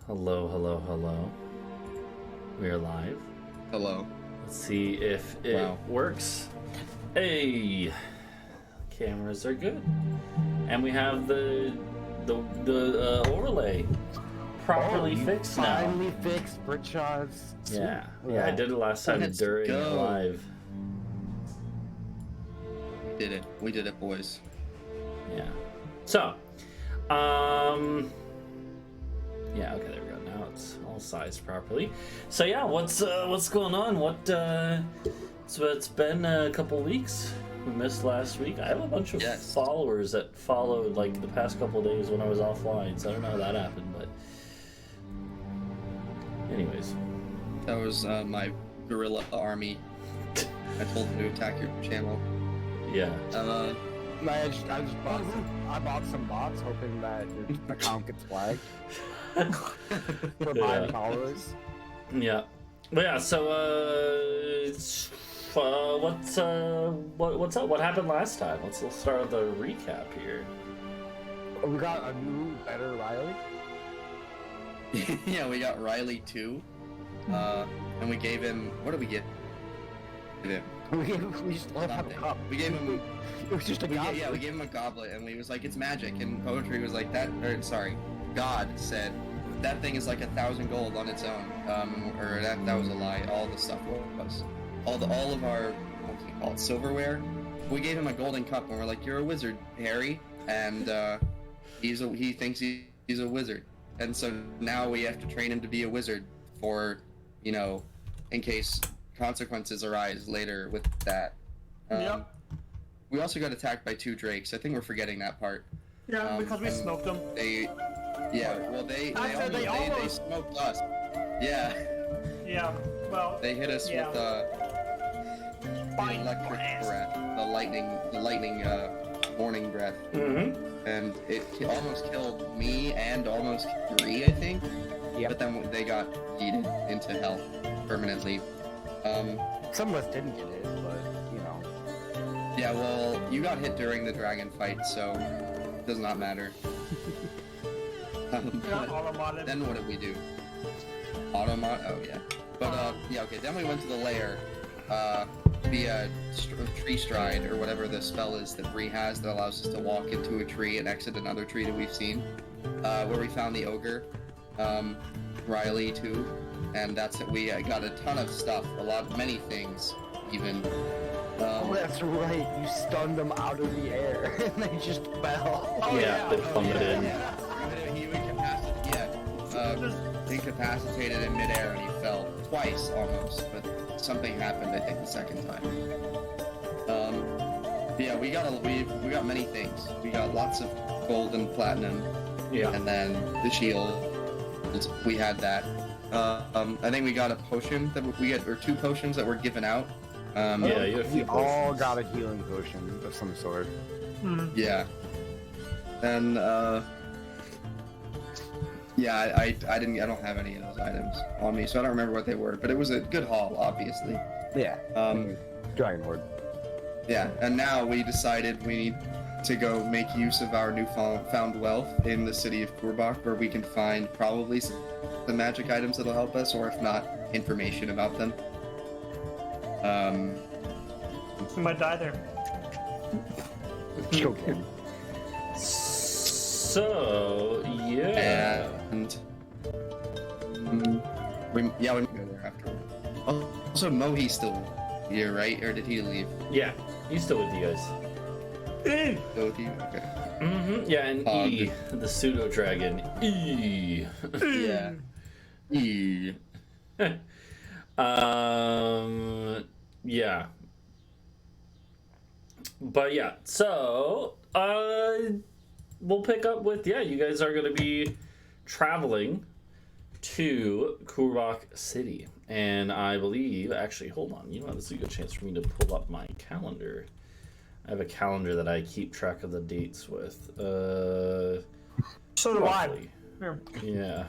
Hello, hello, hello. We are live. Hello. Let's see if it works. Hey, cameras are good, and we have the overlay properly fixed now. Finally fixed Britsha's. Yeah, I did it last time during live. We did it, boys. Yeah. So, yeah, okay, there we go. Now it's all sized properly. So yeah, what's going on? So it's been a couple weeks. We missed last week. I have a bunch of followers that followed like the past couple of days when I was offline, so I don't know how that happened, but anyways. That was my guerrilla army. I told them to attack your channel. Yeah. I bought some bots hoping that your account gets flagged for my followers. Yeah. But yeah, so what's up? What happened last time? Let's start with a recap here. We got a new, better Riley. Yeah, we got Riley 2. And we gave him, what did we give him? We just let him have a cup. We gave him, it was just a goblet. Yeah, we gave him a goblet, and we was like, it's magic. And poetry was like that, God said, that thing is like 1,000 gold on its own. Or that was a lie. All the stuff was. All of our, what do you call it, silverware. We gave him a golden cup, and we're like, you're a wizard, Harry. And he thinks he's a wizard. And so now we have to train him to be a wizard for, in case consequences arise later with that. Yep. We also got attacked by 2 drakes. I think we're forgetting that part. Yeah, because we smoked them. They smoked us. Yeah. Yeah, well. They hit us with the electric breath, the lightning warning breath. Mm-hmm. And it almost killed me and almost Bree, I think. Yeah. But then they got yeeted into hell permanently. Some of us didn't get it, but Yeah, well, you got hit during the dragon fight, so it does not matter. Then what did we do? Automod? Oh yeah. But okay. Then we went to the lair via tree stride or whatever the spell is that Bree has that allows us to walk into a tree and exit another tree that we've seen. Where we found the ogre, Riley too, and that's it. We got a ton of stuff, many things even. oh, that's right. You stunned them out of the air, and they just fell. Oh, yeah, they plummeted. He incapacitated in midair, and he fell twice almost. But something happened, I think, the second time. Yeah, we got many things. We got lots of gold and platinum. Yeah. And then the shield. We had that. I think we got a potion or 2 potions that were given out. Yeah, you have a few we all got a healing potion of some sort. Mm-hmm. Yeah. And yeah, I don't have any of those items on me, so I don't remember what they were. But it was a good haul, obviously. Yeah. Dragon Horde. Yeah, and now we decided we need to go make use of our newfound wealth in the city of Kurbach, where we can find probably the magic items that'll help us, or if not, information about them. We might die there. Joking. So yeah. And we go there afterward. Also, Mohi's still here, right? Or did he leave? Yeah, he's still with you guys. Still with you? Okay. Mm-hmm. Yeah, and E, the pseudo dragon. E. Yeah. E. Yeah. But yeah, so we'll pick up with you guys are going to be traveling to Kurbach City, and I believe actually hold on, this is a good chance for me to pull up my calendar. I have a calendar that I keep track of the dates with. So do I. Here. Yeah.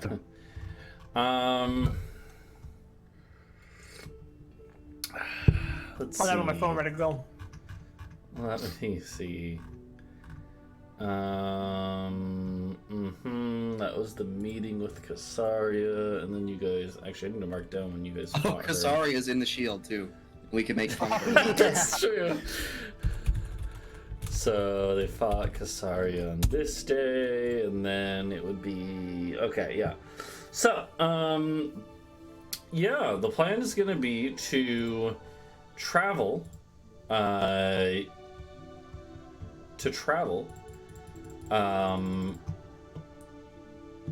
Let's see. I'll have my phone ready to go. Let me see. That was the meeting with Casaria, and then you guys. Actually, I need to mark down when you guys. Oh, fought her. Casaria is in the shield too. We can make fun of her. That's true. So they fought Casaria on this day, and then it would be okay. Yeah. So yeah, the plan is going to be to travel.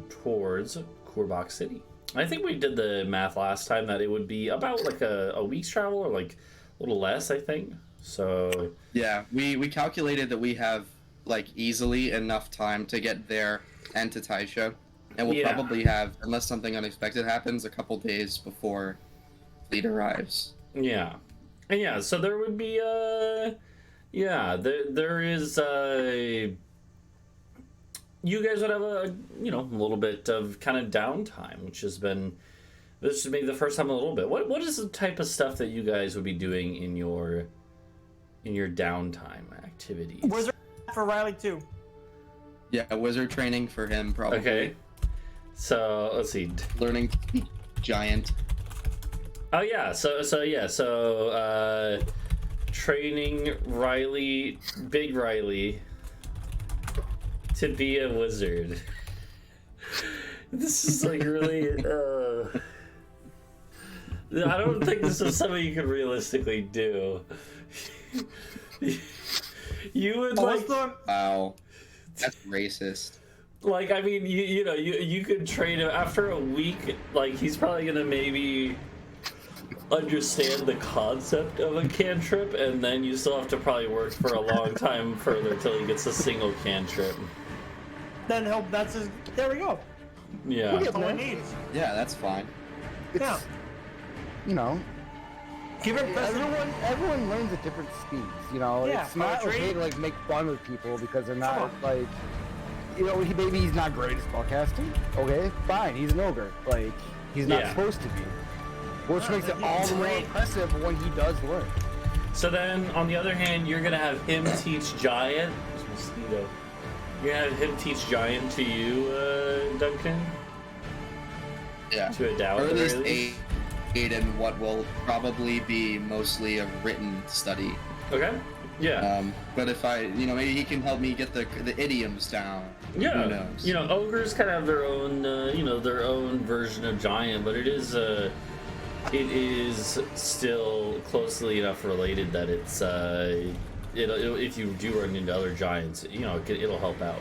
Towards Kurbak City. I think we did the math last time that it would be about like a week's travel or like a little less, I think. So Yeah, we calculated that we have like easily enough time to get there and to Taisha, and we'll Yeah. probably have, unless something unexpected happens, a couple days before fleet arrives. yeah, and yeah, so there would be there is you guys would have a little bit of kind of downtime, which has been this is maybe the first time in a little bit. What is the type of stuff that you guys would be doing in your downtime activities? Wizard for Riley too. Yeah, wizard training for him probably. Okay, so let's see. Learning to be giant. Oh yeah, so training Riley, Big Riley, to be a wizard. This is like really. I don't think this is something you could realistically do. You would like. Wow, that's racist. Like, I mean, you could train him after a week. Like, he's probably gonna maybe understand the concept of a cantrip, and then you still have to probably work for a long time further till he gets a single cantrip. Then he'll. That's his. There we go. Yeah. That's all he needs. Yeah, that's fine. Yeah. You know, Give him present. everyone learns at different speeds. You know, Yeah, it's not poetry. okay to like make fun of people because they're not Come like, maybe he's not great at spellcasting. Okay, fine, he's an ogre. Like he's not Yeah. supposed to be, which makes it Yeah, all the more great. impressive when he does learn. So then, on the other hand, you're gonna have him teach giant. There's a mosquito. You're gonna have him teach giant to you, Duncan. Yeah. To Adau, Or at at the least very least. aid in what will probably be mostly a written study. Okay. Yeah. But if maybe he can help me get the idioms down. Yeah, Who knows? ogres kind of have their own, their own version of giant, but it is still closely enough related that it's, if you do run into other giants, it'll help out,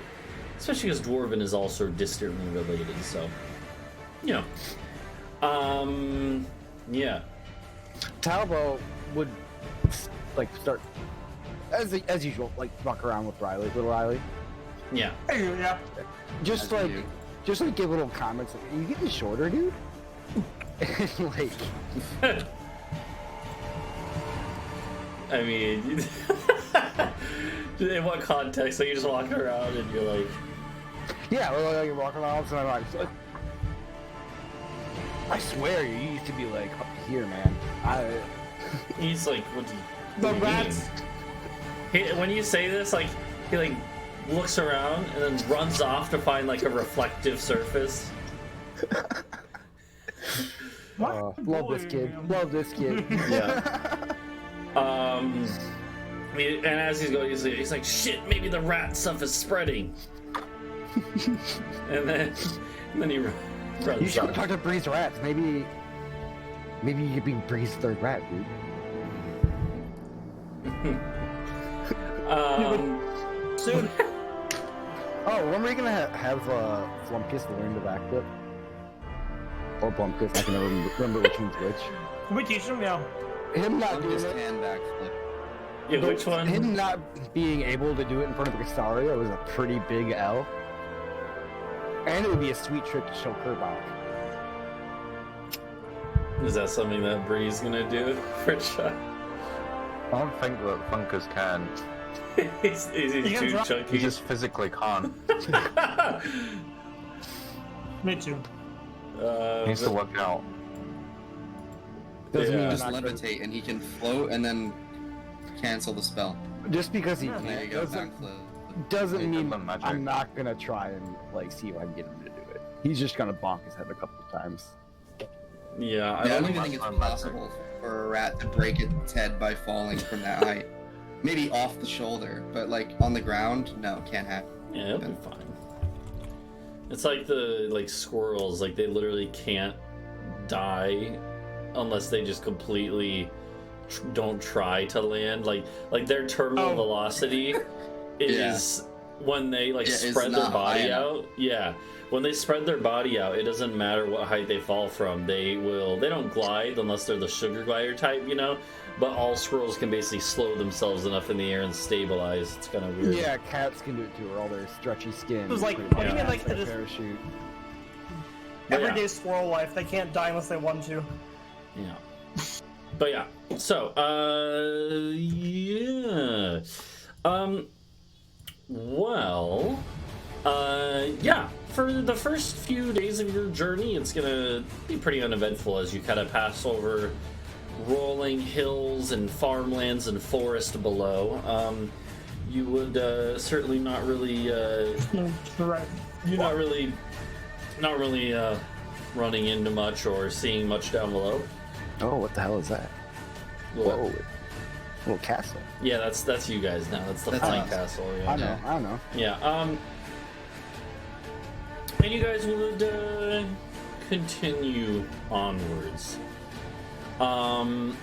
especially because dwarven is also distantly related. So, yeah. Talvo would like start as usual, like fuck around with little Riley. Yeah. Yeah. Just As like, you do. just like give little comments. Like, are you getting shorter, dude? Like, I mean, in what context? Like you just walk around and you're like, yeah, like you're walking around, and I'm like, I swear you used to be like up here, man. he's like, what do you? The what do you rats. mean? When you say this, like he like looks around and then runs off to find like a reflective surface. Love this kid. Love this kid. Yeah. And as he's going, he's like, shit, maybe the rat stuff is spreading. and then he runs You should off. talk to Bree's rats. Maybe you could be Bree's third rat, dude. Soon. Oh, when are we gonna have Flumpkiss learn the backflip? Or Blumpkiss, I can never remember which one's which. Can we teach him? Yeah. Him not doing His it. hand backflip. Yeah, which one? Him not being able to do it in front of Casaria was a pretty big L. And it would be a sweet trick to show Kurbak. Is that something that Bree's gonna do for Chuck? I don't think that Funkers can. He's can too try. chunky. He just physically can't. Me too. He needs to work out. Doesn't Yeah. mean Just he's not good. levitate and he can float and then cancel the spell. Just because he Yeah, And there you can't go, doesn't, backflip. doesn't He mean doesn't magic. I'm not gonna try and like see if I can get him to do it. He's just gonna bonk his head a couple of times. Yeah, I I don't don't even think it's possible for a rat to break its head by falling from that height. Maybe off the shoulder, but like on the ground, no, can't happen. Yeah, it'll be fine. It's like the squirrels, like they literally can't die unless they just completely don't try to land. Like their terminal velocity is when they spread their body out. Yeah. When they spread their body out, it doesn't matter what height they fall from. They don't glide unless they're the sugar glider type, you know? But all squirrels can basically slow themselves enough in the air and stabilize. It's kind of weird. Yeah, cats can do it too, or all their stretchy skin. It was like pretty much putting it acts like a the parachute. everyday squirrel life. They can't die unless they want to. Yeah. But yeah. So, yeah. Well, yeah. For the first few days of your journey, it's gonna be pretty uneventful as you kind of pass over rolling hills and farmlands and forest below. You would certainly not really. Right. You're not really running into much or seeing much down below. Oh, what the hell is that? Whoa, little castle. Yeah, that's you guys now. That's the flying castle. Yeah. I know. Yeah. And you guys would continue onwards. When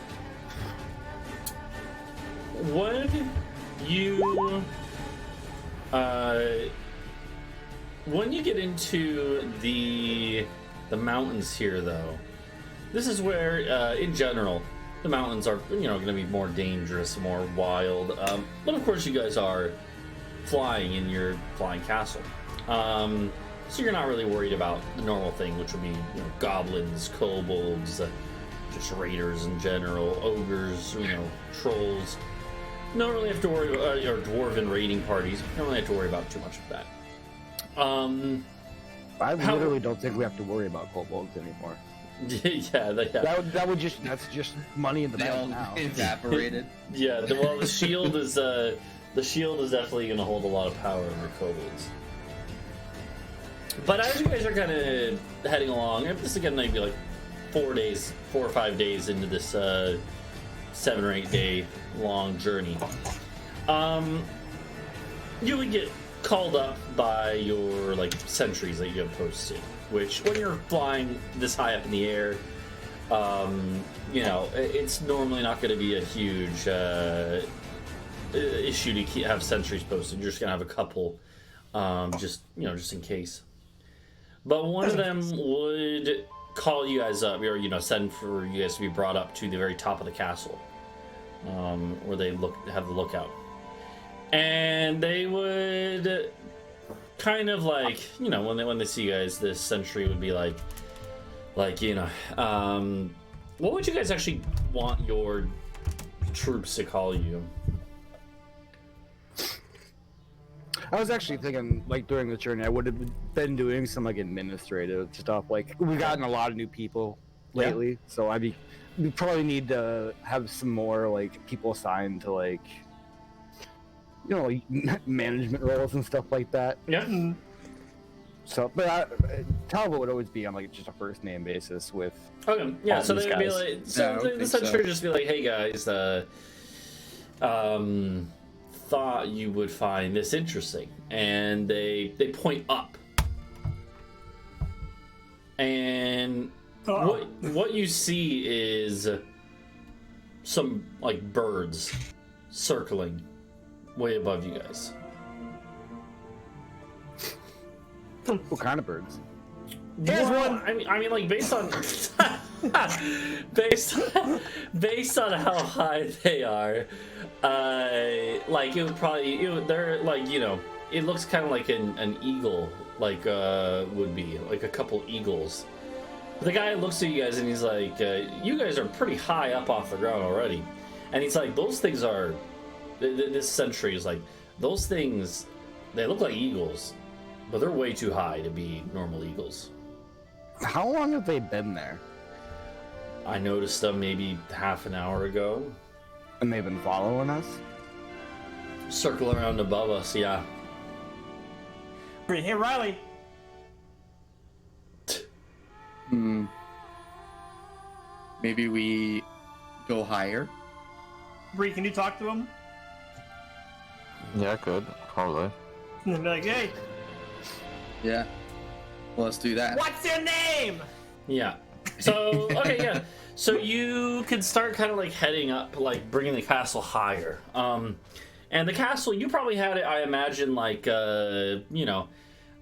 you get into the mountains here, though, this is where, in general, the mountains are, going to be more dangerous, more wild. But of course, you guys are flying in your flying castle. So you're not really worried about the normal thing, which would be goblins, kobolds, just raiders in general, ogres, trolls. You don't really have to worry about your dwarven raiding parties. You don't really have to worry about too much of that. I literally don't think we have to worry about kobolds anymore. Yeah. That's just money in the They all bank now. evaporated. Yeah, the shield is definitely going to hold a lot of power over kobolds. But as you guys are kind of heading along, this again might be like 4 or 5 days into this 7 or 8 day long journey. You would get called up by your sentries that you have posted, which when you're flying this high up in the air, it's normally not going to be a huge issue to have sentries posted. You're just going to have a couple, just in case. But one of them would call you guys up, or send for you guys to be brought up to the very top of the castle, where they have the lookout, and they would kind of when they see you guys, this sentry would be what would you guys actually want your troops to call you? I was actually thinking, during the journey, I would have been doing some administrative stuff. We've gotten a lot of new people lately, so we probably need to have some more people assigned to management roles and stuff like that. Yeah. So, but Talvo would always be on just a first name basis with. Okay. Yeah. all So these they would be guys. the sentry would just be like, "Hey guys, thought you would find this interesting," and they point up, and what you see is some birds circling way above you guys. What kind of birds? Here's Well, one. I mean, based on based on how high they are, it looks kind of like an eagle, would be a couple eagles. The guy looks at you guys and he's like, you guys are pretty high up off the ground already, and he's like, those things are. This sentry is like, those things, they look like eagles, but they're way too high to be normal eagles. How long have they been there? I noticed them maybe half an hour ago. And they've been following us? Circle around above us, yeah. Bree, hey Riley. Maybe we go higher. Bree, can you talk to him? Yeah, I could, probably. And then be like, hey, Yeah. Well, let's do that. what's your name? Yeah. So, okay, yeah. So you can start kind of like heading up, like bringing the castle higher. And the castle, you probably had it, I imagine, like, you know,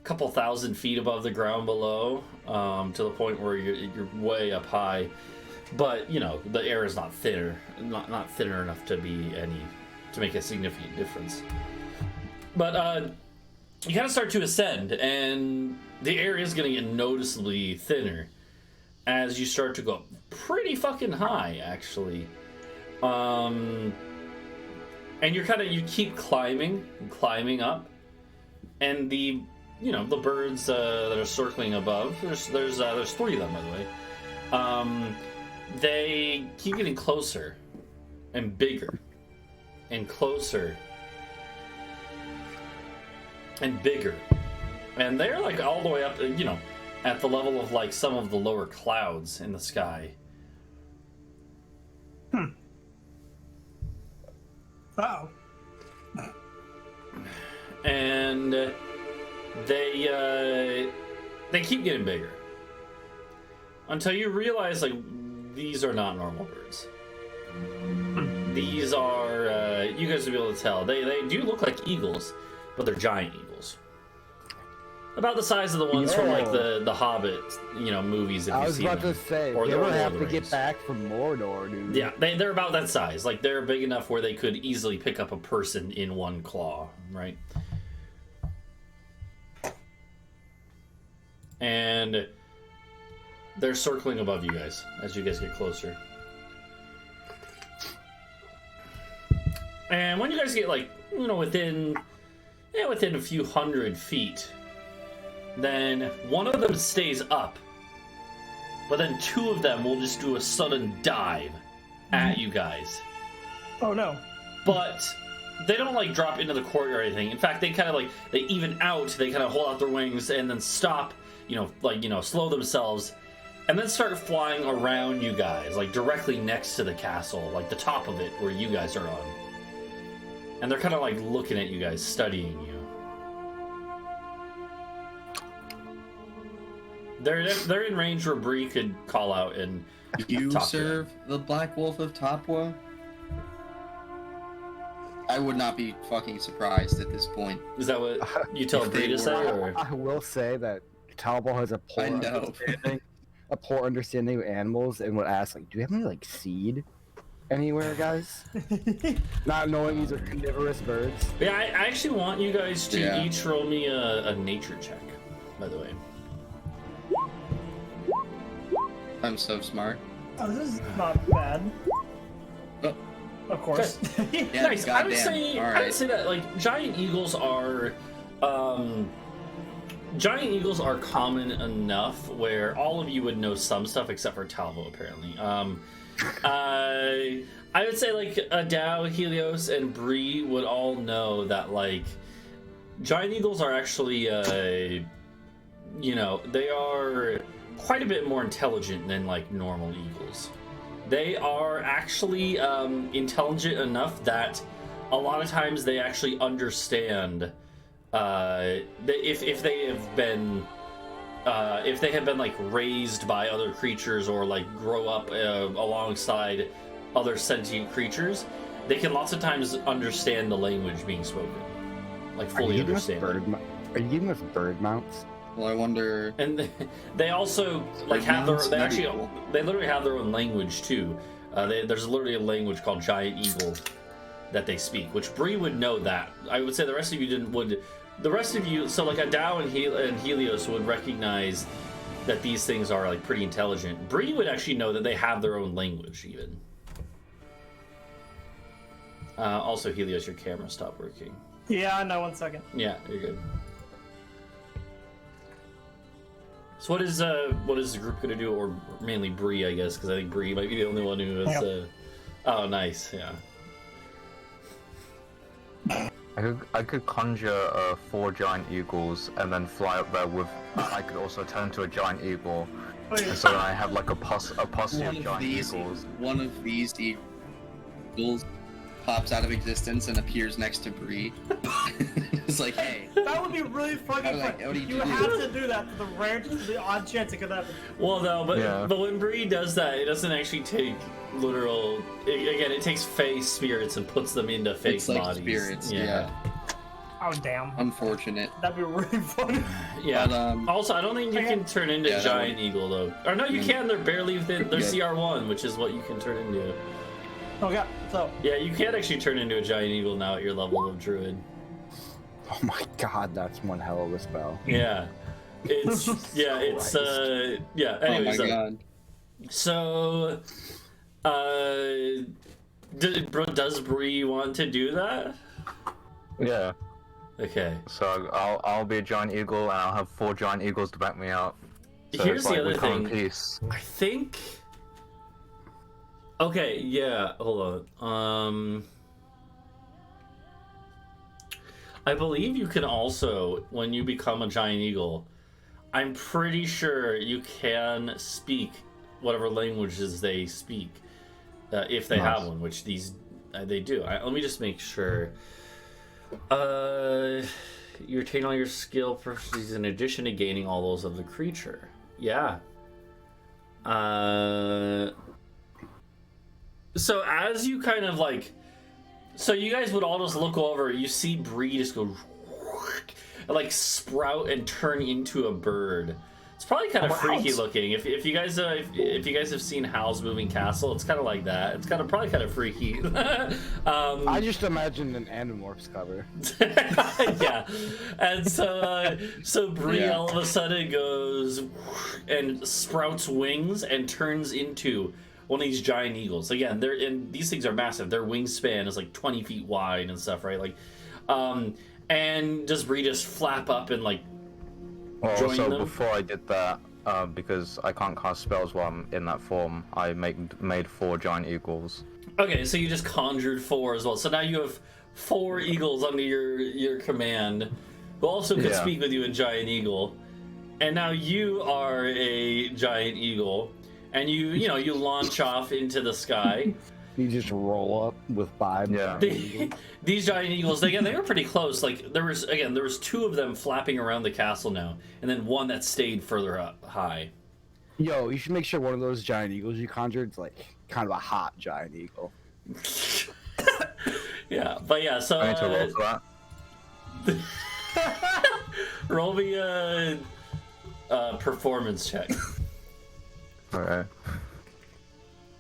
a couple thousand feet above the ground below, to the point where you're way up high. But, you know, the air is not thinner, not thinner enough to make a significant difference. But, you kind of start to ascend, and the air is going to get noticeably thinner as you start to go pretty fucking high, actually. And you keep climbing up, and the birds that are circling above. There's 3 of them, by the way. They keep getting closer and bigger and closer and bigger, and they're like all the way up, you know, at the level of like some of the lower clouds in the sky. Oh. And they keep getting bigger until you realize, like, these are not normal birds. These are you guys will be able to tell. They do look like eagles, but they're giant eagles. About the size of the ones from like the Hobbit, you know, movies. If I you've was seen about them. to say, Or you the ever Lord of have the to get Rings. back from Mordor, dude? Yeah, they're about that size. Like, they're big enough where they could easily pick up a person in one claw, right? And they're circling above you guys as you guys get closer. And when you guys get, like, you know, within a few hundred feet, then one of them stays up, but then 2 of them will just do a sudden dive at you guys. Oh no. But they don't like drop into the court or anything. In fact, they kind of like, they even out, they kind of hold out their wings and then stop, slow themselves, and then start flying around you guys, like directly next to the castle, like the top of it where you guys are on. And they're kind of like looking at you guys, studying you. They're in range where Bree could call out and You talk to serve the Black Wolf of Tapua? I would not be fucking surprised at this point. Is that what you tell If Bree they to say? were- Or? I will say that Talvo has a poor I know. understanding of animals, and would ask, like, do we have any like seed anywhere, guys? Not knowing these are carnivorous birds. Yeah, I actually want you guys to Yeah. each roll me a nature check, by the way. I'm so smart. Oh, this is not bad. Oh. Of course. Yeah, Nice. I would goddamn. say All I would right. say that like giant eagles are common enough where all of you would know some stuff except for Talvo, apparently. I would say like Adau, Helios, and Bree would all know that like giant eagles are actually they are quite a bit more intelligent than like normal eagles. They are actually intelligent enough that a lot of times they actually understand if they have been like raised by other creatures or like grow up alongside other sentient creatures, they can lots of times understand the language being spoken, like fully understand it. Are you giving us bird mounts? Well, I wonder. And they also like have their That'd be cool. they literally have their own language too. There's literally a language called Giant Eagle that they speak, which Bree would know that. I would say the rest of you would. The rest of you, so like Adau and Helios would recognize that these things are like pretty intelligent. Bree would actually know that they have their own language even. Also, Helios, your camera stopped working. Yeah, no, 1 second. Yeah, you're good. So what is the group gonna do, or mainly Bree, I guess, because I think Bree might be the only one who is. Oh, nice, yeah. I could conjure 4 giant eagles and then fly up there with. I could also turn into a giant eagle, Wait, and so then I have like a posse of One of giant these, eagles. one of these eagles pops out of existence and appears next to Bree. It's like, hey. that would be really fucking I'm like, fun. what do you You do? have to do that for the rare, for the odd chance it could happen. Well, no, but Yeah. but when Bree does that, it doesn't actually take literal. Again, it takes fey spirits and puts them into fake It's like bodies. spirits, yeah. Oh damn, Unfortunate. that'd be really funny. Yeah. But, Also, I don't think you can turn into Yeah, that giant eagle though. Or no, you can. They're barely within. They're Yeah. CR1, which is what you can turn into. Okay, so Yeah, you can actually turn into a giant eagle now at your level of druid. Oh my god, that's one hell of a spell. Yeah. It's yeah. It's yeah. oh Anyways, my god. so does Bree want to do that? Yeah. Okay. So I'll be a giant eagle, and I'll have 4 giant eagles to back me up. So Here's it's like the other we come in thing. peace. I think. Okay, yeah, hold on. I believe you can also, when you become a giant eagle, I'm pretty sure you can speak whatever languages they speak, if they have Nice. one, which these they do. Let me just make sure. You retain all your skill proficiencies in addition to gaining all those of the creature. Yeah. So as you kind of like, so you guys would all just look over. You see Bree just go, like sprout and turn into a bird. It's probably kind of freaky looking. If you guys have seen Howl's Moving Castle, it's kind of like that. It's probably kind of freaky. I just imagined an Animorphs cover. Yeah, and so Bree Yeah. all of a sudden goes and sprouts wings and turns into one of these giant eagles. Again, these things are massive. Their wingspan is like 20 feet wide and stuff, right? Like, and does Bree just flap up and like join Also, them? before I did that, because I can't cast spells while I'm in that form, I made 4 giant eagles. Okay, so you just conjured 4 as well. So now you have 4 eagles under your command, who also could Yeah. speak with you in giant eagle. And now you are a giant eagle, and you launch off into the sky. You just roll up with 5. Yeah. These giant eagles, they were pretty close. Like there was 2 of them flapping around the castle now, and then one that stayed further up high. Yo, you should make sure one of those giant eagles you conjured is like kind of a hot giant eagle. Yeah, but yeah, so I need to roll for that. roll me a performance check. Okay.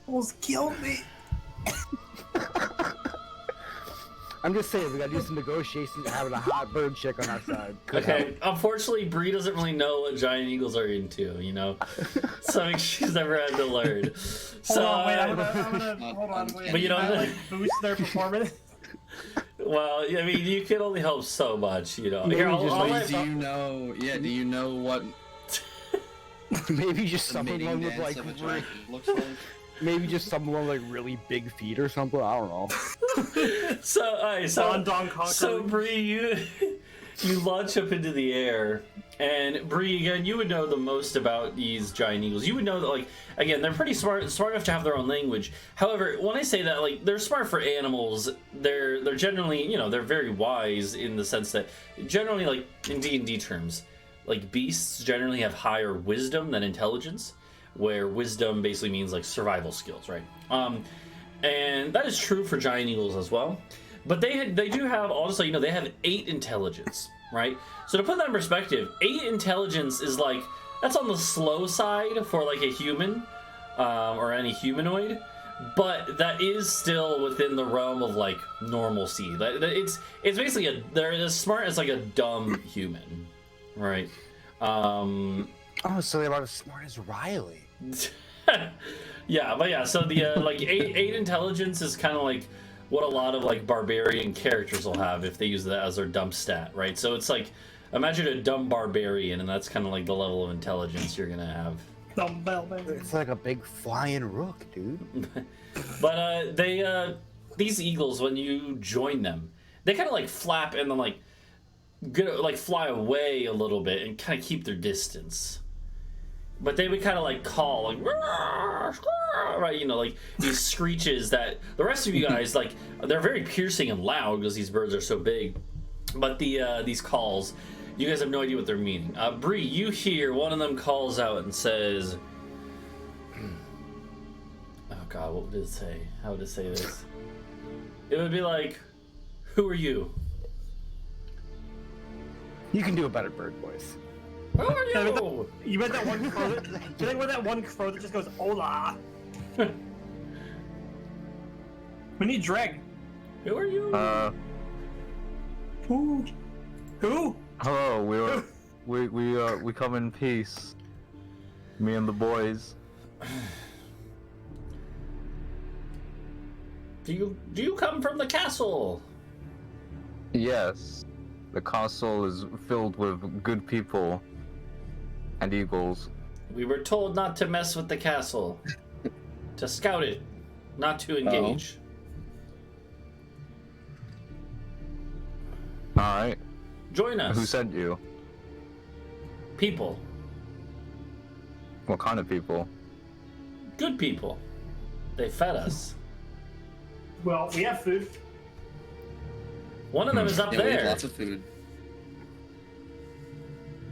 almost killed me. I'm just saying, we gotta do some negotiations having a hot bird chick on our side. Could Okay, unfortunately, Bree doesn't really know what giant eagles are into, so she's never had to learn. So, Hold on, wait, I'm gonna hold on, wait. But you don't- Can I, like, boost their performance. well, I mean, you can only help so much, Here, Maybe I'll just let- Do you know? Yeah. Do you know what maybe just the mating someone with dance like of a giant looks like? maybe just someone with like really big feet or something. I don't know. So, alright, Don Conqueror. so Bree, you launch up into the air, and Bree, again, you would know the most about these giant eagles. You would know that, like, again, they're pretty smart enough to have their own language. However, when I say that, like, they're smart for animals, they're generally, they're very wise in the sense that generally, like, in D&D terms, like, beasts generally have higher wisdom than intelligence, where wisdom basically means, like, survival skills, right? And that is true for giant eagles as well. But they do have, also, they have 8 intelligence, right? So to put that in perspective, 8 intelligence is like, that's on the slow side for like a human, or any humanoid, but that is still within the realm of like normalcy. It's basically they're as smart as like a dumb human, right? Oh, so they're about as smart as Riley. Yeah, but yeah, so the like 8 intelligence is kind of like what a lot of like barbarian characters will have if they use that as their dumb stat, right? So it's like, imagine a dumb barbarian, and that's kind of like the level of intelligence you're gonna have. Dumbbell, baby. It's like a big flying rook, dude. But these eagles, when you join them, they kind of like flap and then like fly away a little bit and kind of keep their distance. But they would kind of like call like right, you know, like these screeches that the rest of you guys like they're very piercing and loud because these birds are so big. But these calls, you guys have no idea what they're meaning. Bree, you hear one of them calls out and says, "Oh God, what would it say? How would it say this?" It would be like, "Who are you?" You can do a better bird voice. Who are you? You met that one crow. Do you think with that one crow that just goes "Hola"? We need Dreg. Who are you? Who? Who? Hello, we come in peace. Me and the boys. Do you come from the castle? Yes. The castle is filled with good people and eagles. We were told not to mess with the castle. To scout it, not to engage. Alright. Join us. Who sent you? People. What kind of people? Good people. They fed us. Well, we have food. One of them is up Yeah, we have there. lots of food.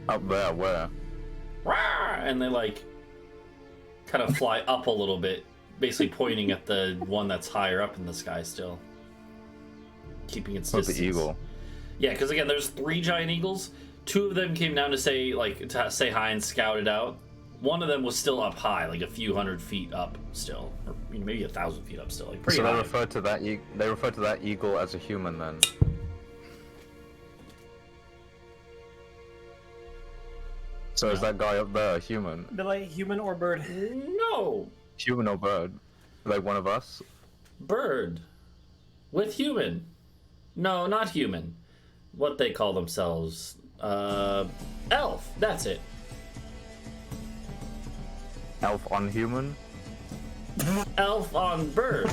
Up there, where? Rawr! And they like kind of fly up a little bit, basically pointing at the one that's higher up in the sky still. Keeping its What's distance. the eagle? Yeah, because again, there's 3 giant eagles. 2 of them came down to say hi and scout it out. One of them was still up high, like a few hundred feet up still, or maybe 1,000 feet up still, like pretty So high. they refer to that eagle as a human then. So is that guy up there a human? Be like human or bird. No, Human or bird? Like one of us? bird with human. No, not human. What they call themselves? Elf. That's it. Elf on human? Elf on bird.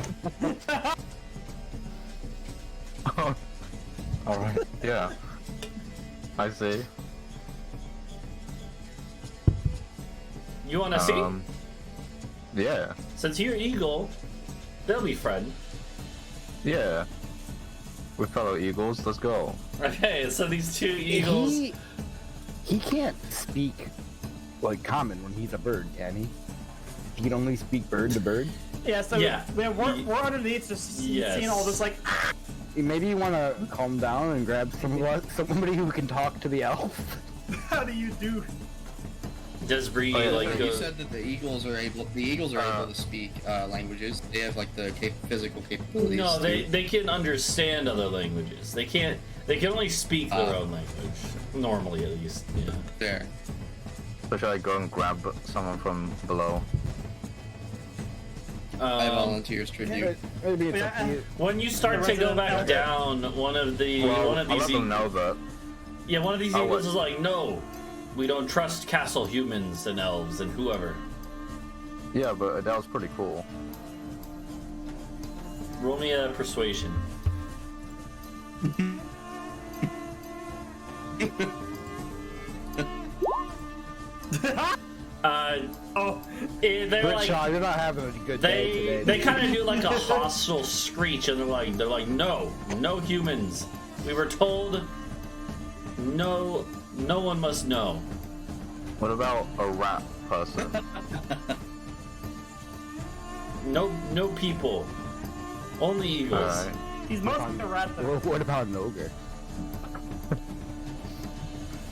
Alright, yeah. I see. You want to see? Yeah. Since you're eagle, they'll be friend. Yeah. We're fellow eagles, let's go. Okay, so these 2 eagles. He can't speak like common when he's a bird, can he? He can only speak bird to bird. Yeah, so Yeah. we're underneath just Yes. seeing all this like. Maybe you want to calm down and grab somebody who can talk to the elf. How do you do? Does Bree Oh, yeah, like go? You said that the eagles are able to speak languages. They have like the physical capabilities. No, to- they can understand other languages. They can't. They can only speak their own language normally, at least. Yeah. there. So should I go and grab someone from below? I volunteers tribute. Maybe it's up to you. When you start to go back down, one of I'll these let them know that. one of these Oh, eagles what? is like, no, we don't trust castle humans and elves and whoever. Yeah, but that was pretty cool. Roll me a persuasion. They're like, Britsha, you're not having a good day they today. kind of do like a hostile screech, and they're like, no humans. We were told, no one must know. What about a rat person? No people. Only eagles. Alright. He's mostly a rat though. What about an ogre?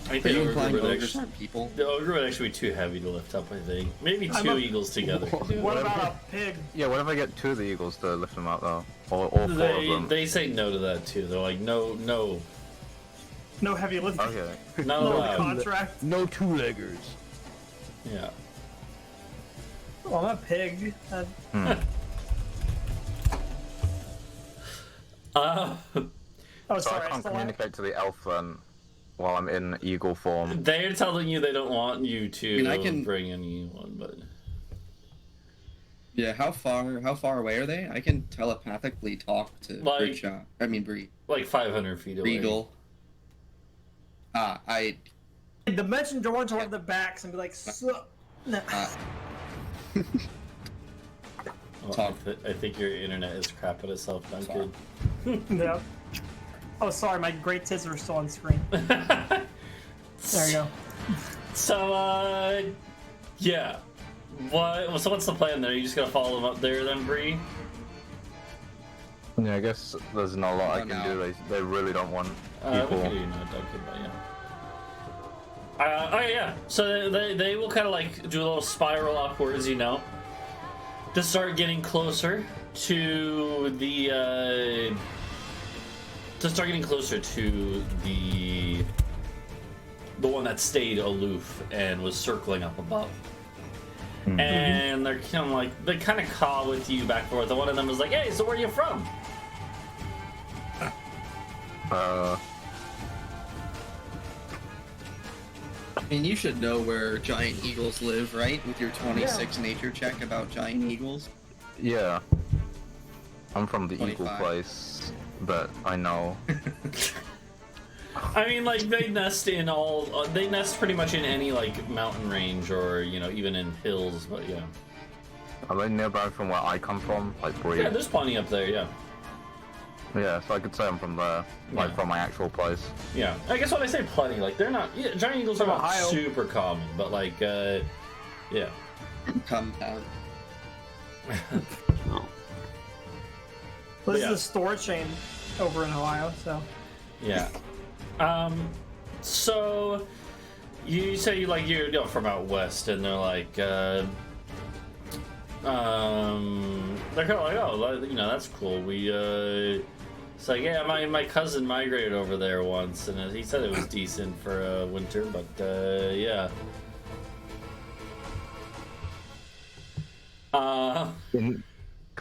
I think Are you the ogre implying would ogres actually, aren't people? the ogre would actually be too heavy to lift up, I think. Maybe I'm 2 a- eagles together. could do it. What about a pig? Yeah, what if I get 2 of the eagles to lift them up though? Or all 4 of them? They say no to that too. They're like, no, No heavy lifting. Okay. not No allowed. contract. No two-leggers. Yeah. Oh, I'm a pig. Uh, Oh, So sorry. I can't still communicate to the elf then while I'm in eagle form. they're telling you they don't want you to I mean, I can- bring anyone, but Yeah, how far away are they? I can telepathically talk to Like- Britsha. I mean Bree. Like 500 feet away. Regal. I Dimension door to one of the backs and be like, so. No. Oh, Talk. I think your internet is crapping itself, Duncan. No. Oh, sorry, my great tits are still on screen. There you go. So, yeah. So what's the plan there? You just gonna follow them up there then, Bree? Yeah, I guess there's not a lot I Oh, can no. do. They really don't want We people. could do Duncan, but yeah. Oh yeah. So they will kind of like do a little spiral upwards, you know, to start getting closer to the the one that stayed aloof and was circling up above. And they're kind of like they kind of call with you back and forth. And one of them is like, "Hey, so where are you from?" I mean, you should know where giant eagles live, right? With your 26 nature check about giant eagles. Yeah. I'm from the eagle 25. place, but I know. I mean, like they nest in all. They nest pretty much in any like mountain range or even in hills. But yeah, Are they nearby from where I come from? Like Bree? yeah, there's plenty up there. Yeah, Yeah, so I could say I'm from there, like Yeah. from my actual place. yeah. I guess when I say plenty, like they're not. Yeah, giant eagles are From not Ohio. super common, but like, yeah. Come down. Well, this Yeah. is a store chain over in Ohio, so. Yeah. So you say you're from out west, and they're like, they're kind of like, oh, that's cool. It's like, yeah, my cousin migrated over there once, and he said it was decent for winter, but yeah. Can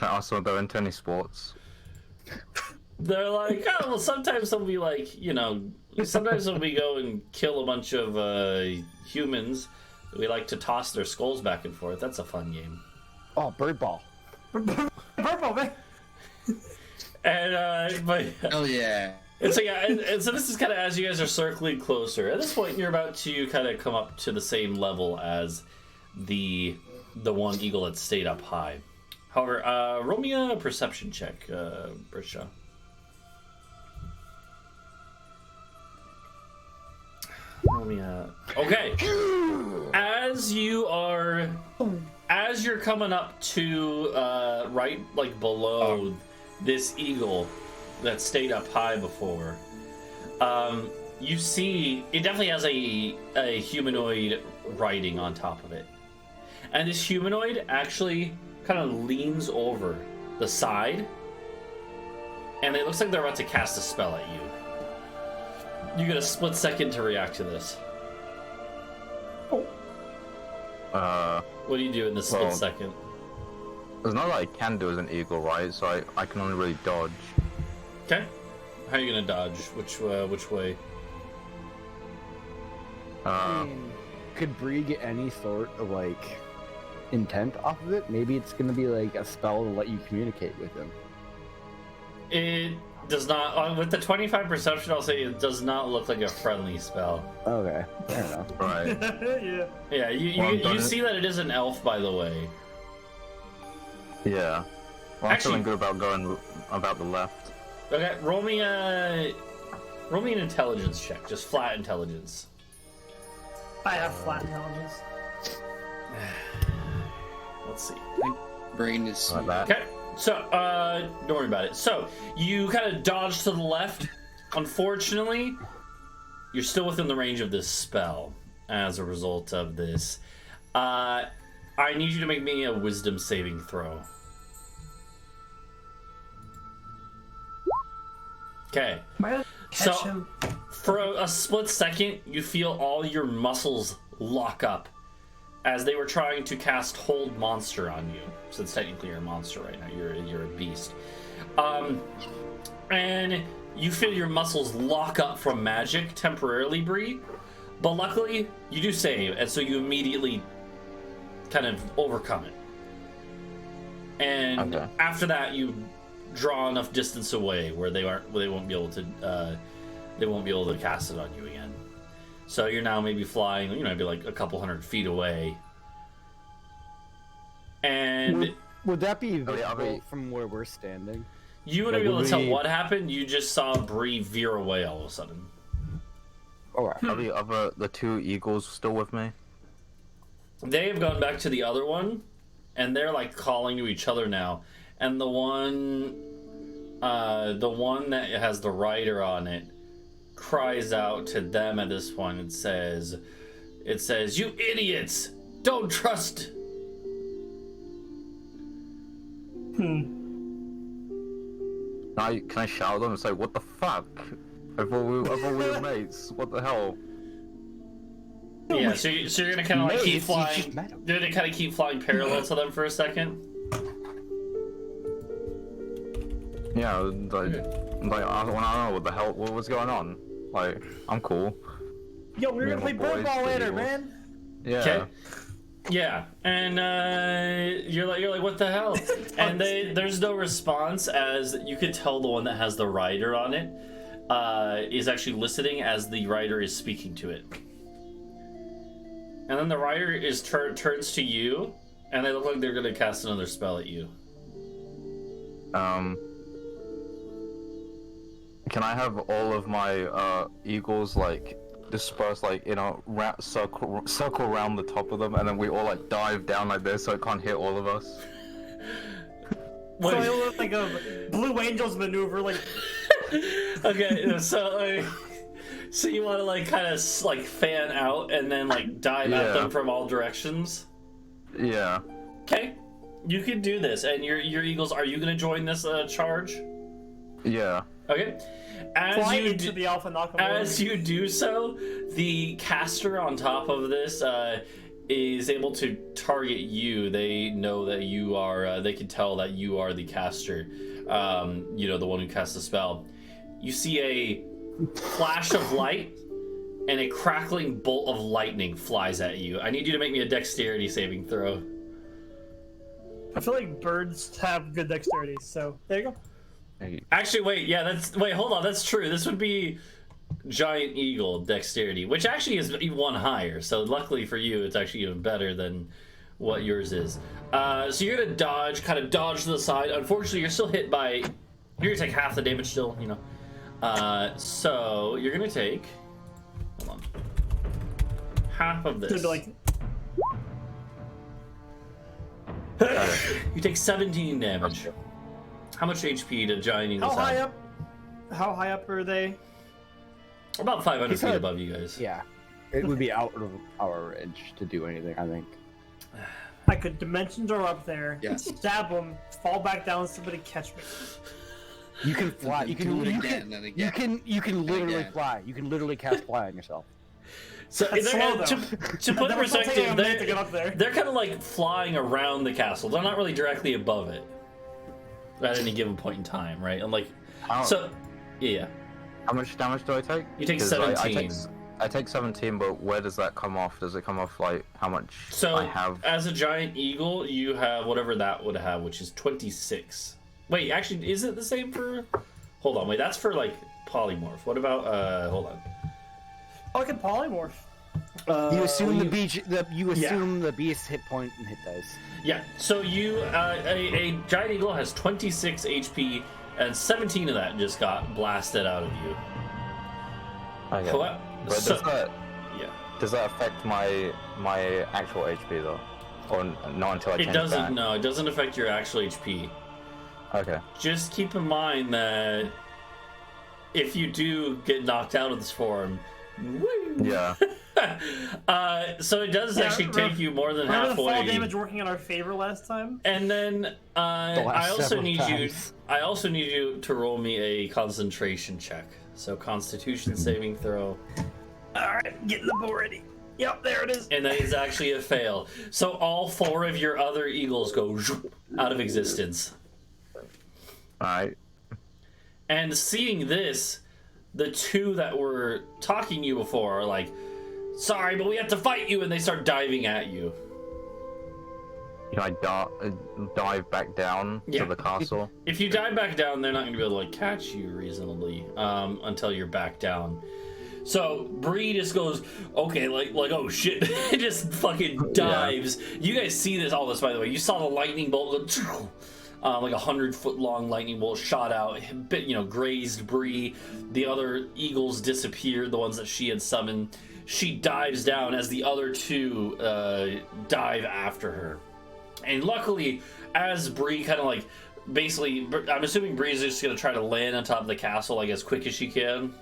I ask them if they're into any sports? They're like, oh, well, sometimes they'll be like, sometimes when we go and kill a bunch of humans, we like to toss their skulls back and forth. That's a fun game. Oh, bird ball. Purple, man. And, but, Oh yeah. and so, yeah, and so this is kind of as you guys are circling closer. At this point, you're about to kind of come up to the same level as the one eagle that stayed up high. However, roll me a perception check, Britsha. Okay. As you're coming up to right like below this eagle that stayed up high before, you see it definitely has a humanoid writing on top of it, and this humanoid actually kind of leans over the side, and it looks like they're about to cast a spell at you. You get a split second to react to this. What do you do in this split Well- second? There's not like I can do as an eagle, right? So I can only really dodge. Okay. How are you gonna dodge? Which way? I mean, could Bree get any sort of like intent off of it? Maybe it's gonna be like a spell to let you communicate with him. It does not. With the 25 perception, I'll say it does not look like a friendly spell. Okay, fair enough. Right. Yeah. Yeah, Well, you doesn't- see that it is an elf, by the way. Yeah. Well, I'm Actually- feeling good about going about the left. Okay, roll me an intelligence check, just flat intelligence. I have flat intelligence. Let's see. My brain is. Like that. Okay, so don't worry about it. So you kind of dodge to the left. Unfortunately, you're still within the range of this spell as a result of this. I need you to make me a wisdom saving throw. Okay. Am I gonna catch So- him? For a split second, you feel all your muscles lock up as they were trying to cast Hold Monster on you. Since technically you're a monster right now, you're a beast. And you feel your muscles lock up from magic temporarily, Bree. But luckily, you do save, and so you immediately kind of overcome it. And Okay. after that, you draw enough distance away where they won't be able to cast it on you again. So you're now maybe flying, maybe like a couple 100 feet away. And Would that be Are visible we- from where we're standing? you wouldn't Like, be able would to tell we- what happened. You just saw Bree veer away all of a sudden. Alright. Are the two eagles still with me? They have gone back to the other one, and they're like calling to each other now. And the one that has the rider on it cries out to them at this point and says, "You idiots! Don't trust." Can I shout at them and say, what the fuck? I thought we were mates. What the hell? Yeah, so you're gonna kind of like keep Mates, you flying. just met 'em. You're gonna kind of keep flying parallel to them for a second. Yeah, like I want to know what the hell, what was going on. Like, I'm cool. Yo, we're Me gonna play and my bird boys, ball the later, Eagles. man. Yeah. Okay. Yeah, and you're like, what the hell? And there's no response, as you could tell the one that has the rider on it is actually listening as the rider is speaking to it. And then the rider turns to you, and they look like they're gonna cast another spell at you. Can I have all of my eagles like dispersed, like circle around the top of them, and then we all like dive down like this so it can't hit all of us? What- So it looked like a Blue Angels maneuver, like Okay, so you want to like kind of like fan out and then like dive at Yeah. them from all directions. Yeah. Okay, you can do this, and your eagles. Are you gonna join this charge? Yeah. Okay. fly into the Alpha Nakamura. As you do so, the caster on top of this is able to target you. They know that you are. They can tell that you are the caster. The one who casts the spell. You see a flash of light, and a crackling bolt of lightning flies at you. I need you to make me a dexterity saving throw. I feel like birds have good dexterity, so there you go. Actually, wait, hold on, that's true. This would be giant eagle dexterity, which actually is one higher, so luckily for you, it's actually even better than what yours is. So you're gonna dodge to the side. Unfortunately, you're still hit by, you're gonna take half the damage still, so you're gonna take, hold on, half of this. It'd be like, You take 17 damage. How much HP do giant eagles how high have? up? How high up are they? About 500 He's feet had- above you guys. Yeah. It would be out of our range to do anything, I think. I could dimension door up there, Yes. stab them, fall back down, somebody catch me. You can fly. You can do it you again can, and you again. can literally again. fly. You can literally cast fly on yourself. So That's slow, though. to put in That was taking perspective, a minute to get up there. they're kind of like flying around the castle. They're not really directly above it at any given point in time, right? And like, How, so, yeah. how much damage do I take? You take 'Cause 17. I take 17, but where does that come off? Does it come off like how much So I have? as a giant eagle, you have whatever that would have, which is 26. Wait, actually, is it the same for? Hold on, wait, that's for like polymorph. What about? Hold on. Oh, I can polymorph. You assume well, the beach. You assume the beast's hit point and hit dice. Yeah, so you, a giant eagle has 26 HP, and 17 of that just got blasted out of you. Okay. What? But So- does Yeah. that affect my actual HP though, or not until I It change doesn't, back? no, it doesn't affect your actual HP. Okay. Just keep in mind that if you do get knocked out of this form, woo! Yeah. So it does Yeah, actually take you more than Remember the fall halfway. damage working in our favor last time? And then I last also several need times. you to roll me a concentration check. So Constitution saving throw. Alright, getting the bow ready. Yep, there it is. And that is actually a fail. So all 4 of your other eagles go zoop out of existence. Alright. And seeing this, the 2 that were talking to you before are like, sorry, but we have to fight you, and they start diving at you. Can I dive back down Yeah. to the castle? If you dive back down, they're not going to be able to like catch you reasonably until you're back down. So Bree just goes, okay, like oh shit, just fucking dives. Yeah. You guys see all this, by the way. You saw the lightning bolt go, like 100-foot long lightning bolt shot out, grazed Bree. The other eagles disappeared, the ones that she had summoned. She dives down as the other two dive after her. And luckily, as Bree kind of like, basically, I'm assuming Bree's just going to try to land on top of the castle like as quick as she can.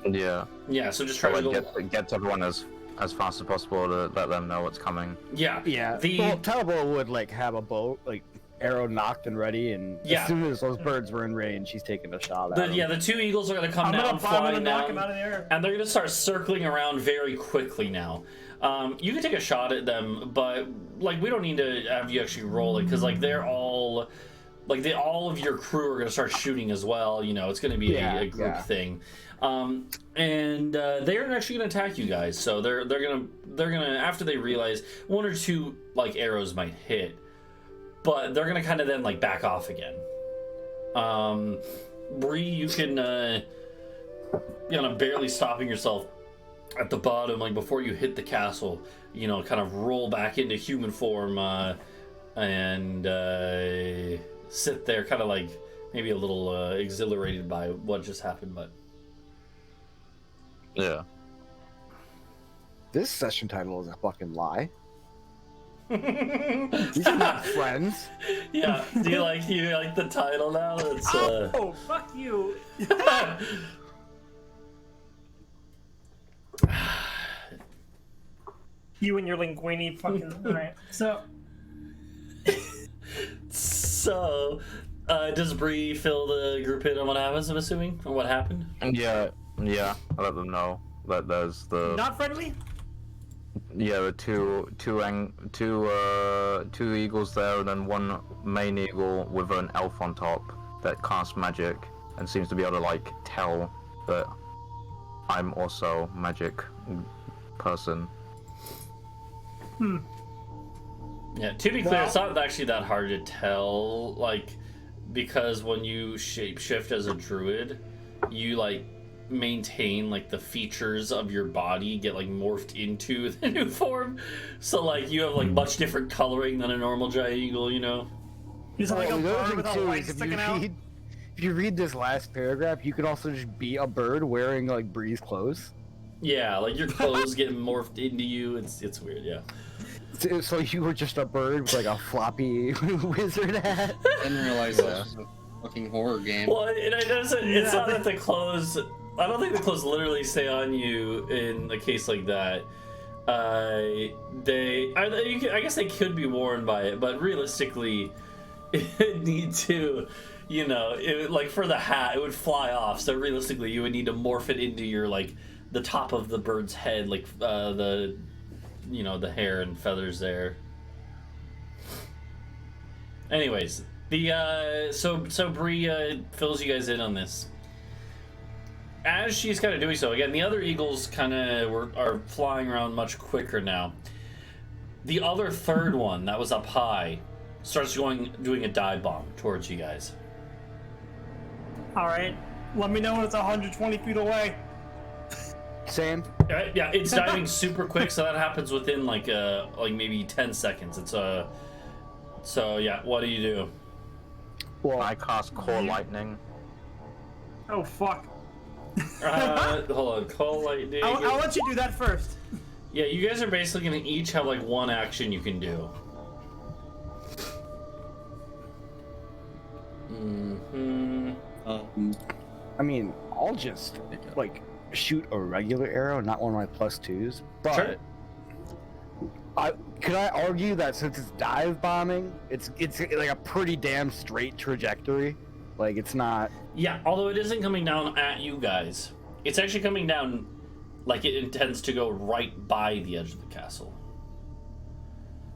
Yeah. Yeah, so just try to go... get to everyone as fast as possible to let them know what's coming. Yeah. Yeah. Well, Talvo would like have a bow, like arrow knocked and ready, and as soon as those birds were in range, she's taking a shot at them. Yeah, the two eagles are going to come down, flying down, and they're going to start circling around very quickly now. You can take a shot at them, but like we don't need to have you actually roll it because like they're all, like all of your crew are going to start shooting as well. You know, it's going to be a group thing. And they're actually going to attack you guys. So they're gonna after they realize one or two like arrows might hit, but they're gonna kind of then like back off again. Bree, you can barely stopping yourself at the bottom, like before you hit the castle, kind of roll back into human form and sit there, kind of like maybe a little exhilarated by what just happened, but. Yeah. This session title is a fucking lie. These are not friends. Yeah. Do you like the title now? It's Oh, fuck you. You and your linguini fucking right. So does Bree fill the group in on what happens, I'm assuming? Or what happened? Yeah, I let them know that there's the... Not friendly? Yeah, the two eagles there, and then one main eagle with an elf on top that casts magic and seems to be able to, like, tell that I'm also a magic person. Yeah, to be clear, it's not actually that hard to tell, like, because when you shapeshift as a druid, you, like, maintain, like, the features of your body get, like, morphed into the new form. So, like, you have, like, much different coloring than a normal giant eagle, You sound like a bird with a light sticking out. If you read this last paragraph, you could also just be a bird wearing, like, Bree's clothes. Yeah, like, your clothes get morphed into you. It's weird, yeah. So you were just a bird with like a floppy wizard hat. I didn't realize that was a fucking horror game. Well, it's not that the clothes... I don't think the clothes literally stay on you in a case like that. I guess they could be worn by it, but realistically, it need to, like for the hat, it would fly off. So realistically, you would need to morph it into your, like, the top of the bird's head, like the hair and feathers there. Anyways, so Bree fills you guys in on this. As she's kind of doing so, again, the other eagles kind of are flying around much quicker now. The other third one that was up high starts doing a dive bomb towards you guys. All right, let me know when it's 120 feet away. Same. Yeah, it's diving super quick, so that happens within like maybe 10 seconds. It's so yeah. What do you do? Well, I cast Core Lightning. Oh fuck. Hold on, call lightning. I'll let you do that first. Yeah, you guys are basically gonna each have like one action you can do. I mean, I'll just like shoot a regular arrow, not one of my +2s. But sure. Could I argue that since it's dive bombing, it's like a pretty damn straight trajectory? Like, it's not... Yeah, although it isn't coming down at you guys. It's actually coming down like it intends to go right by the edge of the castle.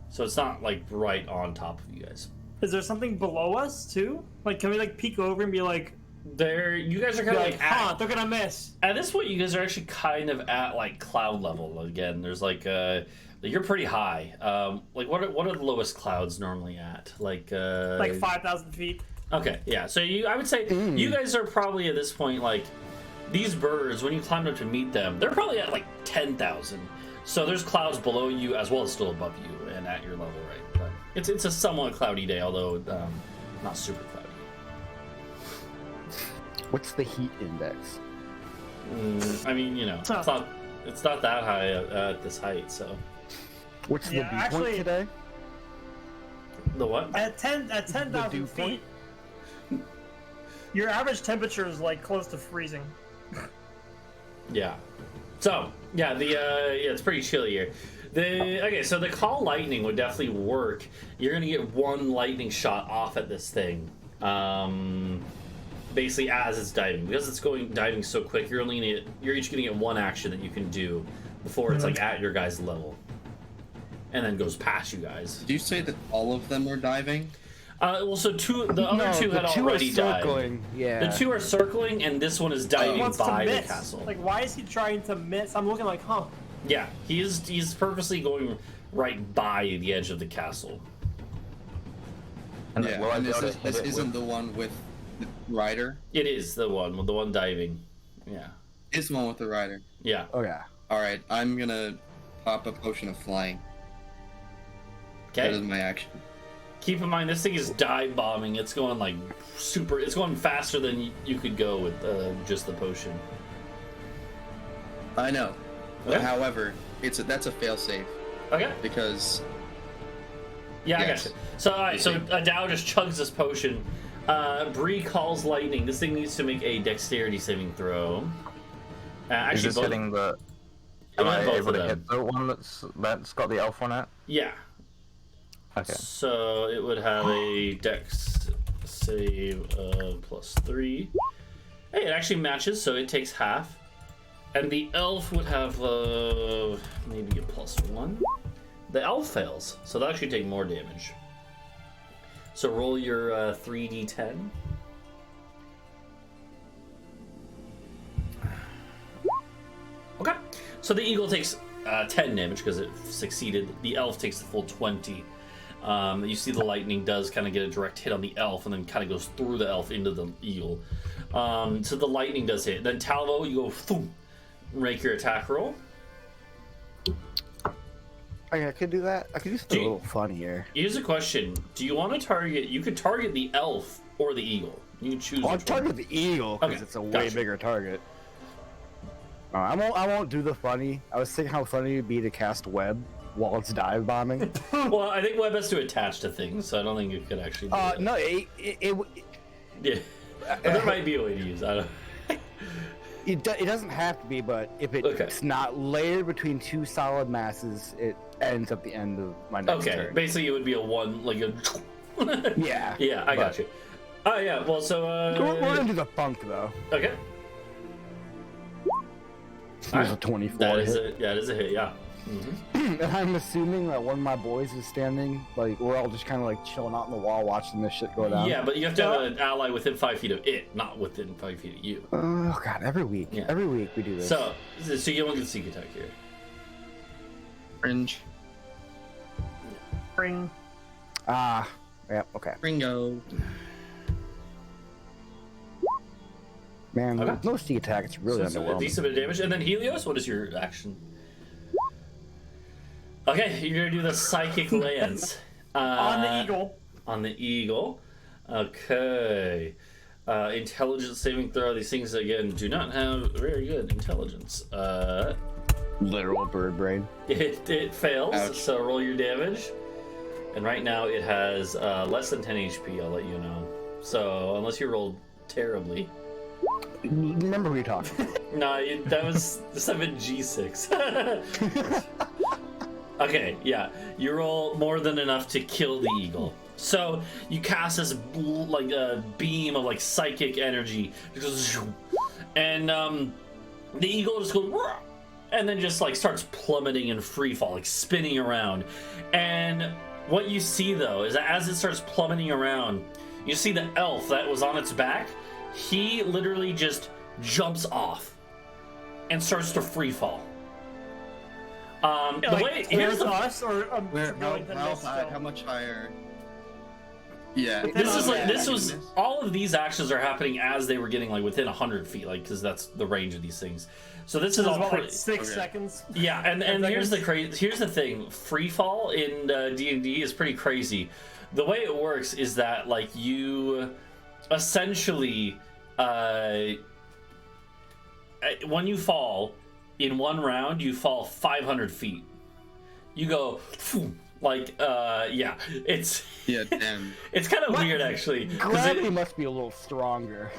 So it's not like right on top of you guys. Is there something below us too? Like, can we like peek over and be like... You guys are kind of like they're gonna miss. At this point, you guys are actually kind of at like cloud level again. There's like Like, you're pretty high. Like what are the lowest clouds normally at? Like 5,000 feet. Okay, yeah. So I would say you guys are probably at this point like these birds. When you climbed up to meet them, they're probably at like 10,000. So there's clouds below you as well as still above you and at your level, right? But it's a somewhat cloudy day, although not super cloudy. What's the heat index? I mean, you know, it's not that high at this height. So What's the Yeah, dew actually- point today? the what? At 10,000 dew feet, point? your average temperature is like close to freezing. Yeah. So yeah, it's pretty chilly here. Okay, so the call lightning would definitely work. You're gonna get one lightning shot off at this thing, basically as it's diving, because it's diving so quick. You're each gonna get one action that you can do before it's like at your guys' level, and then goes past you guys. Did you say that all of them are diving? Well, so the other two had already died. Yeah. The two are circling, and this one is diving Wants to by the miss. castle. Like, why is he trying to miss? I'm looking like, huh? Yeah, he's purposely going right by the edge of the castle. And Yeah, will I and be able to this hit it isn't with- the one with the rider. It is the one diving. Yeah, It's the one with the rider. yeah. Oh yeah. All right, I'm gonna pop a potion of flying. That is Okay. my action. Keep in mind, this thing is dive bombing. It's going like super. It's going faster than you could go with just the potion. I know, but Okay. however, that's a failsafe Okay. because Yeah, Yes. I gotcha. So, all right, so see. Adau just chugs this potion. Bree calls lightning. This thing needs to make a dexterity saving throw. Is Actually, this both. hitting the? Yeah, Am I both able of to them. hit the one that's got the elf on it? Yeah. Okay. So it would have a dex save of +3. Hey, it actually matches, so it takes half. And the elf would have maybe a +1. The elf fails, so they'll actually take more damage. So roll your 3d10. Okay. So the eagle takes 10 damage because it succeeded. The elf takes the full 20. You see the lightning does kind of get a direct hit on the elf and then kind of goes through the elf into the eagle. So the lightning does hit. Then Talvo, you go, boom, make your attack roll. I could do that. I could do something Do a you- little fun here. Here's a question. Do you want to target, you could target the elf or the eagle. You can choose I'll which one. target the eagle because Okay, it's a way gotcha. bigger target. I won't do the funny. I was thinking how funny it'd be to cast web while it's dive bombing. Well, I think web has to attach to things, so I don't think it could actually do that. No, Yeah. But there might be a way to use it. I don't... it doesn't have to be, but if it's Okay. not layered between two solid masses, it ends at the end of my next Okay, turn. basically it would be a one, like a... Yeah. Yeah, I got you. Oh, yeah, well, so, We're gonna do the funk though. Okay. There's a 24 That is hit. it is a hit, yeah. And I'm assuming that one of my boys is standing, like, we're all just kind of like chilling out on the wall watching this shit go down. Yeah, but you have to have an ally within 5 feet of it, not within 5 feet of you. Oh god, every week. Yeah. Every week we do this. So you don't get sneak attack here. Fringe, Ring. yeah, okay. Ringo. Man, Okay. with no sneak attack, it's really So it's a underwhelming. decent bit of damage. And then Helios, what is your action? Okay, you're gonna do the psychic lance. On the eagle. On the eagle. Okay. Intelligence saving throw. These things, again, do not have very good intelligence. Literal bird brain. It fails, Ouch. so roll your damage. And right now it has less than 10 HP, I'll let you know. So, unless you rolled terribly. Remember we talked. No, that was 7G6. Okay, yeah. You roll more than enough to kill the eagle. So, you cast this, like, a beam of, like, psychic energy. And, the eagle just goes... "Roar!" And then just, like, starts plummeting in free fall, like, spinning around. And what you see, though, is that as it starts plummeting around, you see the elf that was on its back. He literally just jumps off and starts to free fall. The Like, way here's towards the us or Where? going to How this high? still? How much higher? Yeah. This is like Yeah, this was all of these actions are happening as they were getting like within 100 feet, like because that's the range of these things. So this is It was all about pretty. like 6 Okay. seconds. Yeah, and here's the seconds. here's the thing. Free fall in D&D is pretty crazy. The way it works is that like you essentially when you fall in one round, you fall 500 feet. You go phew, like yeah, it's Yeah. Damn. it's kind of weird actually. 'Cause Gravity it, must be a little stronger.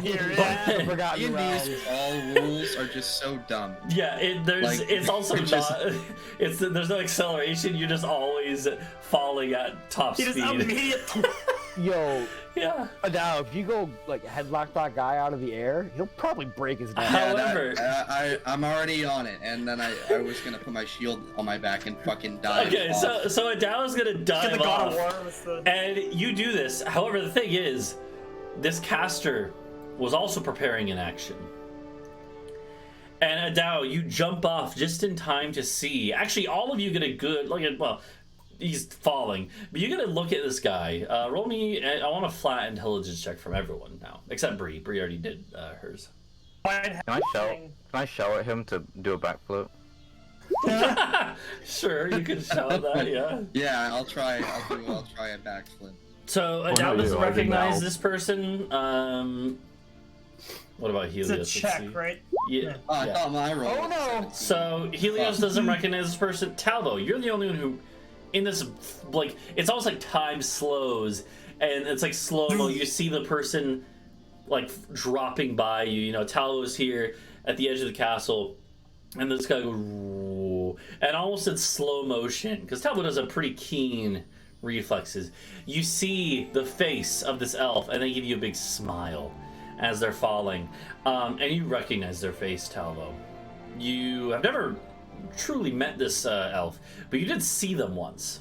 Here, I've forgotten D&D's rounds. all rules are just so dumb. yeah, there's Like, it's also it's just- not it's there's no acceleration. You're just always falling at top He just speed. immediately. Yo, Yeah. now if you go like headlock that guy out of the air, he'll probably break his neck. How- Yeah, However- I'm already on it, and then I was gonna put my shield on my back and fucking die. Okay, so Adau is gonna Get dive the God of off, War with the. and you do this. However, the thing is, this caster was also preparing an action. And Adau, you jump off just in time to see. Actually, all of you get a good look at. Well, he's falling, but you gotta look at this guy. Roll me. I want a flat intelligence check from everyone now, except Bree. Bree already did hers. Can I shout at him to do a backflip? Sure, you can shout that. Yeah. Yeah, I'll try a backflip. So no, Adau doesn't you already recognize know. this person. What about Helios? It's a Let's check, see. right? Yeah. Oh, I yeah. thought my roll. Oh, was no. 17. So Helios doesn't recognize this person. Talvo, you're the only one who, in this, like, it's almost like time slows, and it's like slow mo. You see the person, like, dropping by you. You know, Talvo's here at the edge of the castle, and this guy goes, "Ooh," and almost in slow motion, because Talvo does have pretty keen reflexes. You see the face of this elf, and they give you a big smile as they're falling, and you recognize their face, Talvo. You have never truly met this elf, but you did see them once.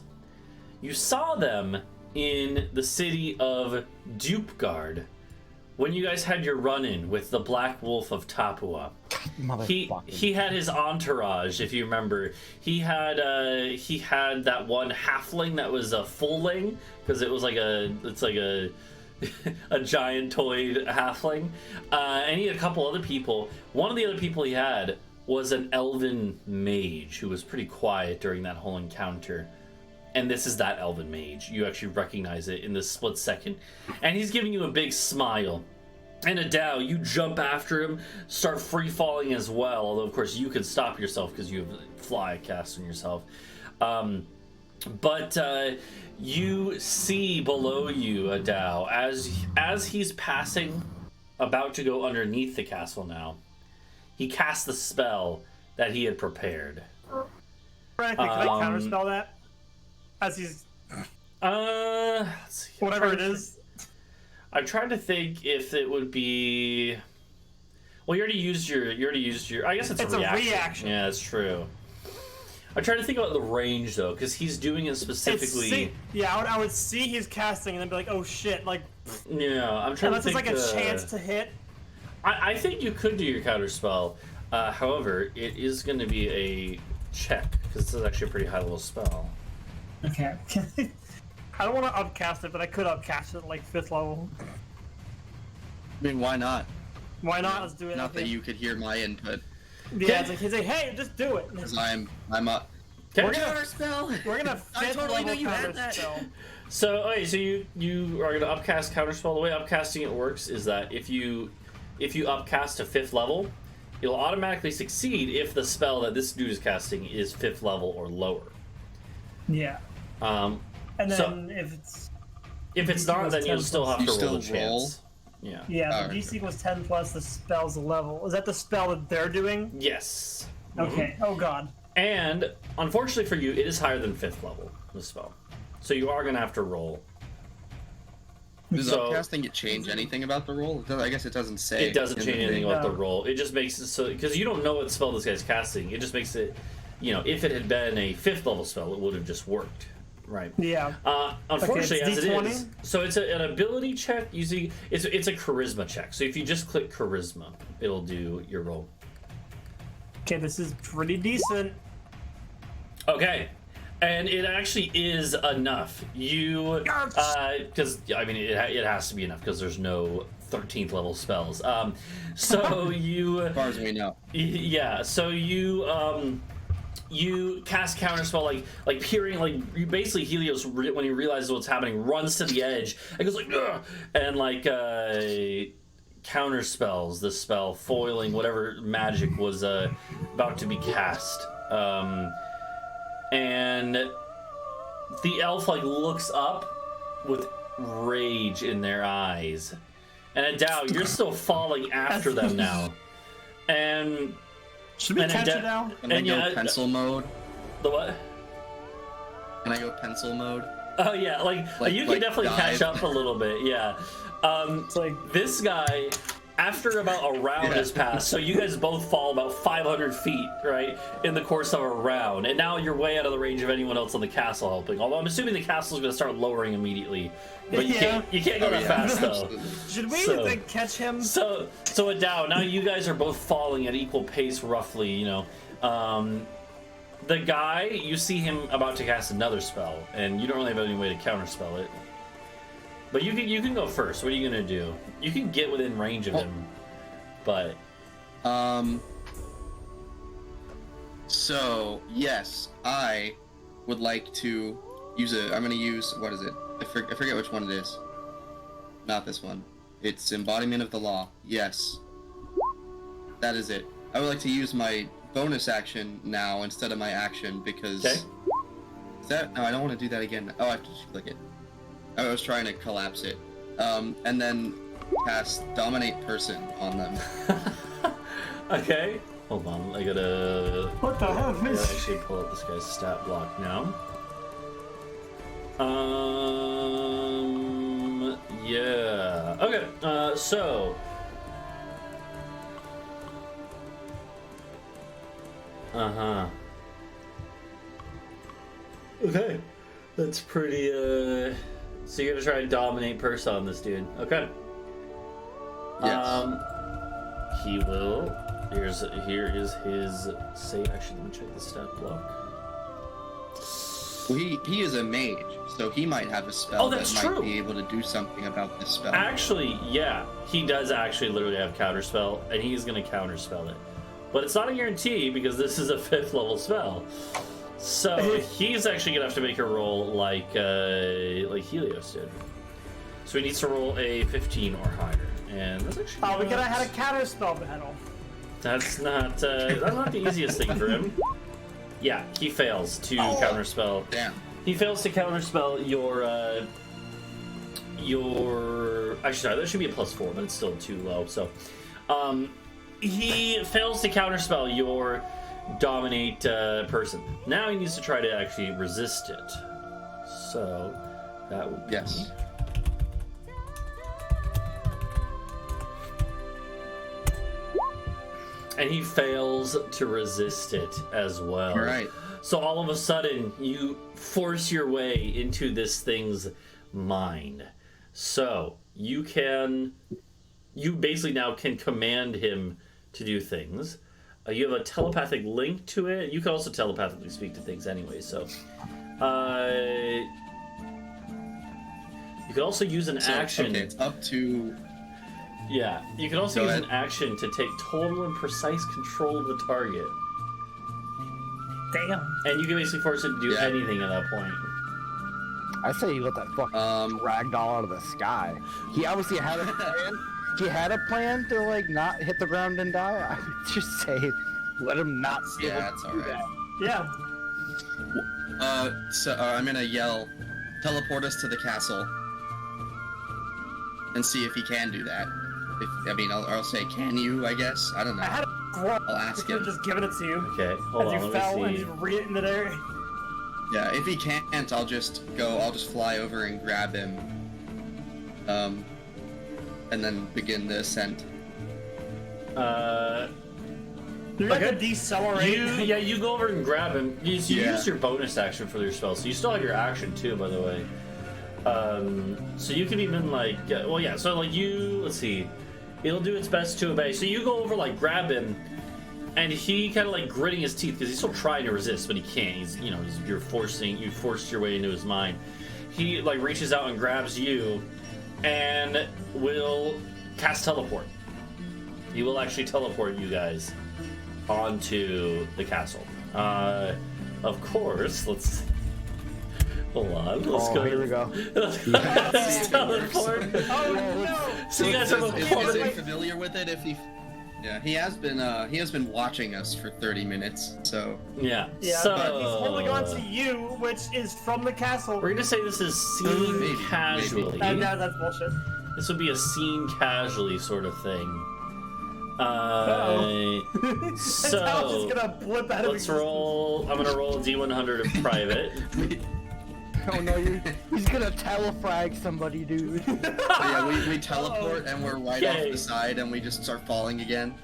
You saw them in the city of Dupegard when you guys had your run-in with the Black Wolf of Tapua. Motherfucker. He had his entourage, if you remember. He had that one halfling that was a fullling, because it was like a a giant toy halfling, and he had a couple other people. One of the other people he had was an elven mage who was pretty quiet during that whole encounter. And this is that elven mage. You actually recognize it in this split second. And he's giving you a big smile. And Adau, you jump after him, start free falling as well. Although, of course, you can stop yourself because you have fly cast on yourself. But you see below you, Adau, as he's passing, about to go underneath the castle now, he casts the spell that he had prepared. Frankly, can I counterspell that? As he's Let's see. whatever it is. I tried to think if it would be. Well, you already used your. I guess it's It's a a reaction. reaction. Yeah, it's true. I tried to think about the range though, because he's doing it specifically. I would see he's casting and then be like, oh shit, like Yeah, I'm trying unless to it's think. like a chance to hit. I think you could do your counter spell. However, it is going to be a check because this is actually a pretty high level spell. Okay. I don't want to upcast it, but I could upcast it at like 5th level. I mean, why not? Why not? Let's do it. Not that you could hear my input, Yeah, it's like he's like, hey, just do it. because I'm up. Okay. We're gonna spell. we're gonna I 5th totally level knew you had counter that. spell. So, okay, so you are going to upcast counterspell. The way upcasting it works is that if you upcast to 5th level, you'll automatically succeed if the spell that this dude is casting is 5th level or lower. Yeah. Um, And then So- if if it's not, then you'll still have You to roll a still roll? chance. Yeah. the okay. DC was 10 plus the spell's level. Is that the spell that they're doing? Yes. Okay. Oh god. And unfortunately for you, it is higher than 5th level, the spell. So you are going to have to roll. Does So- upcasting it change anything about the roll? I guess it doesn't say. It doesn't in change the anything thing. about the No. roll. It just makes it so because you don't know what spell this guy's casting. It just makes it, if it had been a 5th level spell, it would have just worked, right? Yeah. Unfortunately, it's as it D20? is, so it's an ability check using it's a charisma check. So if you just click charisma, it'll do your roll. Okay, this is pretty decent. Okay. And it actually is enough. You, because I mean, it has to be enough because there's no 13th level spells. So you, As far as we know. Yeah. So you cast counterspell, like peering, like you basically Helios when he realizes what's happening runs to the edge and goes like, ugh! And like counterspells the spell, foiling whatever magic was about to be cast. And the elf like looks up with rage in their eyes. And Adau, you're still falling after them now. And should we catch it now? Can I go pencil mode? The what? Can I go pencil mode? Oh yeah, like you can definitely catch up a little bit. Yeah. It's like This guy, after about a round has passed, so you guys both fall about 500 feet, right, in the course of a round, and now you're way out of the range of anyone else on the castle helping. Although I'm assuming the castle's going to start lowering immediately, but you can't go that fast though. Should we like catch him? So Adau, now you guys are both falling at equal pace, roughly. You know, the guy, you see him about to cast another spell, and you don't really have any way to counterspell it. But you can go first. What are you gonna do? You can get within range of him, but So yes, I would like to use I'm gonna use, what is it? I forget which one it is. Not this one. It's embodiment of the law. Yes, that is it. I would like to use my bonus action now instead of my action because. Okay. Is that? No, I don't want to do that again. Oh, I have to just click it. I was trying to collapse it, and then cast Dominate Person on them. Okay. Hold on, I gotta. What the hell? I gotta actually pull up this guy's stat block now. Yeah. Okay. So. Okay. That's pretty. So you're gonna try and dominate Purse on this dude. Okay. Yes. He will. Here is his save. Actually, let me check the stat block. Well, he is a mage, so he might have a spell that's that true. might be able to do something about this spell. Actually, yeah, he does actually literally have counterspell, and he's gonna counterspell it. But it's not a guarantee because this is a 5th level spell. So he's actually gonna have to make a roll like Helios did. So he needs to roll a 15 or higher, and that's actually. Oh, we could have had a counter spell battle. That's not the easiest thing for him. Yeah, he fails to counterspell. Damn. He fails to counterspell your. Actually, sorry, that should be a +4, but it's still too low. So, he fails to counterspell your dominate person. Now he needs to try to actually resist it. So that would be Yes. and he fails to resist it as well. All right. So all of a sudden, you force your way into this thing's mind. So you basically now can command him to do things. You have a telepathic link to it. You can also telepathically speak to things anyway. So, you could also use an action. Okay, it's up to. Yeah, you can also Go use ahead. an action to take total and precise control of the target. Damn. And you can basically force it to do Yeah. anything at that point. I say you let that fucking ragdoll out of the sky. He obviously had a plan. He had a plan to like not hit the ground and die. I would just say, let him not. be able Yeah, to that's do alright. that. Yeah. So I'm gonna yell, teleport us to the castle, and see if he can do that. I'll say, can you? I guess I don't know. I had a growl. I'll ask Could've him. just given it to you. Okay, hold As on, you let fell me and see. you read it into there. Yeah, if he can't, I'll just fly over and grab him, and then begin the ascent. You're Okay. gonna decelerate. You go over and grab him. You Yeah. use your bonus action for your spell, so you still have your action too, by the way. So you can even like, so like let's see, it'll do its best to obey. So you go over, like grab him, And he kind of like gritting his teeth because he's still trying to resist, but he can't. You forced your way into his mind. He like reaches out and grabs you, and will cast teleport. He will actually teleport you guys onto the castle. Of course, let's hold on. Let's go. Here we go. Let's teleport. Oh no! So you guys are both Is plummeting. he familiar with it? If he, yeah, he has been watching us for 30 minutes. So Yeah. Yeah, So but he's holding on to you, which is from the castle. we're gonna say this is seen Maybe, casually. That's bullshit. This would be a seen casually sort of thing. Adau's So just gonna blip out of let's existence. roll. I'm gonna roll a D100 of private. Oh no, he's gonna telefrag somebody, dude. yeah, we teleport and we're right Okay. off the side and we just start falling again.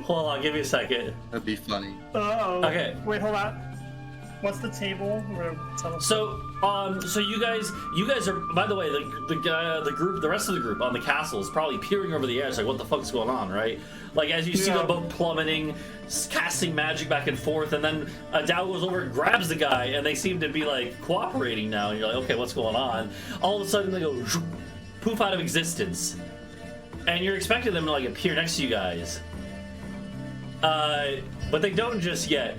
Hold on, give me a second. That'd be funny. Uh-oh. Okay. Wait, hold on. What's the table? We're gonna tell us. So you guys are. By the way, the rest of the group on the castle is probably peering over the edge, like what the fuck's going on, right? Like as you see them both plummeting, casting magic back and forth, and then Adau goes over and grabs the guy, and they seem to be like cooperating now. And you're like, okay, what's going on? All of a sudden they go poof out of existence, and you're expecting them to like appear next to you guys, but they don't just yet.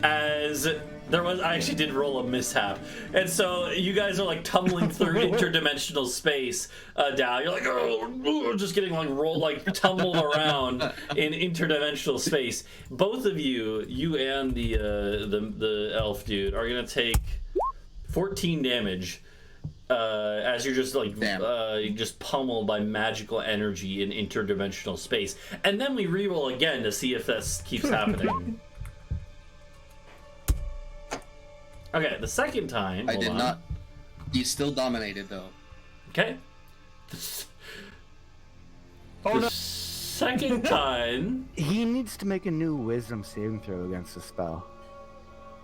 As I actually did roll a mishap, and so you guys are like tumbling through interdimensional space. Down, you're like, oh, just getting like rolled, like tumbled around in interdimensional space. Both of you and the elf dude are gonna take 14 damage as you're just like just pummeled by magical energy in interdimensional space. And then we reroll again to see if this keeps happening. Okay, the second time. I did not. He's still dominated though. Okay. Oh, no. Second time. He needs to make a new wisdom saving throw against the spell.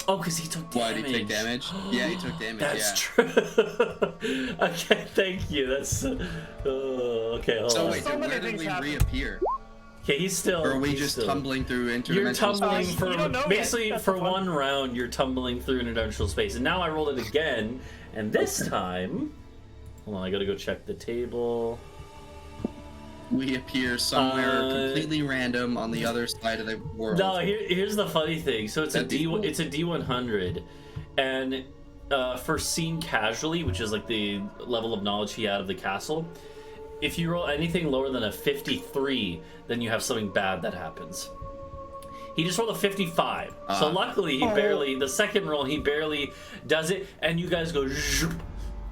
Oh, because he took damage. Why did he take damage? Yeah, he took damage. That's yeah. true. Okay, thank you. That's. Okay, hold So on. wait, So then many where did things we happen. reappear? Okay, he's still. Or are we he's just still- tumbling through interdimensional You're tumbling space? for You don't know yet. basically That's for the fun. one round. You're tumbling through interdimensional space, and now I rolled it again, and this time, hold on, I gotta go check the table. We appear somewhere completely random on the other side of the world. No, here's the funny thing. So it's That'd be cool. it's a D100, and for seen casually, which is like the level of knowledge he had of the castle, if you roll anything lower than a 53, then you have something bad that happens. He just rolled a 55, so luckily he barely. The second roll he barely does it, and you guys go, zhoop,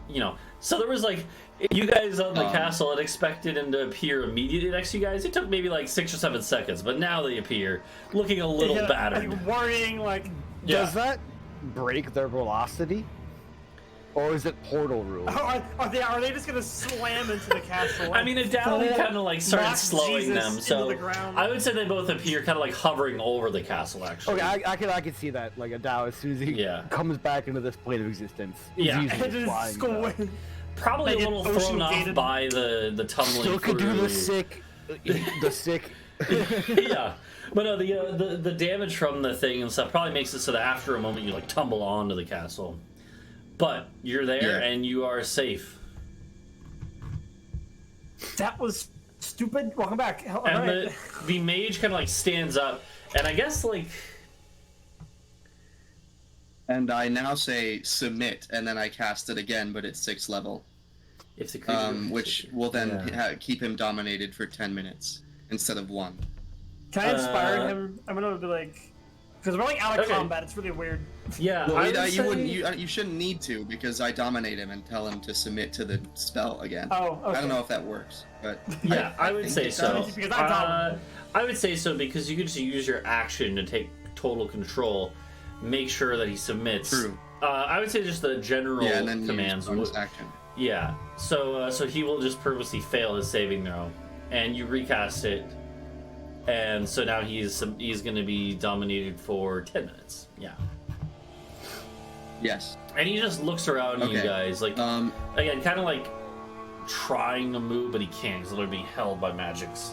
you know. So there was like. You guys on the castle had expected him to appear immediately next to you guys. It took maybe like 6 or 7 seconds, but now they appear looking a little battered. Like, worrying, like. Yeah. Does that break their velocity? Or is it portal rule? Are they just gonna slam into the castle? I mean, Adau kind of like started knock slowing Jesus them, into so the ground. I would say they both appear kind of like hovering over the castle, actually. Okay, I can see that. Like Adau, as soon as he Yeah. comes back into this plane of existence, Yeah. he's And usually just flying. squid. Probably a Like an little thrown off ocean-gated- by the tumbling Still could through. do the sick, Yeah, but no, the damage from the thing and stuff probably makes it so that after a moment you like tumble onto the castle, but you're there and you are safe. That was stupid. Welcome back. All And right. the mage kind of like stands up, and I guess like. And I now say submit, and then I cast it again, but it's 6th level, If the creature which will then Yeah. keep him dominated for 10 minutes instead of 1. Can I inspire him? I'm gonna be like, because we're like out of Okay. combat. It's really weird. Yeah, Well, I you would say- wouldn't. You shouldn't need to because I dominate him and tell him to submit to the spell again. Oh, okay. I don't know if that works, but Yeah, I would think say it so. does. Because I'm down. I would say so because you could just use your action to take total control, make sure that he submits. True. I would say just the general Yeah, and then commands. use bonus action. Yeah. So he will just purposely fail his saving throw, and you recast it, and so now he's going to be dominated for 10 minutes. Yeah. Yes. And he just looks around you Okay. guys like again, kind of like trying to move, but he can't because they're being held by magics.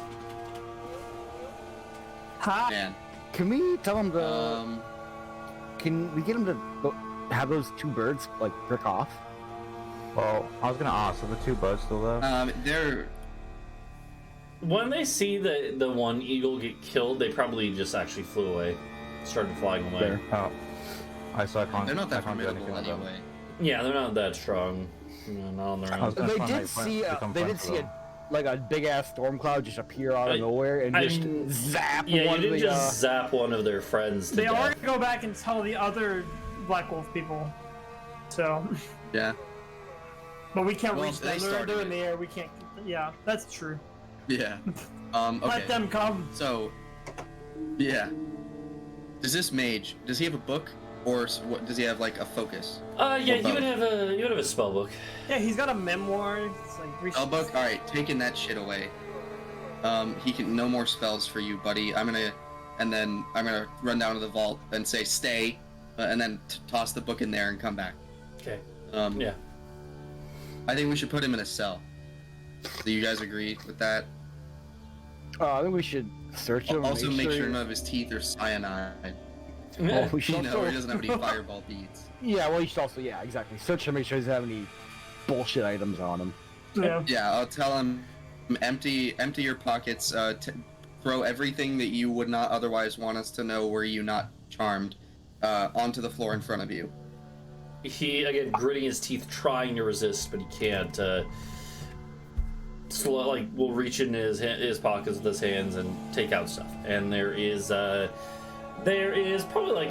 Ha! Man. Can we tell him to? Um, Can we get him to have those two birds like prick off? Well, I was gonna ask, are the two birds still there? they're When they see the one eagle get killed, they probably just actually flew away, started flying away. There. Oh, I can't. they're not that I can't do anything formidable with them. anyway. Yeah, they're not that strong. Not on their I own. was gonna They find, did like, see become they did friends see with a big ass storm cloud just appear out of nowhere and I just mean, zap Yeah, one you of didn't the. just zap one of their friends to They are death. gonna go back and tell the other Black Wolf people. So, Yeah. but we can't Well, reach they them. They're started in it. the air. We can't. Yeah, that's true. Yeah. Okay. Let them come. So, yeah. Does this mage? Does he have a book, or what? Does he have like a focus? Yeah, Or you both? would have a spell book. Yeah, he's got a memoir. It's like A book. All right, taking that shit away. He can no more spells for you, buddy. I'm gonna run down to the vault and say stay, and then toss the book in there and come back. Okay. Yeah. I think we should put him in a cell. Do you guys agree with that? I think we should search him. Also, make sure none of his teeth are cyanide. Well, we should You know, also- or he doesn't have any fireball beads. Yeah, well, you should also exactly search him, make sure he doesn't have any bullshit items on him. Yeah. Yeah, I'll tell him empty your pockets. Throw everything that you would not otherwise want us to know were you not charmed onto the floor in front of you. He, again, gritting his teeth, trying to resist, but he can't. Will reach in his pockets with his hands and take out stuff. And there is probably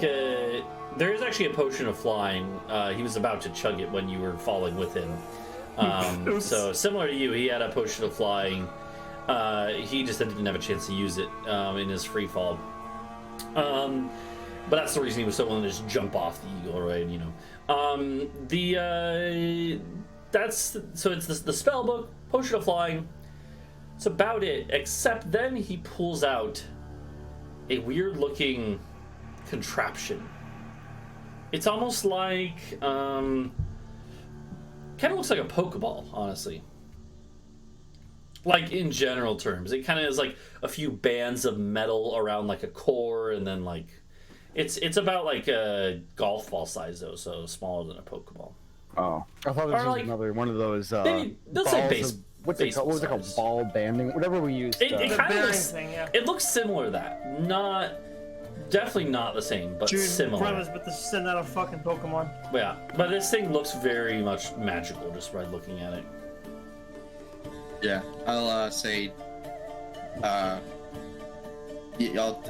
there is actually a potion of flying. He was about to chug it when you were falling with him. So similar to you, he had a potion of flying. He just didn't have a chance to use it in his free fall. But that's the reason he was so willing to just jump off the eagle, right? You know, it's the spell book, potion of flying. It's about it. Except then he pulls out a weird looking contraption. It's almost like kind of looks like a Pokeball, honestly. Like in general terms, it kind of is like a few bands of metal around like a core, and then like it's about like a golf ball size though, so smaller than a Pokeball. Oh, I thought this was like, another one of those. Maybe they'll say balls of- what's it called? What was it called? size. Ball banding, whatever we used. It The kind of bearing looks. thing, yeah. It looks similar to that. Definitely not the same, but Dude, similar. brothers, but to send out a fucking Pokemon. Yeah, but this thing looks very much magical just by looking at it. Yeah, I'll say. Y'all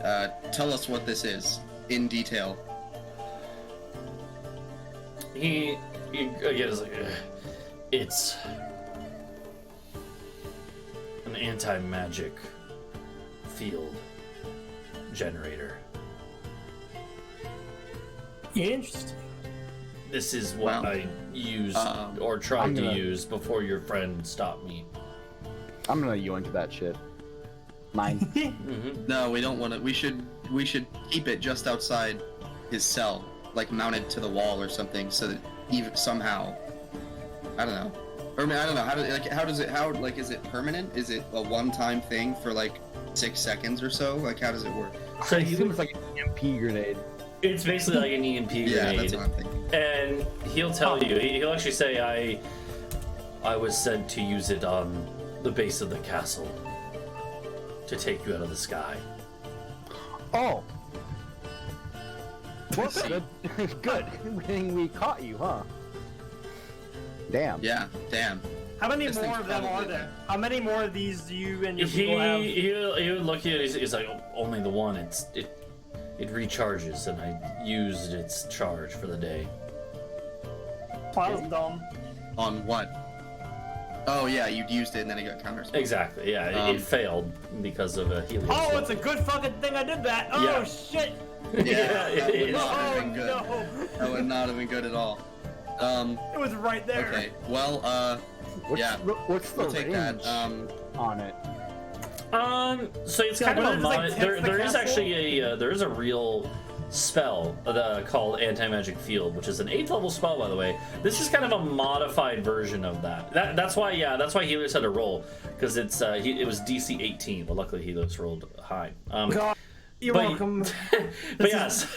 tell us what this is in detail. He again is like, "Ugh, it's an anti-magic field generator. Interesting. This is what Wow. I used or I'm tried to gonna- use before your friend stopped me. I'm gonna yoink that shit. Mine. No, we don't want to. We should keep it just outside his cell, like mounted to the wall or something, so that even somehow, I don't know. Or I mean, I don't know. Is it permanent? Is it a one-time thing for like 6 seconds or so? Like, how does it work? So It he, seems like an EMP grenade. it's basically like an EMP Yeah, grenade. that's what I'm thinking. And he'll tell you, he'll actually say, I was sent to use it on the base of the castle to take you out of the sky. Oh. Well, good. Good thing we caught you, huh? Damn. Yeah, damn. How many This more thing's of them are probably- there? How many more of these do you and your He people have? would look at it, he's like, "Oh, only the one, it recharges, and I used its charge for the day. Well, that was dumb. On what? Oh yeah, you used it and then it got counterspelled. Exactly, yeah, it failed because of a Helios. Oh, it's a good fucking thing I did that. Oh Yeah. shit. Yeah, that would it is. not have Oh been good. no. That would not have been good at all. It was right there. Okay. Well, What's, yeah. What's the We'll take range that. on it? So it's Yeah, kind but of a it's like mod. Test There the is Castle? actually there is a real spell called Anti-Magic Field, which is an 8th level spell, by the way. This is kind of a modified version of that. That's why Helios had to roll, because it was DC 18, but luckily Helios rolled high. God. You're But- welcome. But yes,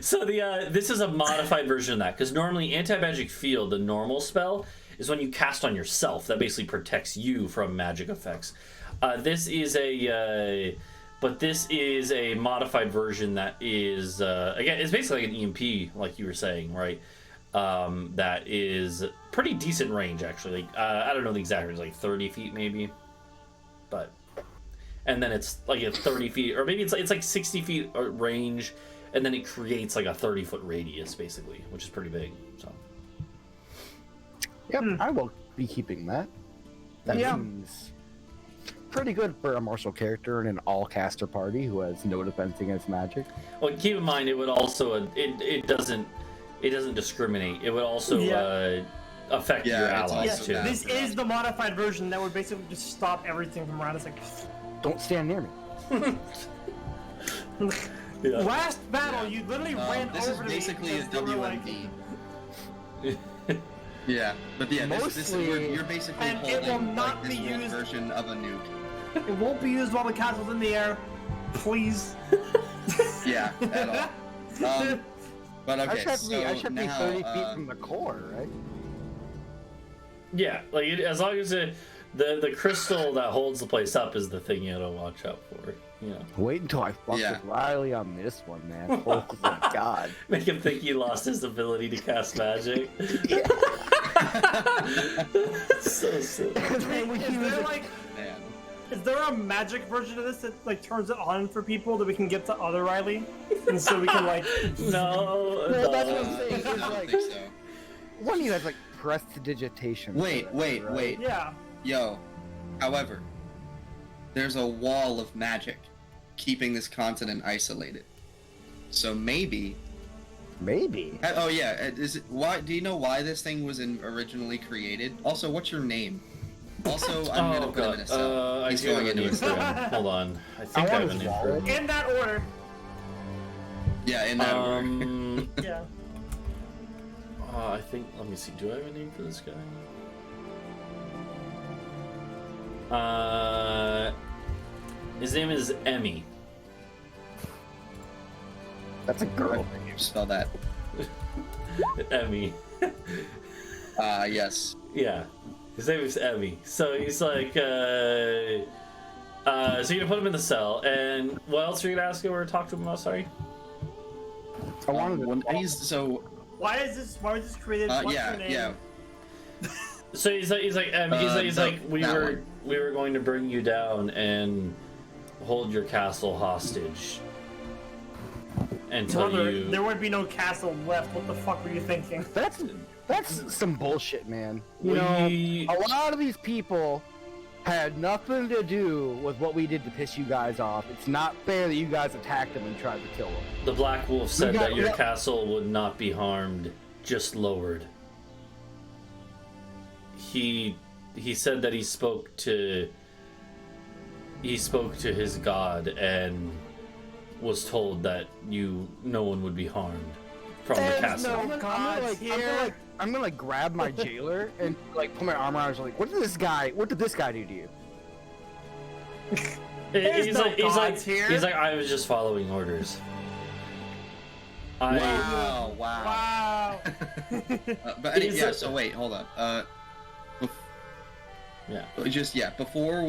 so this is a modified version of that, because normally anti-magic field, the normal spell, is when you cast on yourself. That basically protects you from magic effects. This is a modified version that is again, it's basically like an EMP, like you were saying, right? That is pretty decent range actually. Like, I don't know the exact range, like 30 feet maybe, but. And then it's like a 30 feet, or maybe it's like 60 feet range, and then it creates like a 30-foot radius, basically, which is pretty big. So, Yep, I will be keeping that. That Yeah. seems pretty good for a martial character in an all-caster party who has no defense against magic. well, keep in mind it would also it doesn't discriminate. It would also affect your Yeah, it's allies Yes, too. also- this is the modified version that would basically just stop everything from around. It's like, Don't stand near me. Yeah. last battle, you literally ran This is over to me basically a because they were like- WMD. Yeah, but yeah, this Mostly- you're basically And it will holding not like this be world used- version of a nuke. It won't be used while the castle's in the air. Please. Yeah, at all. But okay, I should so be 30 now, feet from the core, right? Yeah, like as long as the crystal that holds the place up is the thing you gotta watch out for. You know, Wait until I fuck Yeah. with Riley on this one, man. Oh my god. make him think he lost his ability to cast magic. So silly. Because when Is he was there like, man. is there a magic version of this that like turns it on for people that we can get to other Riley, and so we can like? No, Well, that's no. what I'm saying. I It's don't like think so. one of you has like prestidigitation. Wait, right? wait. Yeah. Yo, however, there's a wall of magic keeping this continent isolated. So maybe. Maybe. Oh yeah, is it, why? Do you know why this thing was originally created? Also, what's your name? Also, I'm gonna Oh put him in god, a cell. I He's do have going a into name a for cell. him. Hold on, I think I want have a his name for wallet. him. In that order. Yeah, in that order. Yeah. I think. Let me see. Do I have a name for this guy? His name is Emmy. That's a girl. You spell that. Emmy. Yes. Yeah, his name is Emmy. So he's like, so you're gonna put him in the cell, and what else are you gonna ask him or talk to him about? Sorry. I wanted When he's so. Why was this created? What's Yeah, your name? yeah. So he's like, we that were going to bring you down and hold your castle hostage until Brother, you. there would be no castle left. What the fuck were you thinking? That's some bullshit, man. You We- know, a lot of these people had nothing to do with what we did to piss you guys off. It's not fair that you guys attacked them and tried to kill them. The Black Wolf said got- that your we got- castle would not be harmed, just lowered. He said that he spoke to his god and was told that no one would be harmed from the There's castle. no- I'm gonna, God's here. I'm gonna grab my jailer and like put my arm around. And like, what did this guy do to you? There's He's no like, gods here. he's like, I was just following orders. Wow! Wow. But any, Is yeah. it- So wait, hold on. Yeah. Before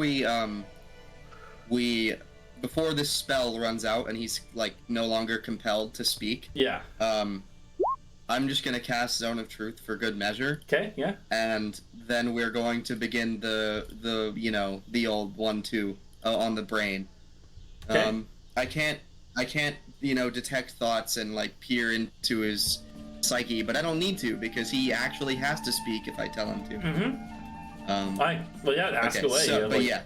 before this spell runs out and he's like no longer compelled to speak. Yeah. I'm just gonna cast Zone of Truth for good measure, Okay. Yeah. and then we're going to begin the old 1-2 on the brain. Okay. I can't detect thoughts and like peer into his psyche, but I don't need to because he actually has to speak if I tell him to. Mm-hmm. Fine. Well, yeah. Ask Okay, away. so, you, have, but like, yeah.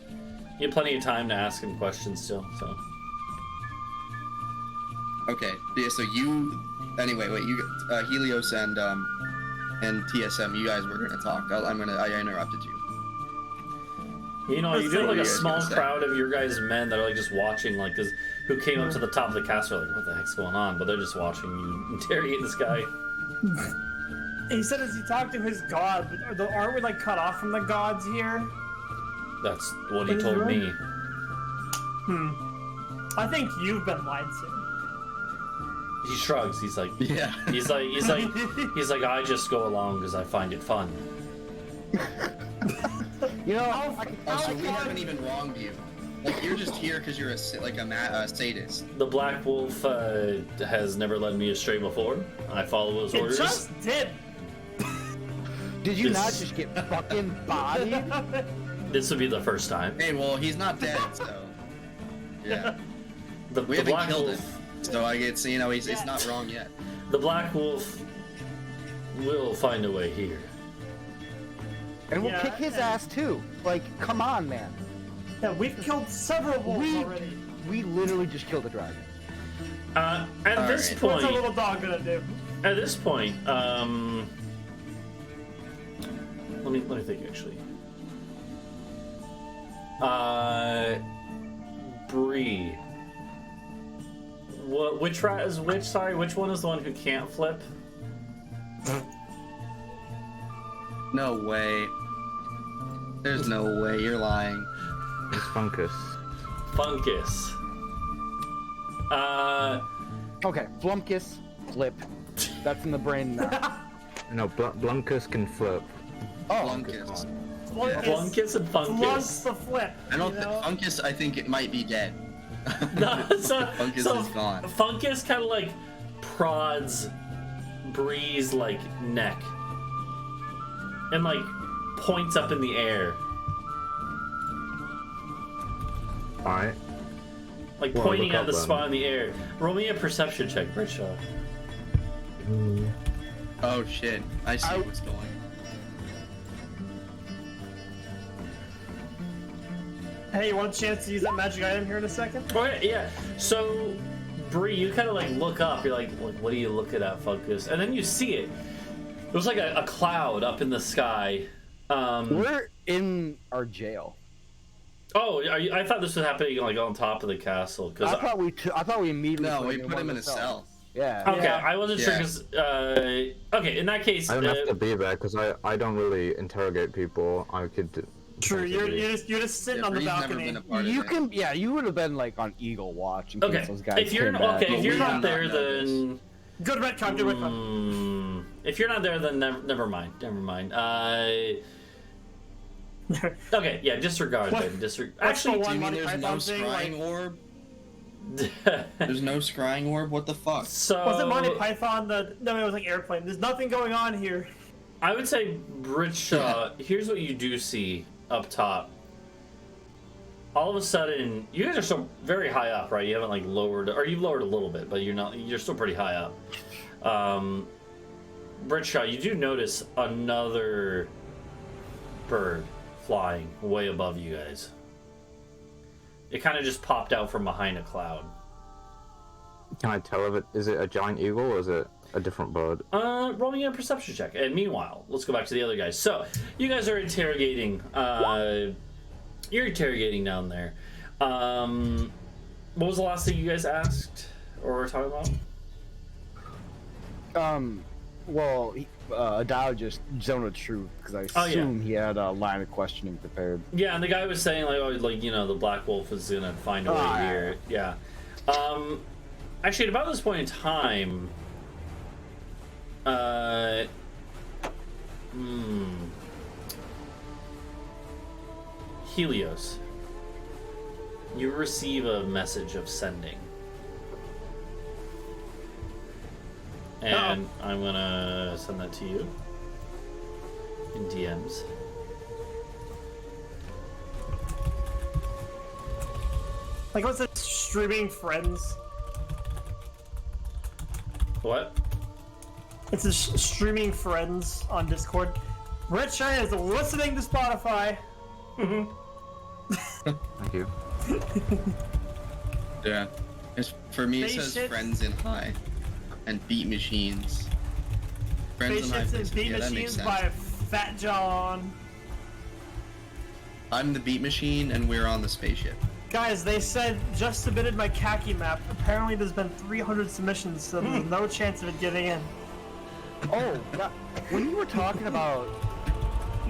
you have plenty of time to ask him questions still. So. Okay. Yeah. So you. Anyway, wait. You. Helios and TSM. You guys were gonna talk. I interrupted you. You know, you do have like a Weird, small gonna say. crowd of your guys' men that are like just watching, like, cause who came up to the top of the castle, like, what the heck's going on? But they're just watching you interrogate this guy. He said as he talked to his god, but aren't we like cut off from the gods here? That's what he What is told wrong? me. I think you've been lied to. He shrugs. He's like, Yeah. he's like, I just go along because I find it fun. You know, Also, we haven't even wronged you. Like, you're just here because you're a sadist. The Black Wolf has never led me astray before. I follow his It orders. just did. did you This- not just get fucking bodied? This would be the first time. Hey, well, he's not dead, so. Yeah. The, We the haven't Black killed Wolf. him. So I get, you know, it's not wrong yet. The Black Wolf will find a way here. And we'll Yeah, kick his and- ass too. Like, come on, man. Yeah, we've killed several wolves already. We literally just killed a dragon. At All this right. What's a point, little dog gonna do? let me think actually. Bree. What? Which rat is which? Sorry, which one is the one who can't flip? No way. There's no way. You're lying. It's Funkus. Funkus. Okay, Flumkus, flip. That's in the brain now. No, Blunkus can flip. Oh, Funkus. Flunkus and Flunks Funkus. the flip. I don't you think know? Funkus. I think it might be dead. No, so Funkus is gone. Funkus kind of like prods Bree's like neck and like points up in the air, Alright. like Well, pointing look at up the then. spot in the air. Roll me a perception check, Britsha. Oh shit! I see what's going. Hey, you want a chance to use that magic item here in a second? Okay, yeah. So, Bree, you kind of like look up. You're like, what are you looking at, Funkus? And then you see it. There's like a cloud up in the sky. we're in our jail. Oh, I thought this was happening like on top of the castle. Cause I thought we immediately. No, put we him put him one in of a the cells. cell. Yeah. Okay, Yeah. I wasn't sure Yeah. because. Okay, in that case, I don't have to be there because I don't really interrogate people. I could. True, you're just sitting Yeah, on the Bree's never balcony. been a part of You it. can, yeah, you would have been like on Eagle Watch in case okay. those guys If you're came back. okay, if But you're we not did not there, know then Good retcon, good retcon. if you're not there, then never mind. Never mind. Okay, yeah, disregard What? then. What's Actually, the Do you one mean Monty there's no Python thing? scrying Like, orb? There's no scrying orb? What the fuck? so was it Monty Python? No, it was like airplane. There's nothing going on here. I would say, Britsha, here's what you do see up top. All of a sudden, you guys are still very high up, right? You haven't like lowered, or you've lowered a little bit, but you're still pretty high up. Britsha, you do notice another bird flying way above you guys. It kind of just popped out from behind a cloud. Can I tell if is it a giant eagle or is it a different bird? Roll me a perception check. And meanwhile, let's go back to the other guys. So, you guys are interrogating. You're interrogating down there. What was the last thing you guys asked or were talking about? Well, Adau just zone of truth because I Oh, yeah. assume he had a line of questioning prepared. Yeah, and the guy was saying like, oh, like the Black Wolf is gonna find a way Ah. here. Yeah. Actually, at about this point in time, Helios, you receive a message of sending. And I'm gonna send that to you in DMs. Like, what's it? Streaming friends? What? It's a streaming friends on Discord. Britsha is listening to Spotify. Thank you. Yeah. For me, it says Spaceships. friends in high. And beat machines. Friends in high Spaceships and places. Beat Yeah, that makes Machines sense. by Fat John. I'm the beat machine and we're on the spaceship. Guys, they said just submitted my khaki map. Apparently, there's been 300 submissions, so there's no chance of it getting in. Oh, when you were talking about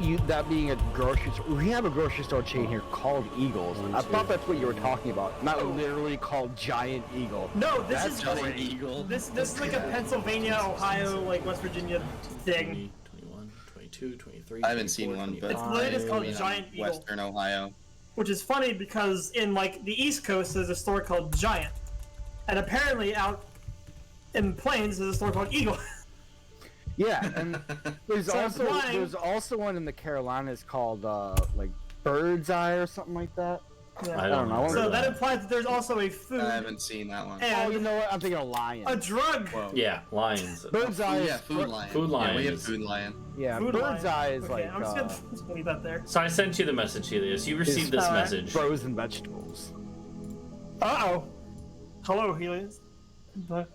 that being a grocery store, we have a grocery store chain here called Eagles. I thought that's what you were talking about, not literally called Giant Eagle. No, this That's is Giant Eagle. This is like a Pennsylvania, Ohio, like West Virginia thing. 20, 21, 22, 23. I haven't seen one, but It's literally just called I mean, Giant Eagle, Western Ohio. which is funny because in like the East Coast there's a store called Giant, and apparently out in Plains there's a store called Eagle. Yeah, and there's So also one in the Carolinas called like Bird's Eye or something like that. Yeah. I don't know. So that implies that there's also a food I haven't seen that one. Oh, and you know what? I'm thinking of Lion. a drug. Whoa. Yeah, lions. Bird's Eye. Yeah, Food Lion. Food Lion Yeah, we have is- Food Lion. Yeah, Food Bird's line. Eye is Okay, like I'm just gonna leave that there. So I sent you the message, Helios. You received this Alright. message. frozen vegetables. Uh-oh. Hello, Helios. But...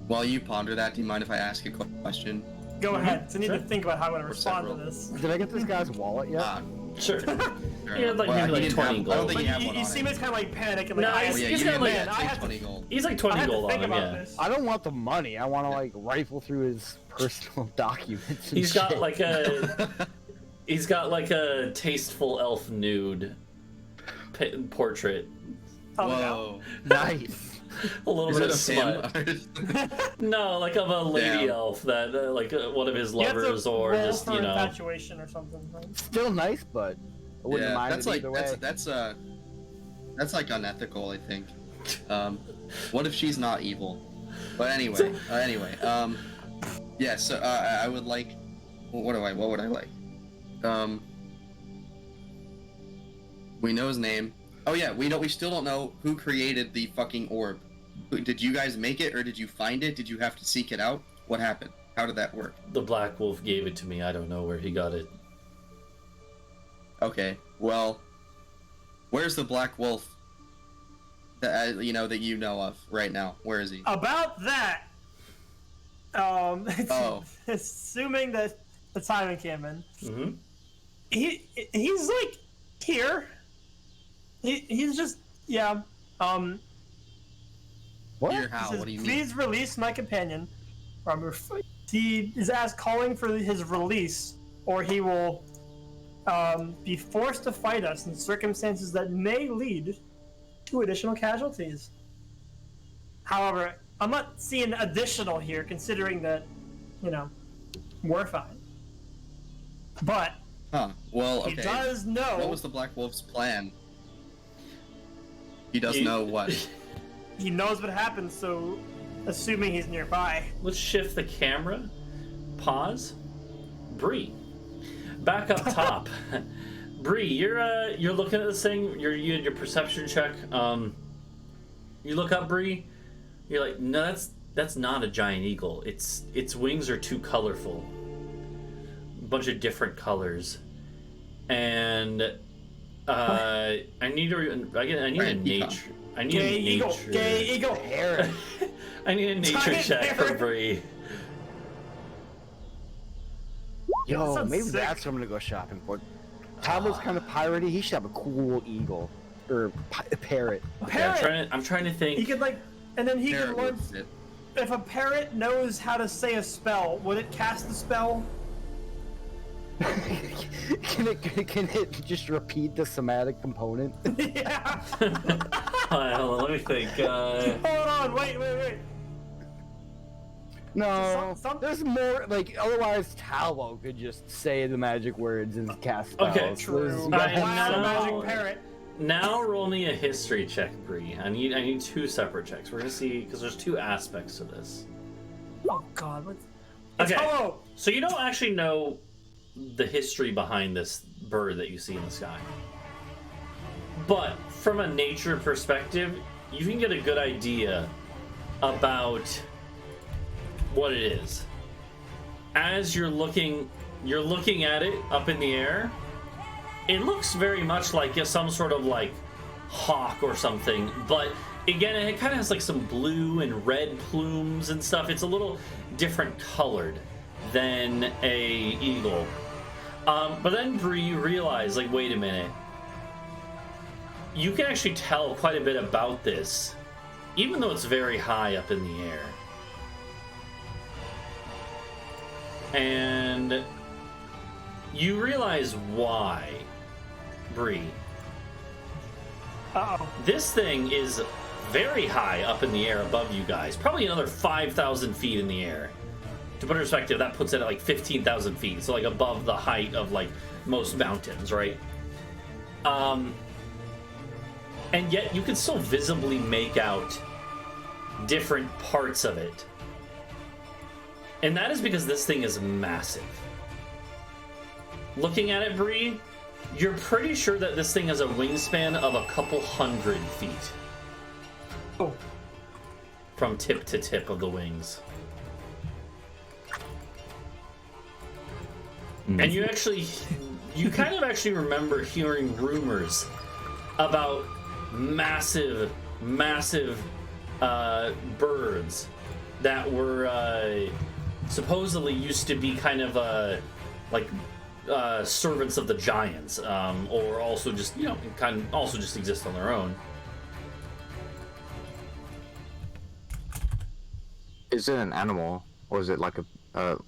While you ponder that, do you mind if I ask a question? Go ahead. So I need Sure. to think about how I'm gonna Or respond to several. this. Did I get this guy's wallet yet? Ah, Sure. fair Yeah, enough. like Well, maybe he like didn't 20 have- I don't gold. think But he had you, one you on seem him. as kind of like panicking. Like, No, I, he's- Oh, yeah, he's you got didn't like- have I have 20 to, gold. He's like I 20 have to gold think on him, about yeah. this. I don't want the money. I want to like rifle through his personal documents. And He's got shit. like a he's got like a tasteful elf nude portrait. Oh, Whoa. nice. A little Is bit it of a smut. sim? No, like of a lady Damn. elf that like one of his You have to lovers or roll just for you know. infatuation or something. Right? Still nice, but I wouldn't Yeah, mind that's it like either way. that's like unethical, I think. What if she's not evil? But anyway, yeah. So I would like. What would I like? We know his name. Oh yeah, we still don't know who created the fucking orb. Did you guys make it, or did you find it? Did you have to seek it out? What happened? How did that work? The Black Wolf gave it to me. I don't know where he got it. Okay, well, where's the Black Wolf that that you know of right now? Where is he? About that, Oh. assuming that the timing came in, Mm-hmm. he's like here. He's just Here, how? What? says, What do you mean? Please release my companion. He is calling for his release, or he will be forced to fight us in circumstances that may lead to additional casualties. However, I'm not seeing additional here, considering that, we're fine. But Huh. Well, okay. he does know. What was the Black Wolf's plan? He does He- know what. He knows what happened, so assuming he's nearby. Let's shift the camera. Pause. Bree. Back up top. Bree, you're looking at this thing. You had your perception check. You look up, Bree. You're like, no, that's not a giant eagle. Its wings are too colorful. A bunch of different colors. And I need a Right, nature. I need Gay a eagle. nature. Gay eagle. Parrot. I need a nature Giant check for parrot. Bree. Yo, sounds maybe sick. that's what I'm gonna go shopping for. Talvo's kind of piratey. He should have a cool eagle or parrot. Okay, I'm Parrot. trying to think. He could and then he There could learn. was it. If a parrot knows how to say a spell, would it cast the spell? Can it just repeat the somatic component? Yeah. Hold on, let me think. Hold on. Wait. No, Some- there's more. Like otherwise, Talvo could just say the magic words and cast spells. Okay, There's- True. you gotta I have Wow, some- know. magic parrot. Now roll me a history check, Bree. I need two separate checks. We're gonna see because there's two aspects to this. Oh God. It's Okay. Hello. So you don't actually know the history behind this bird that you see in the sky. But from a nature perspective, you can get a good idea about what it is. As you're looking at it up in the air, it looks very much like some sort of like hawk or something, but again, it kind of has like some blue and red plumes and stuff. It's a little different colored than a eagle. But then Bree realized, like, wait a minute. You can actually tell quite a bit about this, even though it's very high up in the air. And you realize why, Bree. Uh-oh. This thing is very high up in the air above you guys. Probably another 5,000 feet in the air. To put in perspective, that puts it at like 15,000 feet. So like above the height of like most mountains, right? And yet you can still visibly make out different parts of it. And that is because this thing is massive. Looking at it, Bree, you're pretty sure that this thing has a wingspan of a couple 100 feet. Oh. From tip to tip of the wings. And you kind of actually remember hearing rumors about massive birds that were supposedly used to be kind of like servants of the giants, or also just, you know, kind of also just exist on their own. Is it an animal, or is it like a,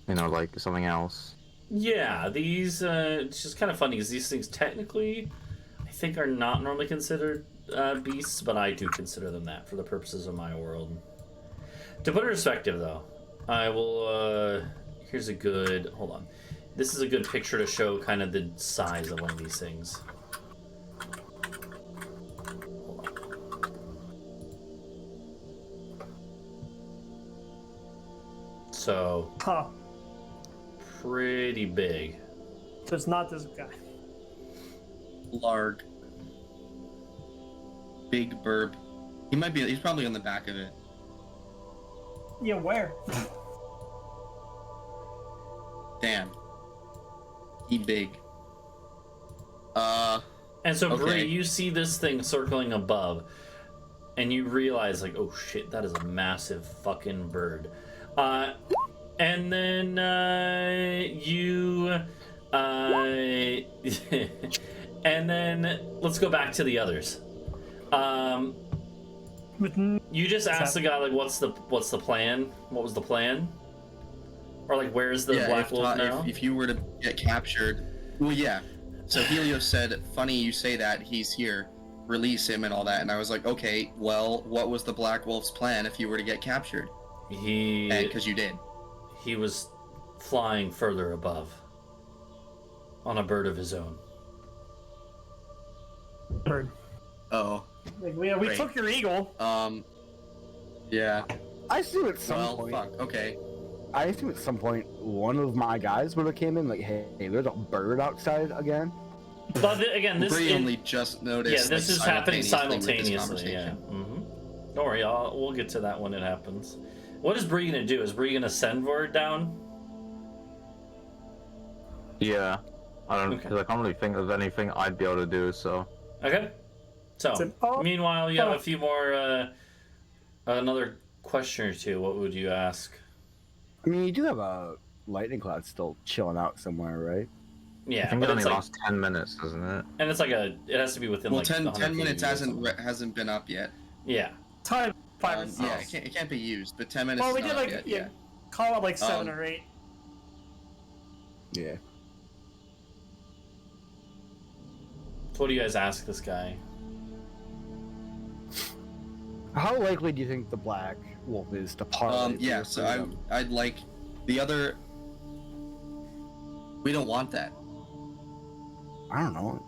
you know, like something else? Yeah, these it's just kind of funny because these things technically, I think, are not normally considered beasts, but I do consider them that for the purposes of my world. To put it in perspective, though, I will. Here's a good. Hold on. This is a good picture to show kind of the size of one of these things. Hold on. So. Huh. Pretty big. So it's not this guy. Larg. Big burp. He's probably on the back of it. Yeah, where? Damn. He big. And so, Okay. Bree, you see this thing circling above, and you realize, like, oh shit, that is a massive fucking bird. And then and then let's go back to the others. You just asked the guy, like, what's the plan? What was the plan? Or like, where's the Black Wolf now? If you were to get captured, well, yeah. So Helios said, "Funny you say that. He's here. Release him and all that." And I was like, "Okay, well, what was the Black Wolf's plan if you were to get captured?" Because you did. He was flying further above on a bird of his own. Bird. Oh. Like, we Great. took your eagle. Yeah. I assume at some point. Fuck. Okay. I assume at some point one of my guys would have came in like, hey, there's a bird outside again. But again, this Bree only just noticed. Yeah, this is happening simultaneously. Yeah. Mm-hmm. Don't worry, we'll get to that when it happens. What is Bree gonna do? Is Bree gonna send word down? Yeah, I don't. Okay. Because I can't really think of anything I'd be able to do. So. Okay. So, meanwhile, you have a few more. Another question or two. What would you ask? I mean, you do have a lightning cloud still chilling out somewhere, right? Yeah, I think but it only it's like, lasts 10 minutes, doesn't it? and it's like it has to be within Well, like 10 100 minutes feet or something. hasn't been up yet. Yeah. Time 5 or 6. Yeah, it can't be used, but 10 minutes. Well, we is did not like up yet, call it like 7 or 8. Yeah. So what do you guys ask this guy? How likely do you think the Black Wolf is to parlay? Yeah. So I'd like the other. We don't want that. I don't know.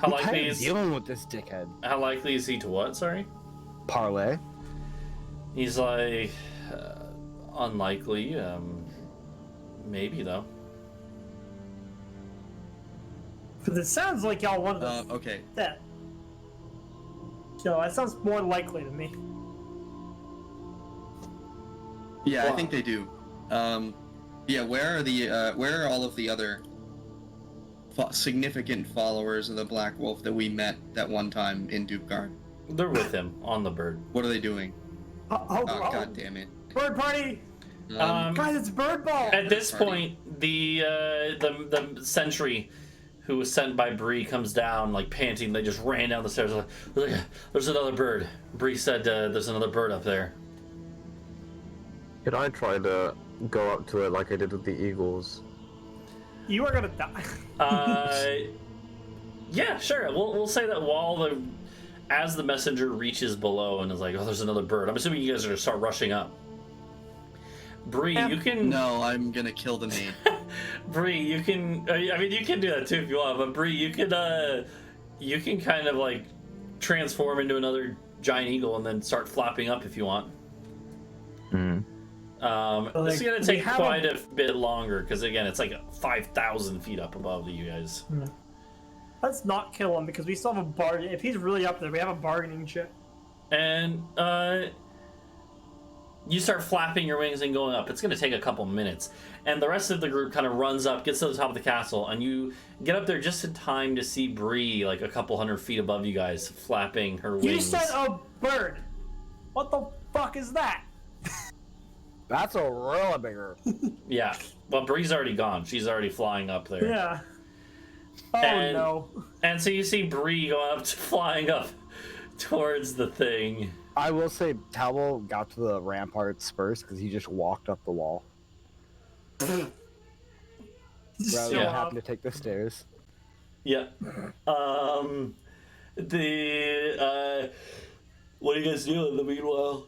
How I'm likely tired of is dealing with this dickhead? How likely is he to what? Sorry. Parlay. He's like unlikely. Maybe though. Because it sounds like y'all wanted Okay. that. So that sounds more likely to me. Yeah, Wow. I think they do. Yeah. Where are all of the other significant followers of the Black Wolf that we met that one time in Dupgard? They're with him on the bird. What are they doing? Oh, God damn it! Bird party! Guys, it's bird ball! At this Party. point, the sentry who was sent by Bree comes down, like panting. They just ran down the stairs. Like, there's another bird. Bree said there's another bird up there. Could I try to go up to it like I did with the eagles? You are gonna die. Yeah, sure. We'll say that as the messenger reaches below and is like, oh, there's another bird. I'm assuming you guys are gonna start rushing up. Bree, Yeah. you can. No, I'm gonna kill the maid. Bree, you can. I mean, you can do that too if you want. But Bree, you can kind of like transform into another giant eagle and then start flapping up if you want. Hmm. This is gonna we take have quite a bit longer because again, it's like 5,000 feet up above you guys. Let's not kill him because we still have a bargain. If he's really up there, we have a bargaining chip. And you start flapping your wings and going up. It's going to take a couple minutes. And the rest of the group kind of runs up, gets to the top of the castle, and you get up there just in time to see Bree, like a couple hundred feet above you guys, flapping her wings. You said a bird. What the fuck is that? That's a real bigger. Yeah. Well, Bree's already gone. She's already flying up there. Yeah. Oh no. And so you see Bree going up, flying up towards the thing. I will say Talvo got to the ramparts first because he just walked up the wall rather So, than having to take the stairs. Yeah. What are you guys doing in the meanwhile?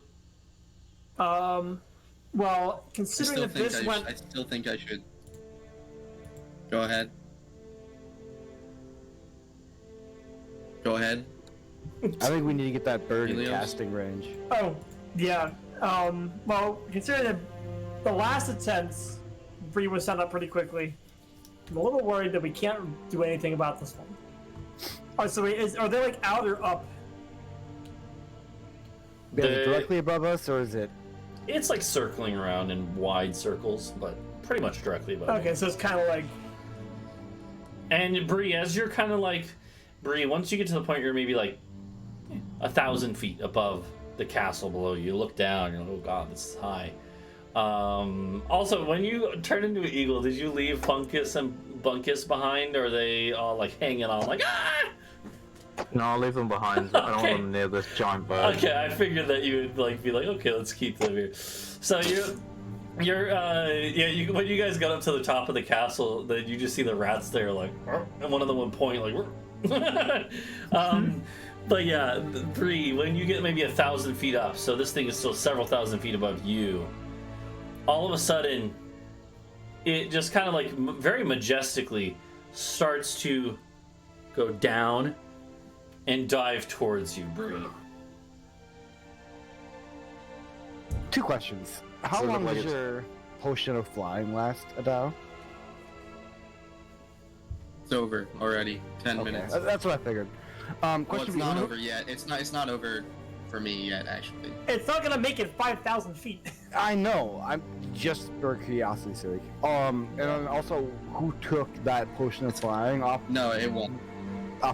Well, I considering still that think this went. I still think I should. Go ahead. Go ahead. I think we need to get that bird in Helios? casting range. Oh, yeah. Well, considering that the last attempts, Bree was sent up pretty quickly. I'm a little worried that we can't do anything about this one. Oh, so are they like out or up? Is it The- directly above us, or is it? It's like circling around in wide circles, but pretty much directly above. Okay, so it's kind of like. And Bree, as you're kind of like, Bree, once you get to the point you're maybe like 1,000 feet above the castle below you, look down, you're like, oh god, this is high. Also, when you turn into an eagle, did you leave Funkus and Bunkus behind, or are they all like hanging on like, ah? No, I'll leave them behind. I don't Okay. want them near this giant bird. Okay, I figured that you would like be like, okay, let's keep them here. So when you guys got up to the top of the castle, then you just see the rats there, like, "Arr," and one of them would point like, but yeah, Bree, when you get maybe 1,000 feet up, so this thing is still several thousand feet above you, all of a sudden, it just kind of like very majestically starts to go down and dive towards you, Bree. 2 questions. How So long like does it's- your potion of flying last, Adau? It's over already. 10 Okay, minutes. that's what I figured. Well, Question it's not who- over yet. It's not over for me yet, actually. It's not gonna make it 5,000 feet. I know. I'm just for curiosity's sake. And then also, who took that potion of flying off No, it won't.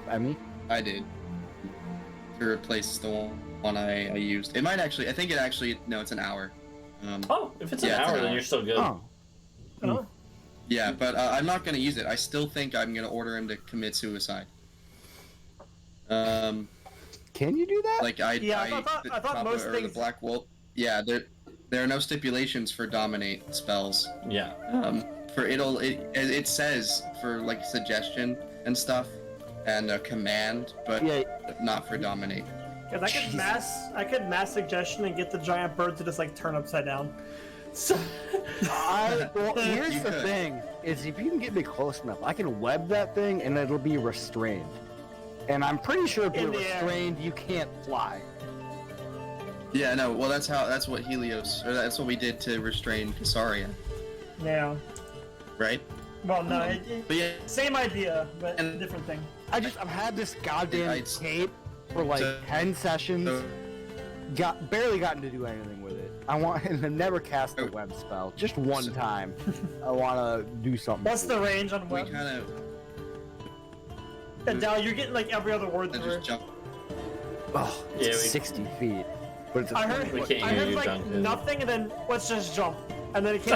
Emmy? I did. To replace the one I used. It might actually. I think it actually. No, it's an hour. Oh, if it's Yeah, an it's hour, an then hour. you're still good. Oh, Oh. Yeah, but I'm not gonna use it. I still think I'm gonna order him to commit suicide. can you do that? Like I thought Talvo most or things- the Black Wolf. Yeah, there are no stipulations for dominate spells. Yeah. It says for like suggestion and stuff, and a command, but Yeah. not for dominate. Because I could mass suggestion and get the giant bird to just like turn upside down. So, Well, here's You the could. thing: is if you can get me close enough, I can web that thing, and it'll be restrained. And I'm pretty sure if In you're the air. restrained, you can't fly. Yeah, no. Well, that's what Helios, or that's what we did to restrain Casaria, Yeah. right? Well, no, But yeah, same idea, but And- different thing. I've had this goddamn I- cape for like So- 10 sessions. Barely gotten to do anything with it. I want and I've never cast a web spell. Just one time. I want to do something. What's the range on we web? kind of Adau, you're getting like every other word through. just jump. Oh, Yeah, it's we- 60 feet. But it's a I heard, We can't I hear heard you, like Duncan. nothing, and then let's just jump, and then it came.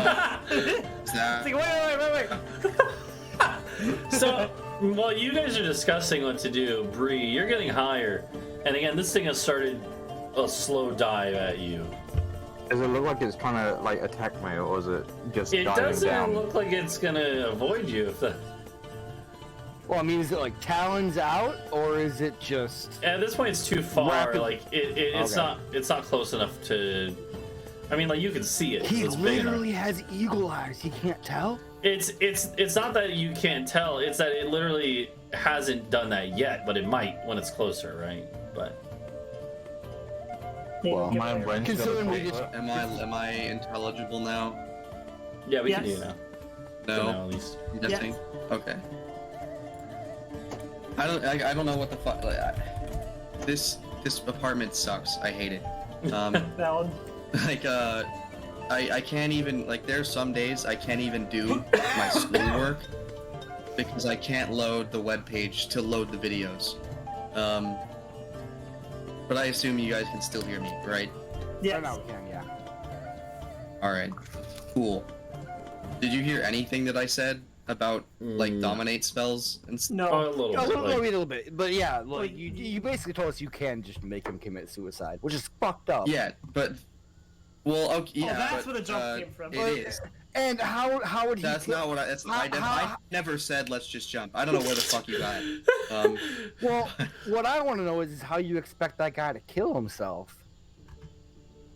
It's That, like, wait. so while you guys are discussing what to do, Bree, you're getting higher, and again, this thing has started a slow dive at you. Does it look like it's trying to like attack me, or is it just It diving doesn't down? look like it's gonna avoid you. If that. Well, I mean, is it like talons out, or is it just? At this point, it's too far. Rapid- Like it's Okay. not. It's not close enough to. I mean, like you can see it. He It's big enough. literally has eagle eyes. He can't tell. It's not that you can't tell. It's that it literally hasn't done that yet, but it might when it's closer, right? But Well, Get My there. brain's Considering gonna we pop just- it. Am I intelligible now? yeah, we Yes. can do it now. For No. now, at least. I'm guessing. Okay. I don't know what the fuck. This apartment sucks. I hate it. Valid. Like I can't even, like, there's some days I can't even do my schoolwork because I can't load the web page to load the videos. But I assume you guys can still hear me, right? Yes. Right now we can, yeah. All right. Cool. Did you hear anything that I said about like No. dominate spells and stuff? Oh, a No. little A bit. little, Like, maybe a little bit, but yeah, Well, like you basically told us you can just make him commit suicide, which is fucked up. Yeah, but well, okay, yeah. that's but, where the jump came from. It But- is. And how would he? That's kill- not what I. That's How- I how- never said let's just jump. I don't know where the fuck you got it. Well, what I want to know is how you expect that guy to kill himself.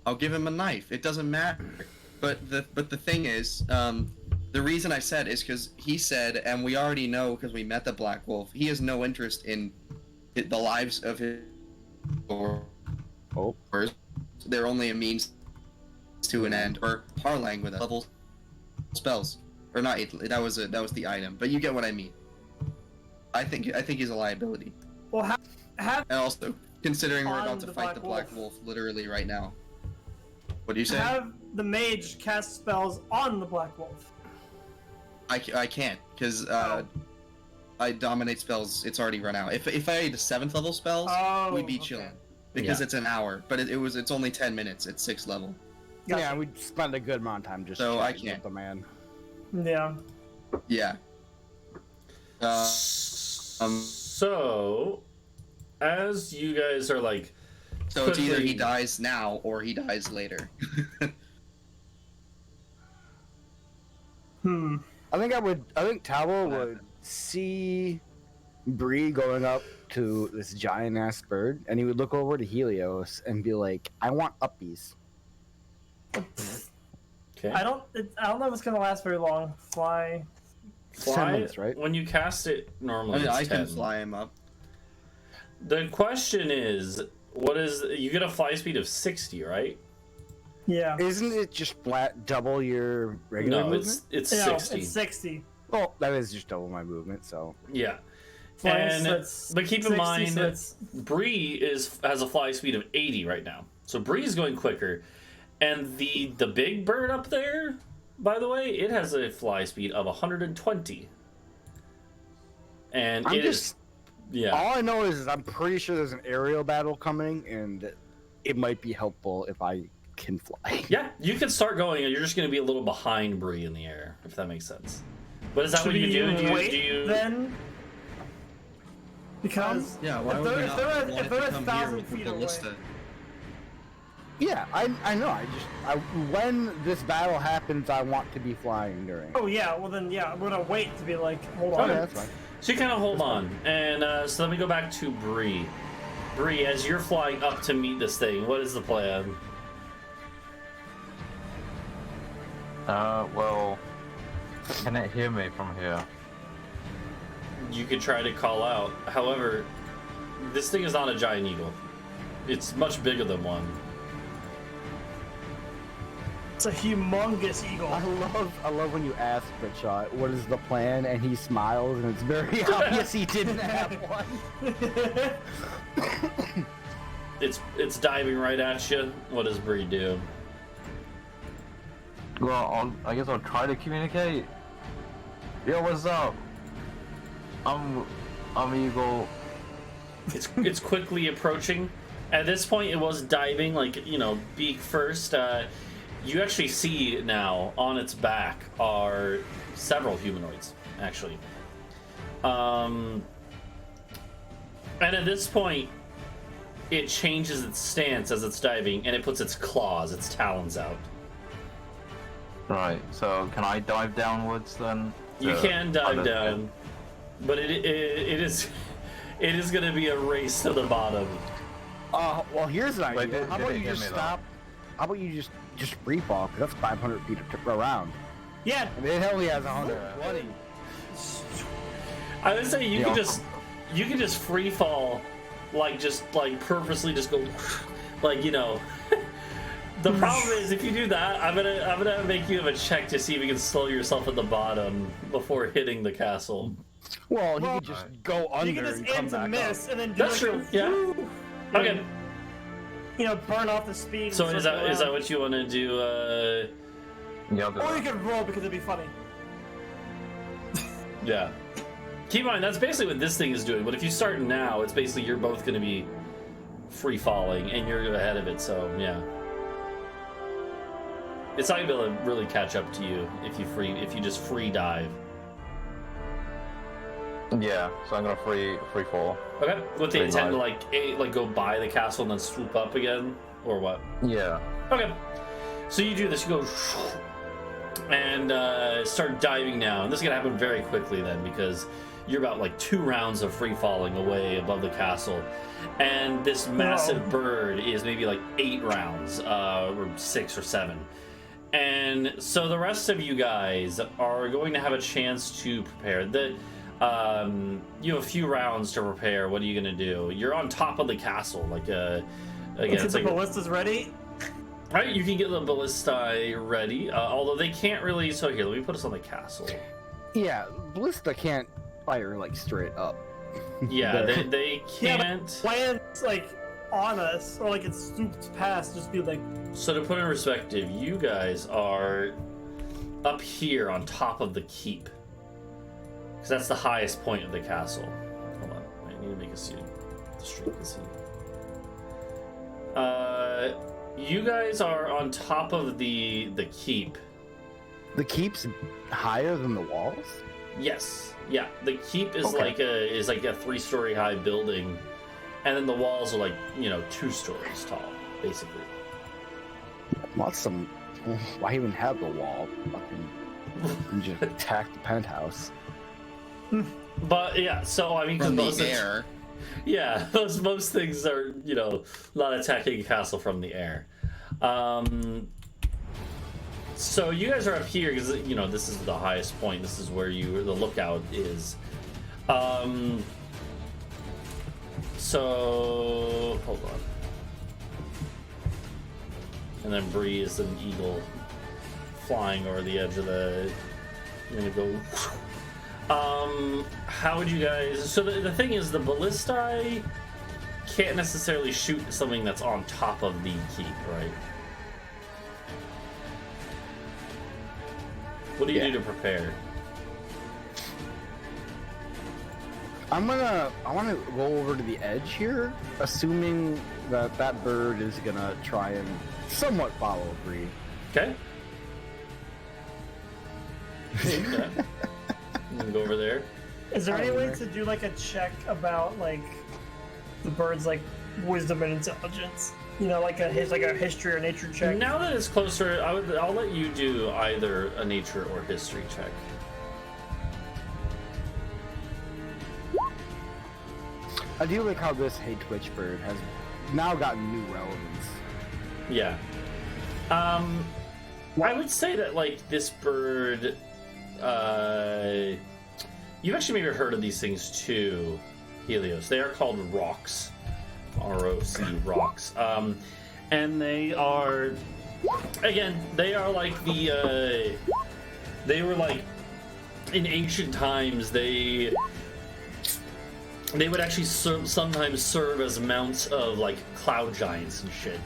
I'll give him a knife. It doesn't matter. But the thing is, the reason I said is because he said, and we already know because we met the Black Wolf. He has no interest in the lives of his Oh. They're only a means to an end, or parlaying with level spells, or not. That was the item. But you get what I mean. I think he's a liability, Well, have and also considering we're On about to the fight Black the Black Wolf. Wolf literally right now. What do you say? have the mage cast spells on the Black Wolf. I can't because I dominate spells. It's already run out. If I had the 7th level spells, we'd be okay. chilling because Yeah. it's an hour. But it's only 10 minutes. It's 6th level. Gotcha. Yeah, we spent a good amount of time just. So I chatting can't. with the man. Yeah. Yeah. So, as you guys are like, So it's either he quickly- dies now or he dies later. Hmm. I think Talvo would see Bree going up to this giant ass bird, and he would look over to Helios and be like, "I want uppies." okay, I don't know if it's gonna last very long. Fly. It's 10 fly. minutes, right? When you cast it I normally, mean, it's I 10. can fly him up. The question is, what is you get a fly speed of 60, right? Yeah. Isn't it just flat double your regular No, movement? it's No, 60. it's 60. Well, that is just double my movement, so. Yeah. Flying, And- so it's but keep in 60, mind, so it's- Bree has a fly speed of 80 right now, so Bree's going quicker, and the big bird up there, by the way, it has a fly speed of 120, and I'm it is just. yeah. All I know is I'm pretty sure there's an aerial battle coming, and it might be helpful if I can fly. Yeah, you can start going, and you're just going to be a little behind Bree in the air, if that makes sense. But is that what Should you do? we Do you, wait do you then? Because Yeah, why if would they're, we if not they're, want if it they're to a come here thousand with the feet away, ballista? Yeah, I know. When this battle happens, I want to be flying during. oh yeah, well then yeah, we're gonna wait to be like, hold on. Okay, that's fine. So you kind of hold on, and so let me go back to Bree. Bree, as you're flying up to meet this thing, what is the plan? Well, can it hear me from here? You could try to call out. However, this thing is not a giant eagle. It's much bigger than one. It's a humongous eagle. I love when you ask Britsha what is the plan, and he smiles, and it's very obvious he didn't have one. It's diving right at you. What does Bree do? Well, I guess I'll try to communicate. Yo, what's up? I'm Eagle. It's quickly approaching. At this point, it was diving, like, you know, beak first. You actually see now on its back are several humanoids, actually. And at this point, it changes its stance as it's diving, and it puts its claws, its talons out. Right. So can I dive downwards then? You to can dive other- down, but it is going to be a race to the bottom. Well, here's an Wait, idea. did- How did about it you hit just me, though? stop? How about you just free fall? Because that's 500 feet around. Yeah. I mean, it only has 120. I would say you Yeah. can just free fall, like just like purposely just go, like, you know. The problem is if you do that, I'm gonna make you have a check to see if you can slow yourself at the bottom before hitting the castle. Well, he could just go under You can just and come aim to back miss up. and then do That's like true. a Yeah. woo, Okay. you know, burn off the speed. So and is circle that around. what you want to do? Yeah, I'll do Or you that. could roll because it'd be funny. Yeah. Keep in mind that's basically what this thing is doing. But if you start now, it's basically you're both going to be free falling and you're ahead of it. So yeah. It's not gonna be able to really catch up to you if you just free dive. Yeah. So I'm gonna free fall. Okay. With the Free intent to dive. like go by the castle and then swoop up again, or what? Yeah. Okay. So you do this. You go and start diving down. This is gonna happen very quickly then because you're about like 2 rounds of free falling away above the castle, and this massive bird is maybe like 8 rounds, or 6 or 7. And so the rest of you guys are going to have a chance to prepare. You have a few rounds to prepare. What are you going to do? You're on top of the castle. Like, again, Is it's the like... ballista's ready? Right, you can get the ballistae ready. Although they can't really... So here, let me put us on the castle. Yeah, Ballista can't fire like straight up. Yeah, There. they Yeah, can't... but lands like on us or like it swoops past, just be like, So to put in perspective, you guys are up here on top of the keep. Because that's the highest point of the castle. Hold on, I need to make a scene. The stream can see. You guys are on top of the keep. The keep's higher than the walls. Yes, yeah. The keep is Okay. like a 3-story high building, and then the walls are like 2 stories tall, basically. What's some? Why even have the wall? Fucking just attack the penthouse. But yeah, so I mean, 'cause From most the of- air. Yeah, most things are, not attacking a castle from the air. So you guys are up here because, this is the highest point. This is where the lookout is. So, hold on. And then Bree is an eagle flying over the edge of the... I'm gonna go... how would you guys... So the thing is, the ballistae can't necessarily shoot something that's on top of the keep, right? What do you Yeah. do to prepare? I want to go over to the edge here, assuming that bird is gonna try and somewhat follow Bree. Okay. Yeah. I'm gonna go over there. is there any Alright, way Rick. to do like a check about like the bird's like wisdom and intelligence? Like a history or nature check. Now that it's closer, I'll let you do either a nature or history check. I do like how this Hey Twitch bird has now gotten new relevance. Yeah. I would say that like this bird, you've actually maybe heard of these things too, Helios. They are called rocks, R-O-C, rocks. And they are, again, they are like they were like in ancient times. They would actually sometimes serve as mounts of like cloud giants and shit.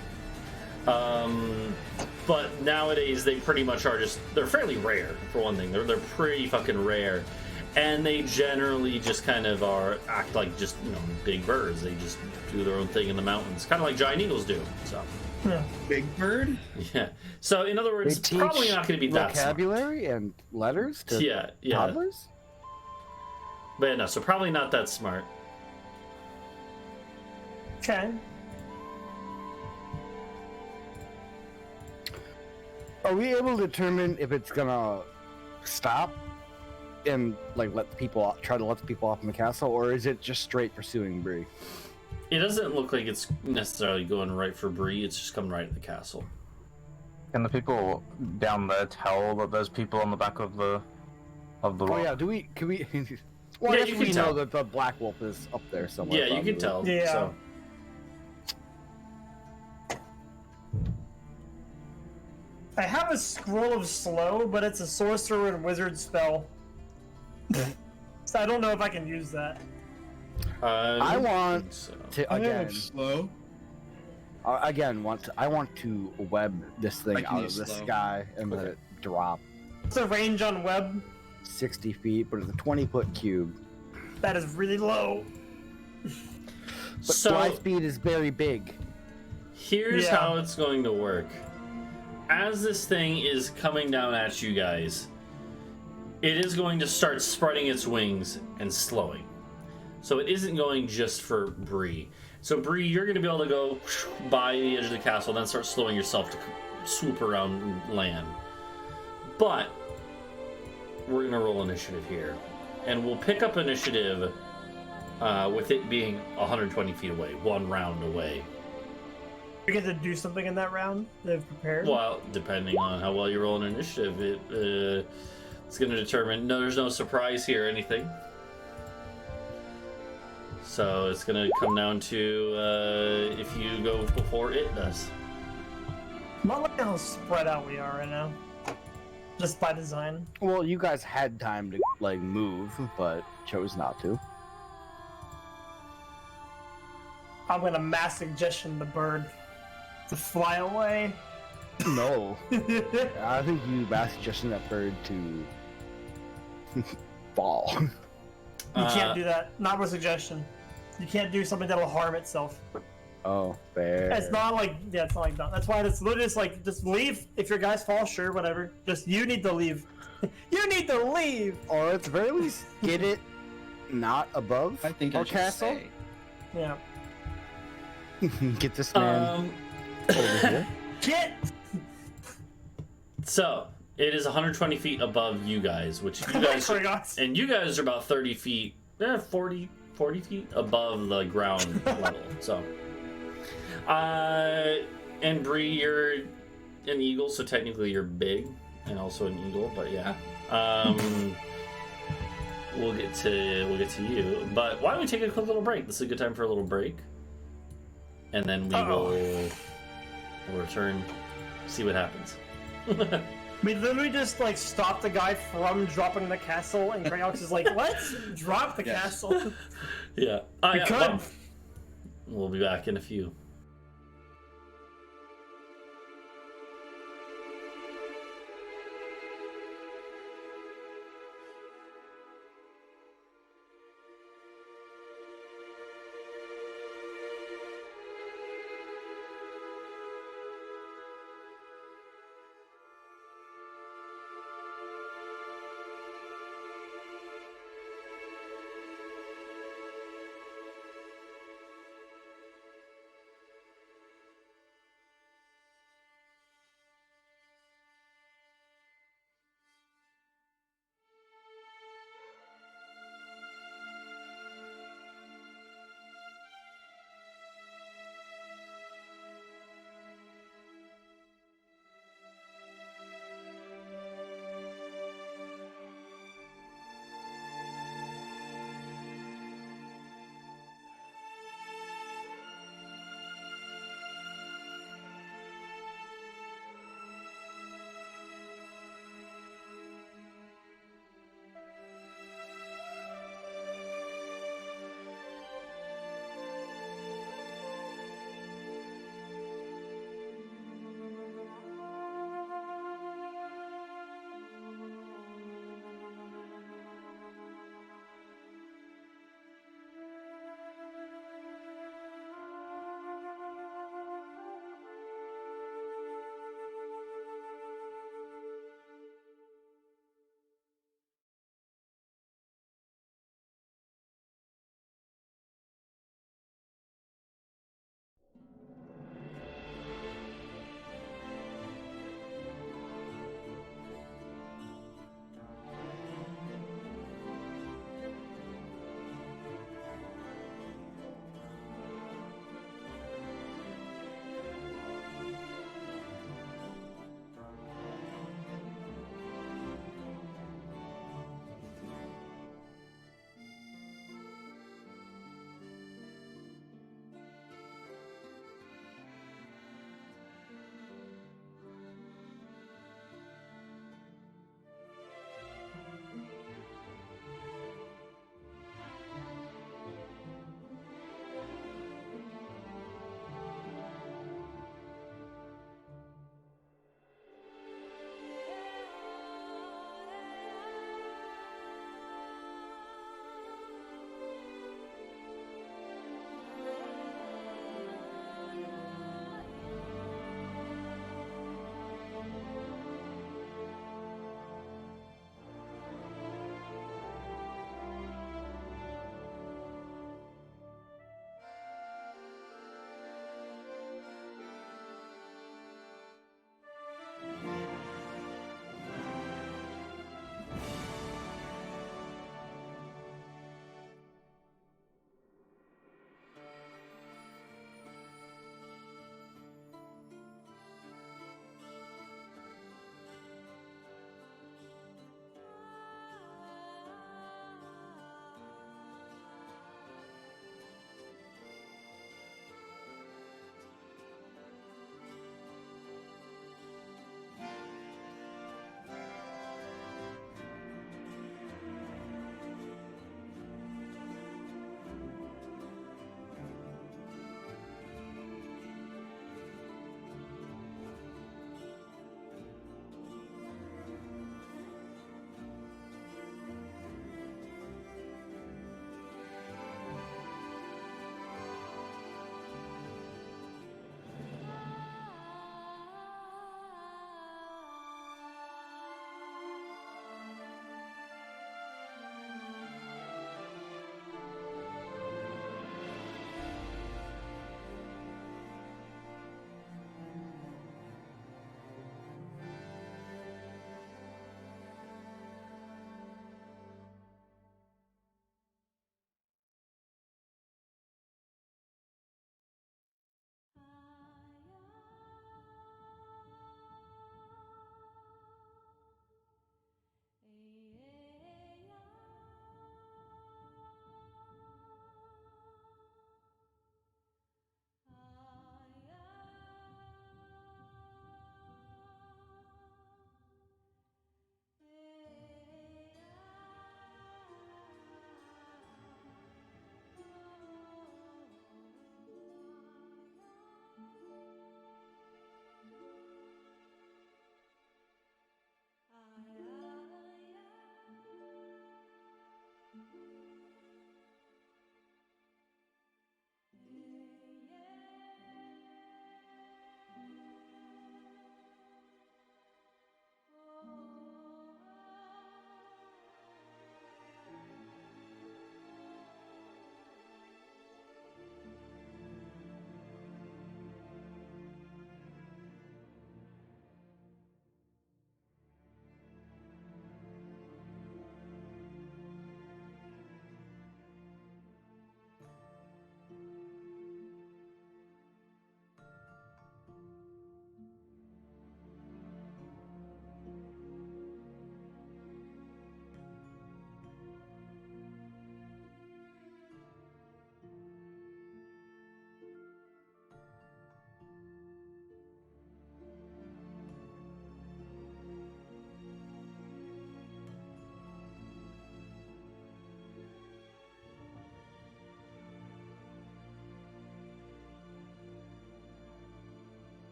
But nowadays they pretty much are they're fairly rare for one thing. They're pretty fucking rare, and they generally just kind of act like just big birds. They just do their own thing in the mountains, kind of like giant eagles do. So Yeah. Big bird? yeah. So in other They words, teach probably not going to be that smart. vocabulary and letters to Yeah, yeah. toddlers. But yeah, no, so probably not that smart. Okay. Are we able to determine if it's gonna stop and like try to let the people off in the castle, or is it just straight pursuing Bree? It doesn't look like it's necessarily going right for Bree. It's just coming right at the castle. Can the people down there tell that there's people on the back of the Oh rock? yeah, can we? Well, Yeah, I guess you we can know tell. that the Black Wolf is up there somewhere. Yeah, you can probably. tell. Yeah. So. I have a scroll of slow, but it's a sorcerer and wizard spell. So I don't know if I can use that. I don't want think so. to I again. have slow. I want to web this I thing can out of use the slow. sky and let it drop What's the range on web? 60 feet, but it's a 20-foot cube. That is really low. But So fly speed is very big. here's Yeah. how it's going to work. As this thing is coming down at you guys, it is going to start spreading its wings and slowing. So it isn't going just for Bree. So Bree, you're going to be able to go by the edge of the castle, then start slowing yourself to swoop around land. But we're going to roll initiative here, and we'll pick up initiative with it being 120 feet away, one round away. You get to do something in that round. They've prepared. Well, depending on how well you roll an initiative, it's going to determine. No, there's no surprise here or anything. So it's going to come down to if you go before it does. Not like how spread out we are right now. Just by design. Well, you guys had time to like move, but chose not to. I'm gonna mass suggestion the bird to fly away. No, I think you mass suggesting that bird to fall. You can't do that. Not with suggestion. You can't do something that'll harm itself. Oh, fair. It's not like it's not like that. That's why it's literally just like just leave. If your guys fall, sure, whatever. Just you need to leave. You need to leave. Or at the very least, get it not above I think I our should castle. stay. Yeah. Get this man over here. Get. So it is 120 feet above you guys, which you guys Forgot. and you guys are about 30 feet, 40 feet above the ground level. So, and Bree, you're an eagle, so technically you're big and also an eagle. But yeah, we'll get to you. But why don't we take a quick little break? This is a good time for a little break, and then we'll return, see what happens. We literally just like stopped the guy from dropping the castle, and Greyox is like, "Let's drop the Yes. castle." Yeah, We yeah, could. well, we'll be back in a few.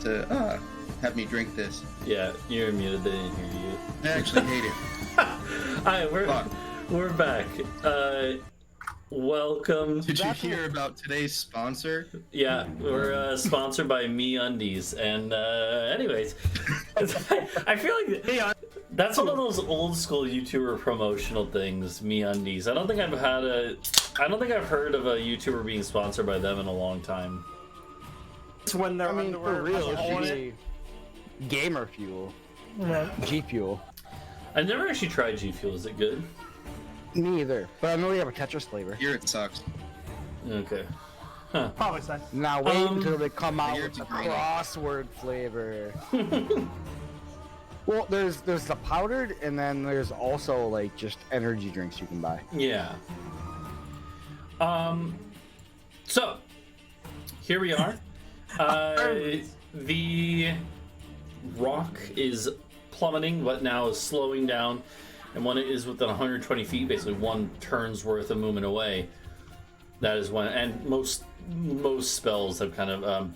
to have me drink this. Yeah, you're muted. They didn't hear you. I actually hate it. Alright, Fuck. we're back. Welcome. Did you hear about today's sponsor? Yeah, we're sponsored by MeUndies, and anyways, I feel like that's one of those old school YouTuber promotional things. MeUndies. I don't think I've heard of a YouTuber being sponsored by them in a long time. It's when they're I mean, underwear for real, has a it hole should in it. be gamer fuel, Yeah. G fuel. I've never actually tried G Fuel. Is it good? Me either. But I know we have a Tetris flavor. Here it sucks. Okay. Probably so. Now wait until they come out Here with to the green. crossword flavor. Well, there's the powdered, and then there's also like just energy drinks you can buy. Yeah. So here we are. The rock is plummeting, but now is slowing down, and when it is within 120 feet, basically one turn's worth of movement away, that is when. And most spells have kind of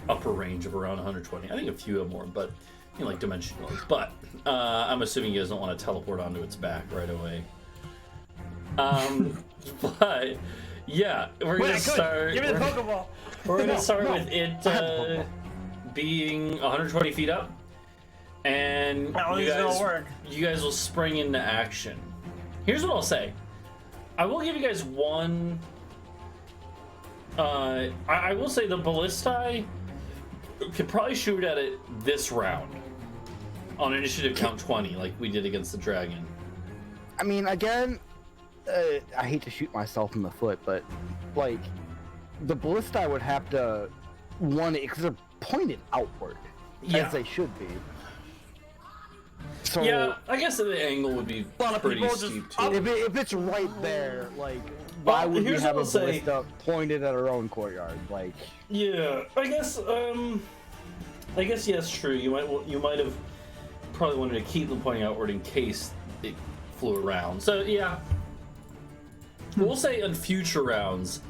upper range of around 120. I think a few have more, but you know, like dimensional. But I'm assuming you guys don't want to teleport onto its back right away. But yeah, we're gonna start. Give me the Pokeball. We're gonna start with it being 120 feet up, and How you is it gonna guys, work? you guys will spring into action. Here's what I'll say. I will give you guys one. I will say the Ballistae could probably shoot at it this round on initiative count 20, like we did against the dragon. I mean, again, I hate to shoot myself in the foot, but like the ballista would have to because they're pointed outward, Yeah. as they should be. So Yeah, I guess the angle would be lot of pretty people steep just too. if it's right there, like why Well, would we here's have what a I'll say. ballista pointed at our own courtyard? Like, Yeah, I guess yes, true. You might have probably wanted to keep them pointing outward in case it flew around. So yeah, we'll say on future rounds,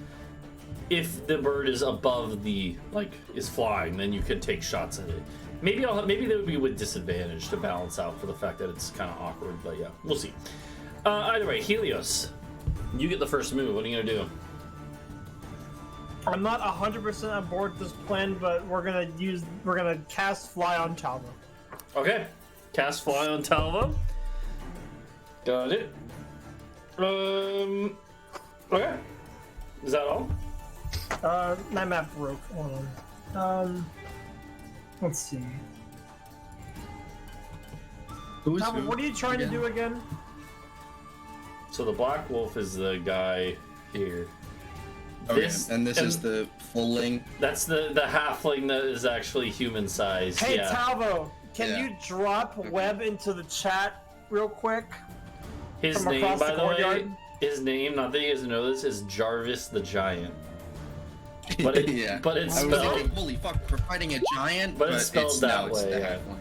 if the bird is above is flying, then you can take shots at it. Maybe they would be with disadvantage to balance out for the fact that it's kind of awkward. But yeah, we'll see. Either way, Helios, you get the first move. What are you gonna do? I'm not 100% on board with this plan, but we're gonna cast Fly on Talvo. Okay. Cast Fly on Talvo. Got it. Okay. Is that all? My map broke. Hold on. Let's see. Who's Talvo, who? what are you trying to again? do again? So the Black Wolf is the guy here. Okay, This- and this is and- the full length. That's the halfling that is actually human sized. Hey, yeah. Talvo, can Yeah. you drop web into the chat real quick? His from name, across by the the way, courtyard? his name, not that you guys know this, is Jarvis the Giant. But it- yeah. but it's I was spelled- thinking, holy fuck, we're fighting a giant, But it's spelled that way, the yeah. half one.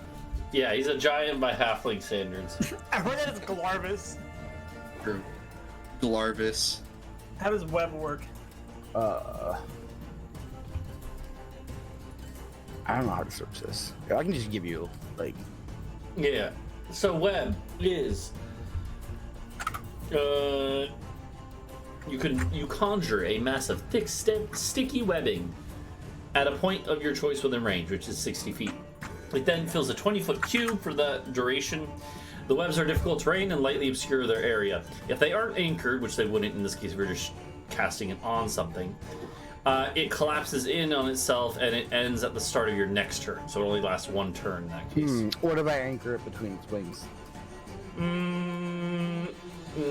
Yeah, he's a giant by halfling standards. I heard that it's Glarvis. True. Glarvis. How does web work? I don't know how to search this. I can just give you like Yeah. So web is you conjure a mass of thick, sticky webbing at a point of your choice within range, which is 60 feet. It then fills a 20-foot cube for the duration. The webs are difficult terrain and lightly obscure their area. If they aren't anchored, which they wouldn't in this case if you're just casting it on something, it collapses in on itself and it ends at the start of your next turn. So it only lasts one turn in that case. what if I anchor it between its wings?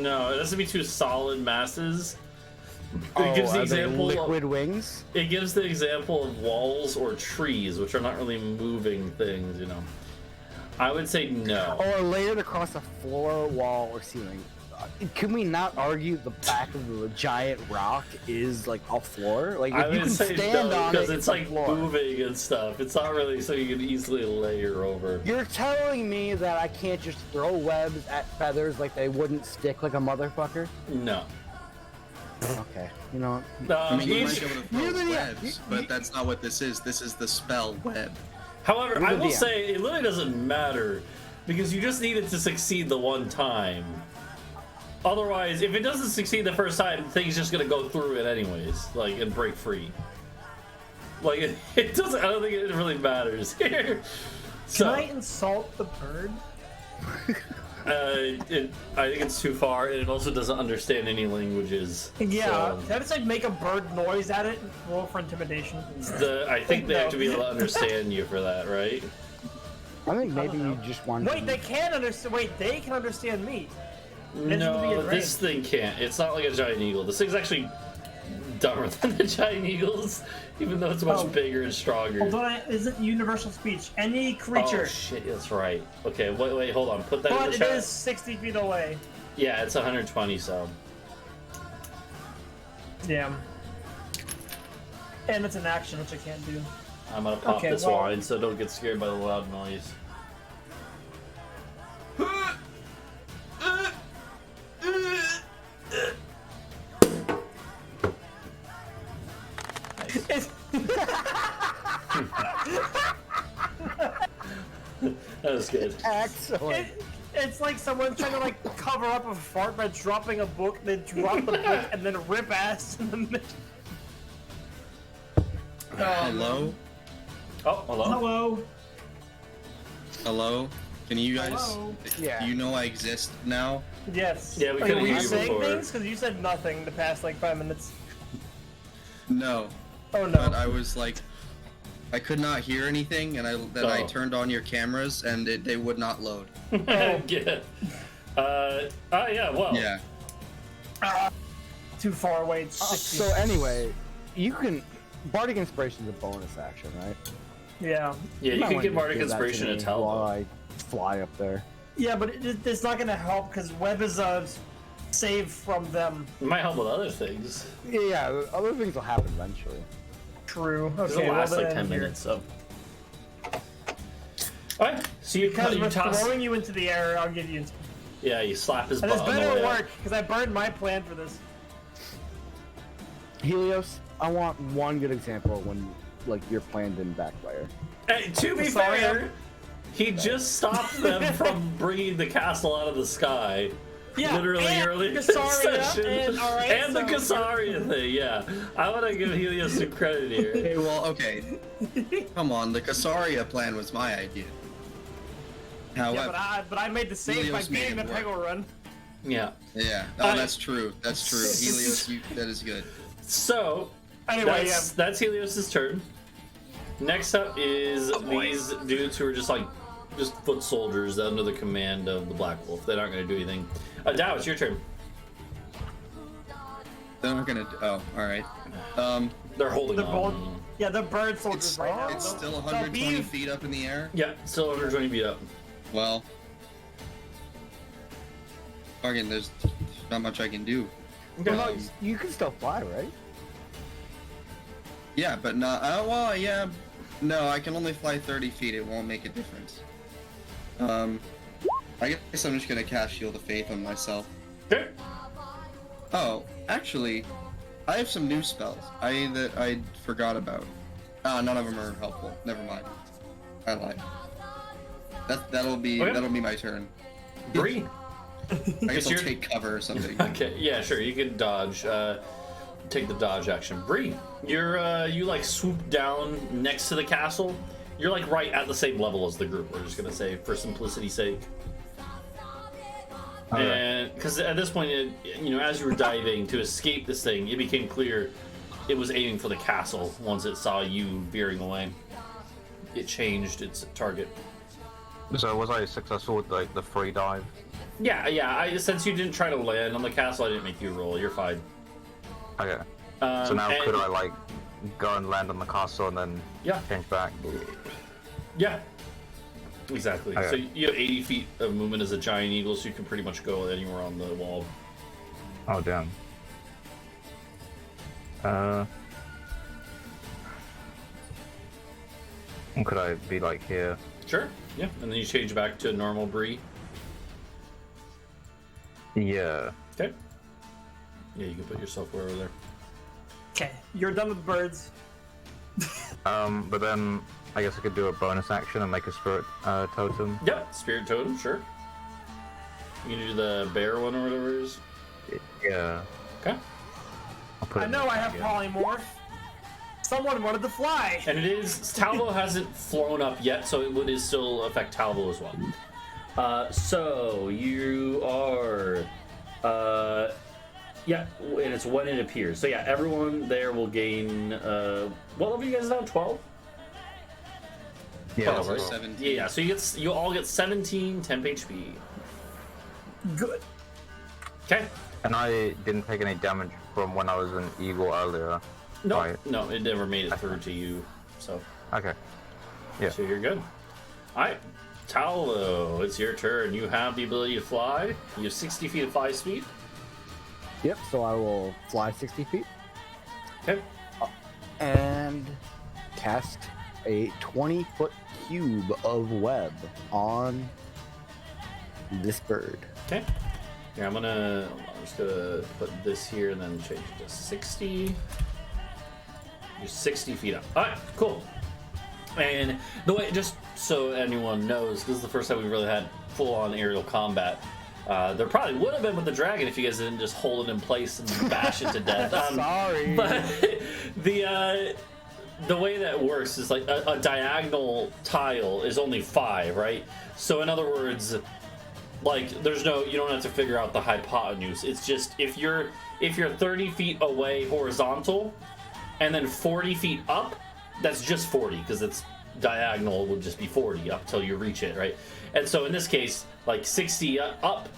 No, it has to be two solid masses. Oh, It gives the are they example. liquid wings? It gives the example of walls or trees, which are not really moving things. You know, I would say no. Or layered across a floor, wall, or ceiling? Can we not argue the back of the giant rock is like a floor? Like I if you would can say stand no on because it, it's a like floor. moving and stuff. It's not really so you can easily layer over. You're telling me that I can't just throw webs at feathers like they wouldn't stick like a motherfucker? No. Okay, you know what? I mean, you Each- might be able to throw You're the- webs, but that's not what this is. This is the spell web. However, You're I the will DM. say it literally doesn't matter because you just need it to succeed the one time. Otherwise, if it doesn't succeed the first time, the thing's just gonna go through it anyways, like, and break free. Like, it doesn't. I don't think it really matters here. So, Can I insult the bird? I think it's too far, and it also doesn't understand any languages. Yeah. So, Can I just like make a bird noise at it? Roll for intimidation. I think they have to be No. able to understand you for that, right? I think maybe don't know. you just want. Wait, they can understand. Wait, they can understand me. It doesn't need to be No, in this thing can't. It's not like a giant eagle. This thing's actually dumber than the giant eagles, even though it's much Oh. bigger and stronger. Hold on, is it universal speech? Any creature. Oh shit, that's right. Okay, wait, hold on. Put that in But the it chat. is 60 feet away. Yeah, it's 120, so. Damn. And it's an action, which I can't do. I'm gonna pop Okay, this well- wine, so don't get scared by the loud noise. It's, That was good. Excellent. it's like someone trying to like cover up a fart by dropping a book, then drop the book, and then rip ass in the middle. Hello? Oh, hello? Hello. Hello? Can you guys... Hello? Yeah. Do you know I exist now? Yes. Yeah, we Like, couldn't were you hear you saying before. things? Because you said nothing the past like 5 minutes. No. Oh no. But I was like... I could not hear anything, and I Oh. turned on your cameras, and they would not load. Yeah. Yeah, well. Yeah. Too far away. It's 60. So anyway, you can. Bardic Inspiration is a bonus action, right? Yeah. Yeah, you might can wanna get Bardic give that to Inspiration me to Talvo. while I fly up there. Yeah, but it's not gonna help because web is a save from them. It might help with other things. Yeah, other things will happen eventually. True. This Okay, will last well like then 10 here. minutes, so. Alright, so you, Because you we're toss. throwing you into the air, I'll give you. Yeah, you slap his And butt this on the better way up. work because I burned my plan for this. Helios, I want one good example of when like your plan didn't backfire. Hey, to be Sorry, fair, he just stopped them from bringing the castle out of the sky. Yeah, Literally and early in the Casaria, session. and- all right, And the so- Casaria thing, yeah. I want to give Helios some credit here. Okay, well, okay. Come on, the Casaria plan was my idea. However, Yeah, but I made the save by Helios made beating the it work. Peggle run. Yeah. yeah. Oh, that's true. That's true. Helios, that is good. So, Anyway, that's Helios' turn. Next up is these dudes who are just foot soldiers under the command of the Black Wolf. They're not going to do anything. Adau, it's your turn. They're not gonna. Oh, all right. They're holding They're both, on. yeah, they're bird soldiers It's, right now. it's They'll- still they'll 120 be- feet up in the air. Yeah, still 120 feet up. Well, fucking, there's not much I can do. Well, no, you can still fly, right? Yeah, but not. Well, yeah. No, I can only fly 30 feet. It won't make a difference. I guess I'm just gonna cast Shield of Faith on myself. Okay. Oh, actually, I have some new spells that I forgot about. None of them are helpful. Never mind. I lied. That'll be my turn. Bree. I guess It's I'll your- take cover or something. Okay, yeah, sure. You can dodge. Take the dodge action. Bree, you like swoop down next to the castle. You're like right at the same level as the group. We're just gonna say for simplicity's sake. And because at this point, as you were diving to escape this thing, it became clear it was aiming for the castle. Once it saw you veering away, it changed its target. So was I successful with like the free dive? Yeah. Since you didn't try to land on the castle, I didn't make you roll. You're fine. Okay. So now and- could I like go and land on the castle and then Yeah. change back? Yeah. Exactly. Okay. So you have 80 feet of movement as a giant eagle, so you can pretty much go anywhere on the wall. Oh damn. Could I be like here? Sure. Yeah. And then you change back to normal Bree. Yeah. Okay. Yeah, you can put yourself wherever there. Okay, you're done with birds. But then I guess I could do a bonus action and make a spirit totem. Yep, spirit totem, sure. You can do the bear one or whatever it is. Yeah. Okay. I know I have polymorph. Someone wanted to fly. And it is, Talvo hasn't flown up yet, so it would still affect Talvo as well. So you are, yeah, and it's when it appears. So yeah, everyone there will gain, what level are you guys now, 12? Yeah. 12, right? 17. Yeah, so you all get 17 temp HP. Good. Okay. And I didn't take any damage from when I was an eagle earlier. No, Right. no, it never made it through to you, so. Okay. Yeah. So you're good. Alright, Talvo, it's your turn. You have the ability to fly. You have 60 feet of fly speed. Yep, so I will fly 60 feet Okay. and cast a 20-foot cube of web on this bird. Okay. Here, I'm just gonna put this here and then change it to 60. You're 60 feet up. Alright, cool. And the way, just so anyone knows, this is the first time we've really had full-on aerial combat. There probably would have been with the dragon if you guys didn't just hold it in place and bash it to death. Sorry. But the way that works is like a diagonal tile is only 5, right? So in other words, like you don't have to figure out the hypotenuse. It's just if you're 30 feet away horizontal and then 40 feet up, that's just 40 because it's diagonal will just be 40 up till you reach it, right? And so in this case, like 60 up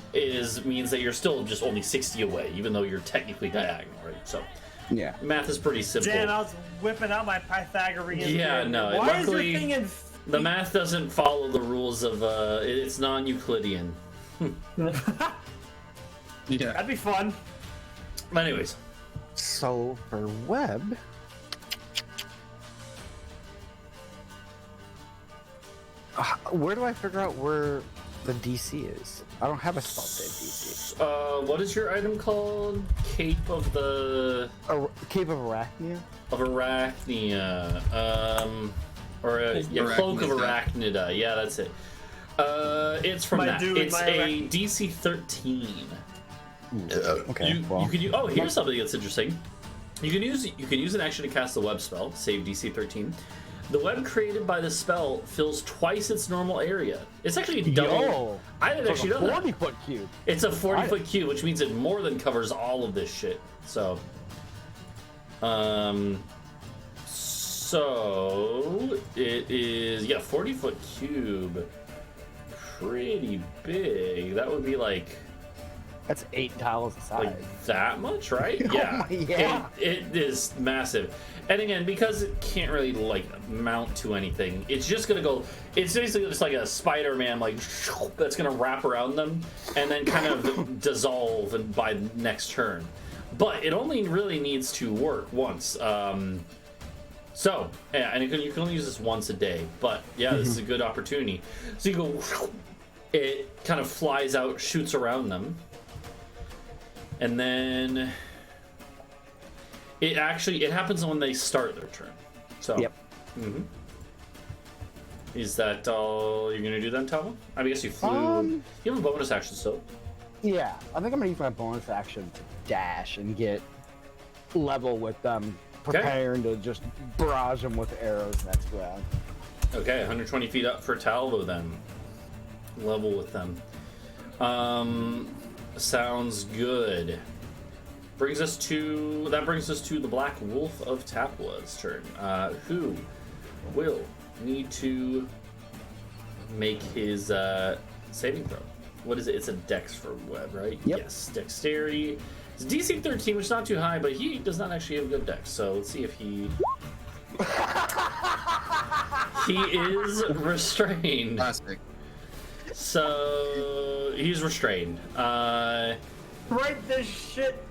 means that you're still just only 60 away, even though you're technically diagonal, right? So Yeah. math is pretty simple. Dan, I was whipping out my Pythagorean. Yeah, theorem. no, Why is your luckily- thing in? The math doesn't follow the rules of it's non-Euclidean. Yeah. That'd be fun. But anyways, So for web, where do I figure out where the DC is? I don't have a spell save DC. what is your item called? Cape of the Cave of Arachnia? Arachnia, Cloak of Arachnida. Yeah, that's it. It's from My that. dude, It's my a DC 13. Okay. You can use. Oh, here's something that's interesting. You can use an action to cast the web spell, save DC 13. The web created by the spell fills twice its normal area. It's actually double. Yo, I didn't actually know that. 40-foot cube. It's a 40-foot cube, which means it more than covers all of this shit. So, so it is 40-foot cube, pretty big. That would be like That's 8 tiles aside. like that much, right? Oh my- yeah. It is massive. And again, because it can't really like mount to anything, it's just gonna go. It's basically just like a Spider-Man, like that's gonna wrap around them and then kind of dissolve and by next turn. But it only really needs to work once. So yeah, and you can only use this once a day. But yeah, this is a good opportunity. So you go. It kind of flies out, shoots around them, and then. It happens when they start their turn. So. Yep. Mm-hmm. Is that all you're gonna do then, Talvo? I guess you flew. You have a bonus action still. Yeah, I think I'm gonna use my bonus action to dash and get level with them, preparing to just barrage them with arrows next round. Okay, 120 feet up for Talvo then. Level with them. Sounds good. Brings us to the Black Wolf of Tapwa's turn, who will need to make his saving throw. What is it? It's a Dex for web, right? Yep. Yes, Dexterity. It's DC 13, which is not too high, but he does not actually have good Dex. So let's see if he. He is restrained. Classic. So he's restrained. Write this shit.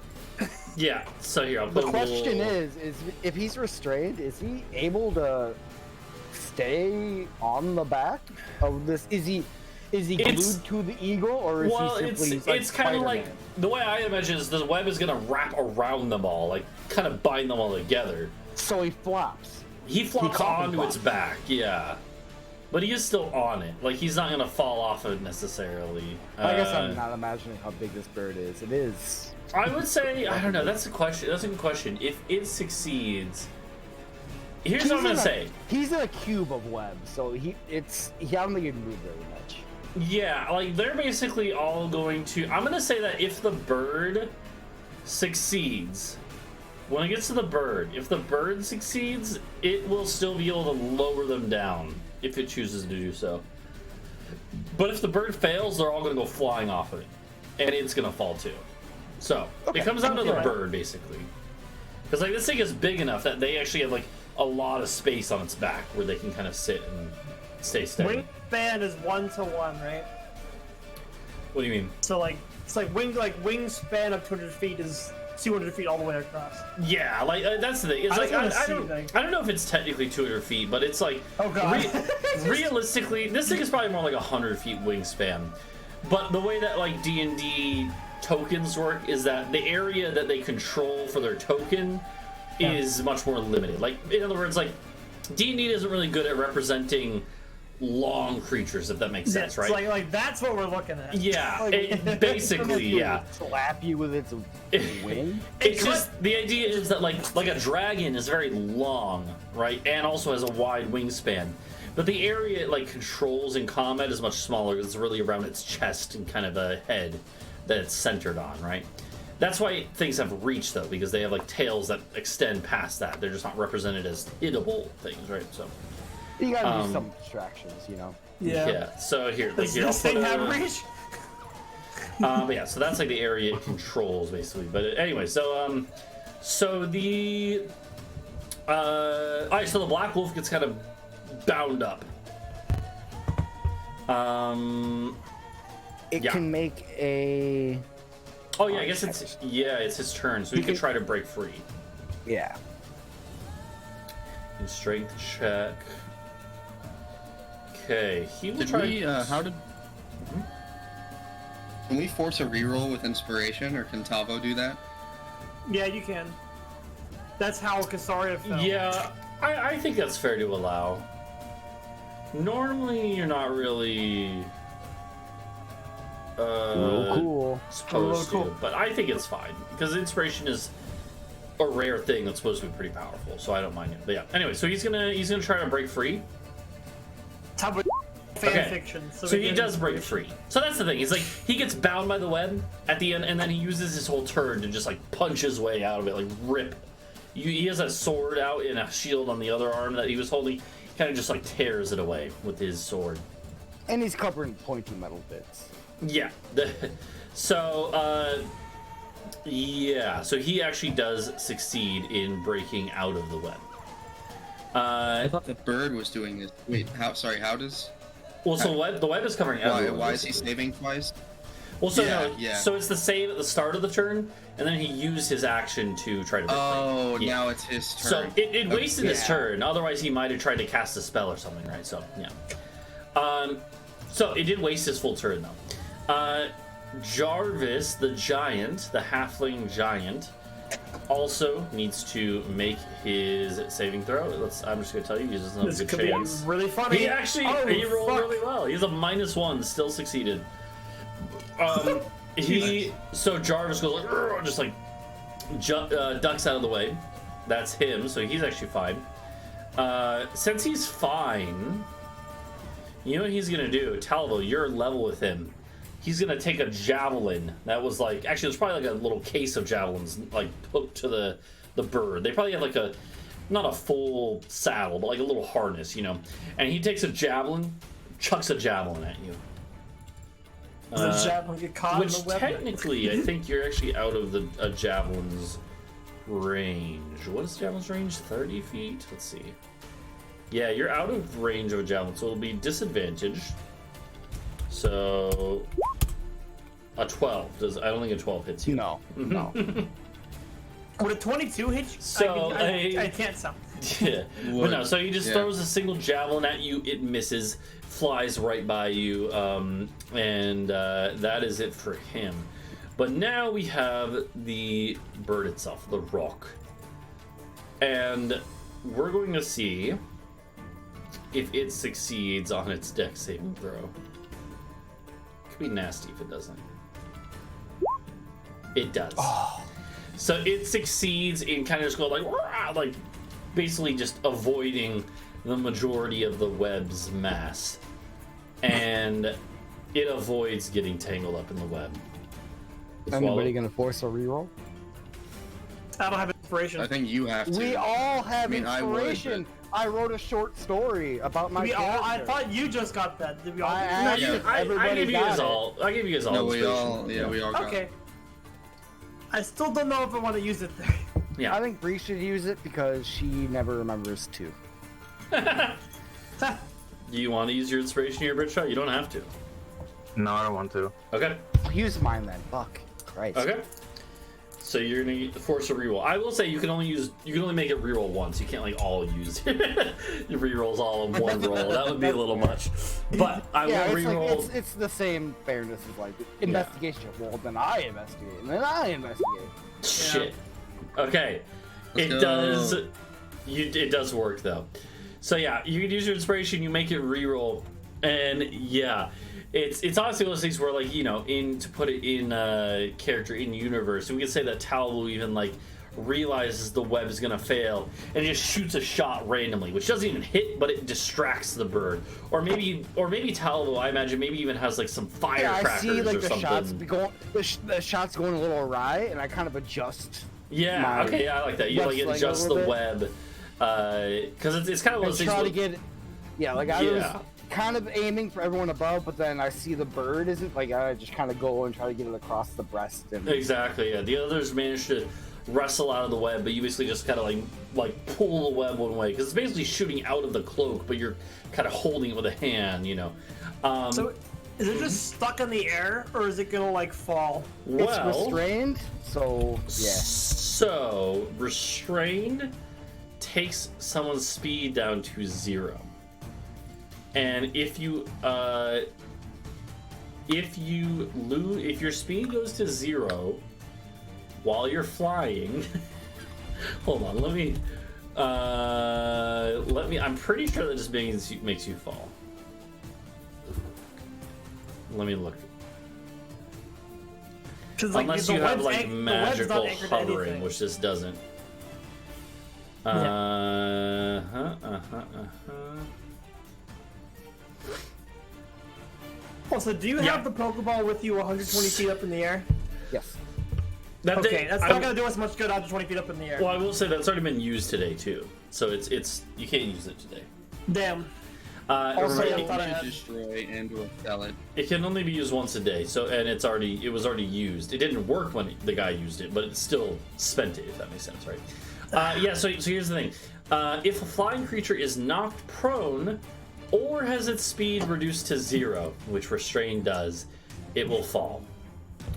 Yeah. So here I'll The put question a little... is if he's restrained, is he able to stay on the back of this? Is he glued to the eagle, or is he simply it's kind of like the way I imagine is the web is gonna wrap around them all, like kind of bind them all together. So he flops. He flops caught onto him. its back, yeah. But he is still on it. Like, he's not gonna fall off of it necessarily. I guess I'm not imagining how big this bird is. It is. I would say, I don't know, that's a question. That's a good question. If it succeeds, here's what I'm gonna say. He's in a cube of web, so he don't think he can move very much. Yeah, like, they're basically all going to... I'm gonna say that if the bird succeeds, when it gets to the bird, if the bird succeeds, it will still be able to lower them down if it chooses to do so. But if the bird fails, they're all going to go flying off of it, and it's going to fall too. So it comes down to the bird, basically, because like this thing is big enough that they actually have like a lot of space on its back where they can kind of sit and stay steady. Wingspan is 1-to-1, right? What do you mean? So like it's like wingspan of 200 feet is 200 feet all the way across. Yeah, like that's the thing. It's like I don't know if it's technically 200 feet, but it's like, oh god, realistically, this thing is probably more like 100 feet wingspan. But the way that like D&D tokens work is that the area that they control for their token is much more limited. Like, in other words, like D&D isn't really good at representing long creatures, if that makes sense, right? Like that's what we're looking at. Yeah, basically, yeah. Slap you with its wing. It's just the idea is that like a dragon is very long, right, and also has a wide wingspan, but the area it like controls in combat is much smaller. It's really around its chest and kind of a head that it's centered on, right? That's why things have reach though, because they have like tails that extend past that. They're just not represented as hittable things, right? So. You gotta do some distractions, you know. Yeah. So here, Does this thing have reach? But yeah, so that's like the area it controls, basically. But anyway, so so the all right, so the black wolf gets kind of bound up. It can make a. Oh yeah, I guess it's his turn, so he can try to break free. Yeah. And strength check. Okay, he will Did try. we, Can we force a reroll with inspiration, or can Talvo do that? Yeah, you can. That's how Casaria fell. Yeah, I think that's fair to allow. Normally, you're not really cool. supposed to, but I think it's fine because inspiration is a rare thing that's supposed to be pretty powerful, so I don't mind it. But yeah, anyway, so he's gonna try to break free. Top of fan fiction. So he does break free. So that's the thing. He's like, he gets bound by the web at the end, and then he uses his whole turn to just like punch his way out of it, like rip. He has a sword out and a shield on the other arm that he was holding. He kind of just like tears it away with his sword. And he's covering pointy metal bits. Yeah. So he actually does succeed in breaking out of the web. I thought the bird was doing this. Wait, how does... Well, so the web is covering everyone. Why is he saving twice? Well, so Yeah. so it's the save at the start of the turn, and then he used his action to try to break free. Now it's his turn. So it wasted his turn. Otherwise, he might have tried to cast a spell or something, right? So yeah. So it did waste his full turn though. Jarvis, the giant, the halfling giant, also needs to make his saving throw. I'm just gonna tell you, he doesn't have a good chance. Be really funny. He actually he rolled really well. He's a -1, still succeeded. So Jarvis goes like, just like ducks out of the way. That's him, so he's actually fine. Since he's fine, you know what he's gonna do? Talvo, you're level with him. He's gonna take a javelin that was like, actually there's probably like a little case of javelins like hooked to the bird. They probably have like not a full saddle, but like a little harness, you know. And he takes a javelin, chucks a javelin at you. Does the javelin get caught in the web? Technically, I think you're actually out of a javelin's range. What is javelin's range? 30 feet? Let's see. Yeah, you're out of range of a javelin, so it'll be disadvantaged. So a 12. I don't think a 12 hits you. No. Would a 22 hit you? So I can't tell. Yeah. But no, so he just throws a single javelin at you, it misses, flies right by you, and that is it for him. But now we have the bird itself, the Rhuk. And we're going to see if it succeeds on its dex saving throw. Could be nasty if it doesn't. It does. Oh. So it succeeds in kind of just going like basically just avoiding the majority of the web's mass. And it avoids getting tangled up in the web. Anybody gonna force a reroll? I don't have inspiration. I think you have to. We all have I mean, I would, inspiration. I wrote a short story about my We all, I character. thought you just got that. Did we all? I No, asked I everybody gave you got guys it. all. I gave you guys all. No, we inspiration. all. Yeah, we all got Okay. it. I still don't know if I want to use it there. Yeah. I think Bree should use it because she never remembers to. Do you want to use your inspiration here, Britsha? You don't have to. No, I don't want to. Okay. Use mine then. Fuck. Christ. Okay. So you're gonna force a reroll. I will say you can only make it reroll once. You can't like all use your rerolls all in one roll. That would be a little much. But I Yeah, will it's reroll. like it's the same fairness as like investigation. Well, then I investigate, and then I investigate. Shit. Okay. Let's It go. does. It does work though. So yeah, you can use your inspiration. You make it reroll, and yeah, it's honestly one of those things where like to put it in character in universe, we can say that Talvo even like realizes the web is gonna fail and just shoots a shot randomly, which doesn't even hit, but it distracts the bird. Or maybe Talvo, I imagine, maybe even has like some Yeah, firecrackers I see like or the something. shots be going, the shots going a little awry, and I kind of adjust. Yeah, my okay, yeah, I like that. You like wrestling adjust a the little web, because it's kind of one of And those things. try to get, like I was Yeah. kind of aiming for everyone above, but then I see the bird isn't like I just kind of go and try to get it across the breast. And Exactly, yeah. The others managed to wrestle out of the web, but you basically just kind of like pull the web one way because it's basically shooting out of the cloak, but you're kind of holding it with a hand, So, is it just stuck in the air, or is it gonna like fall? it's well, restrained, so yeah. so restrained takes someone's speed down to 0, and if your speed goes to 0 while you're flying, hold on, let me. I'm pretty sure that just makes you fall. Let me look. Because like Unless the you have web's like the web's not magical anchored to hovering, anything. which this doesn't. Also, do you Yeah. have the Pokeball with you 120 feet up in the air? Yes. Okay, that's not gonna do us much good 120 feet up in the air. Well, I will say that's already been used today too, so it's you can't use it today. Damn. Also, I You thought I should had- destroy and/or sell it. it can only be used once a day. So and it was already used. It didn't work when the guy used it, but it still spent it. If that makes sense, right? Yeah. So here's the thing: if a flying creature is knocked prone or has its speed reduced to 0, which restrain does, it will fall,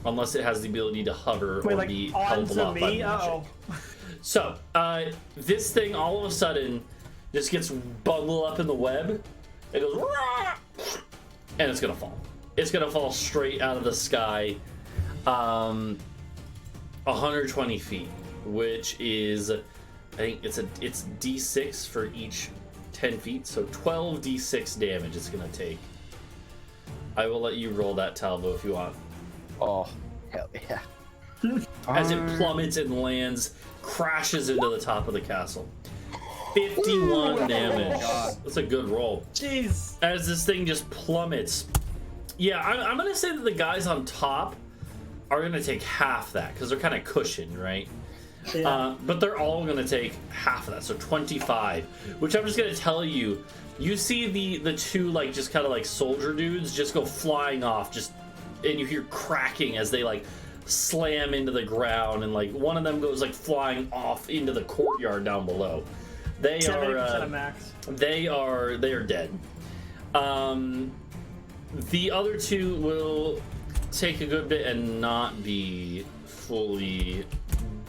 unless it has the ability to hover Wait, or like be held onto aloft by me? magic. Uh-oh. So, this thing all of a sudden just gets bundled up in the web. It goes, "Rah!" and it's gonna fall. It's gonna fall straight out of the sky, 120 feet, which is, I think it's D6 for each 10 feet, so 12 D6 damage it's gonna take. I will let you roll that, Talvo, if you want. Oh, hell yeah. As it plummets and lands, crashes into the top of the castle. 51 Ooh, damage. God. That's a good roll. Jeez. As this thing just plummets. Yeah, I'm going to say that the guys on top are going to take half that because they're kind of cushioned, right? Yeah. But they're all going to take half of that, so 25. Which I'm just going to tell you, you see the two like just kind of like soldier dudes just go flying off, and you hear cracking as they like slam into the ground, and like one of them goes like flying off into the courtyard down below. They 70% are of max. they are dead. The other two will take a good bit and not be fully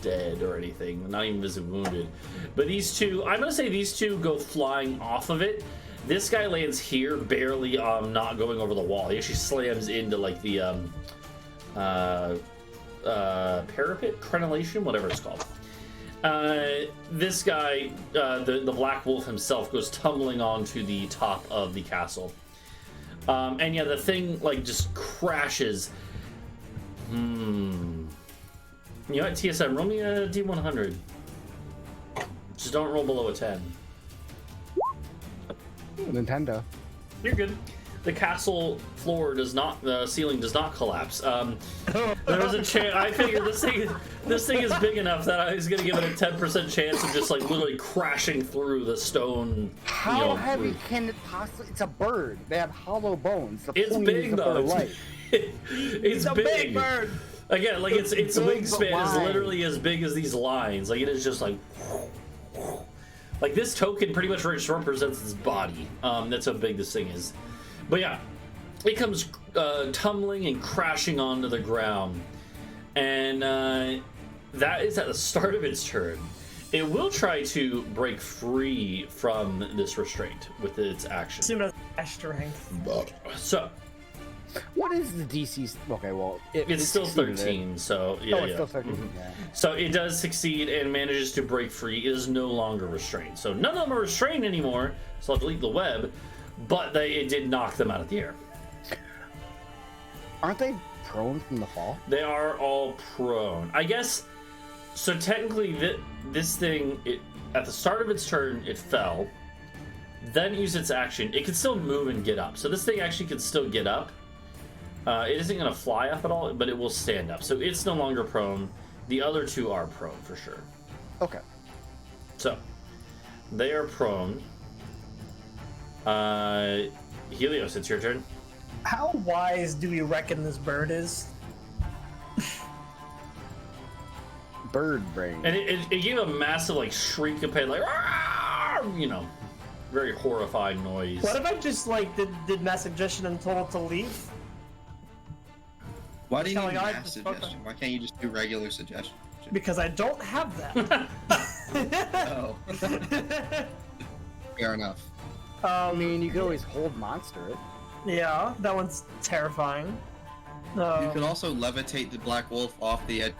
dead or anything, not even visibly wounded. But these two, I'm gonna say these two go flying off of it. This guy lands here, barely not going over the wall. He actually slams into like the parapet, crenellation, whatever it's called. This guy, the Black Wolf himself, goes tumbling onto the top of the castle. And yeah, the thing like just crashes. You know what, TSM, roll me a D100. Just don't roll below a 10. Nintendo. You're good. The castle floor does not, the ceiling does not collapse. There was a chance. I figured this thing is big enough that I was gonna give it a 10% chance of just like literally crashing through the stone. How heavy roof. can it possibly? It's a bird. They have hollow bones. The It's point big is though. for life. It's a big bird. Again, like its big, wingspan but is wide. literally as big as these lines. Like it is just like this token pretty much just represents its body. That's how big this thing is. But yeah, it comes tumbling and crashing onto the ground, and that is at the start of its turn. It will try to break free from this restraint with its action. Assume that's dash strength. So What is the DC? Okay, well, it's still succeeded. 13. So yeah, Oh, it's yeah. still 13. Mhm. Yeah. So it does succeed and manages to break free. It is no longer restrained. So none of them are restrained anymore. So I'll delete the web, but it did knock them out of the air. Aren't they prone from the fall? They are all prone. I guess, so technically this thing, at the start of its turn, it fell, then used its action. It can still move and get up. So this thing actually can still get up. It isn't going to fly up at all, but it will stand up. So it's no longer prone. The other two are prone for sure. Okay. So, they are prone. Helios, it's your turn. How wise do we reckon this bird is? Bird brain. And it gave a massive like shriek of pain, like, "Argh!" You know, very horrifying noise. What if I just like did mass suggestion and told it to leave? Why do you Telling need I mass just spoke suggestion? Why can't you just do regular suggestion? Because I don't have that. Oh. Fair enough. I mean, you could always hold monster it. Yeah, that one's terrifying. You could also levitate the Black Wolf off the edge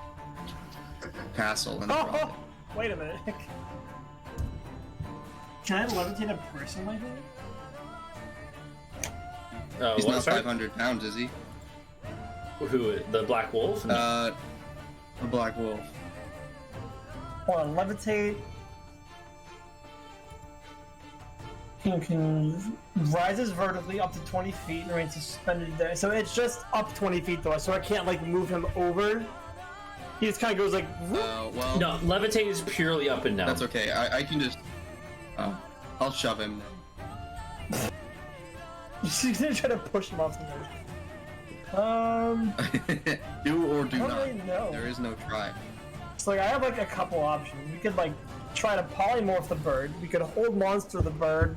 castle and drop Oh, wait a minute. Can I levitate a person like that? it. He's what, not sorry? 500 pounds, is he? Who? The Black Wolf? No. The Black Wolf. Hold on, levitate. You can rises vertically up to 20 feet and remains suspended there. So it's just up 20 feet though, so I can't like move him over. He just kind of goes like. whoop. Well, No, levitate is purely up and down. that's okay. I can just. I'll shove him. She's gonna try to push him off the edge. Do or do I don't not. really know. There is no try. So like I have like a couple options. We could like try to polymorph the bird. We could hold monster the bird.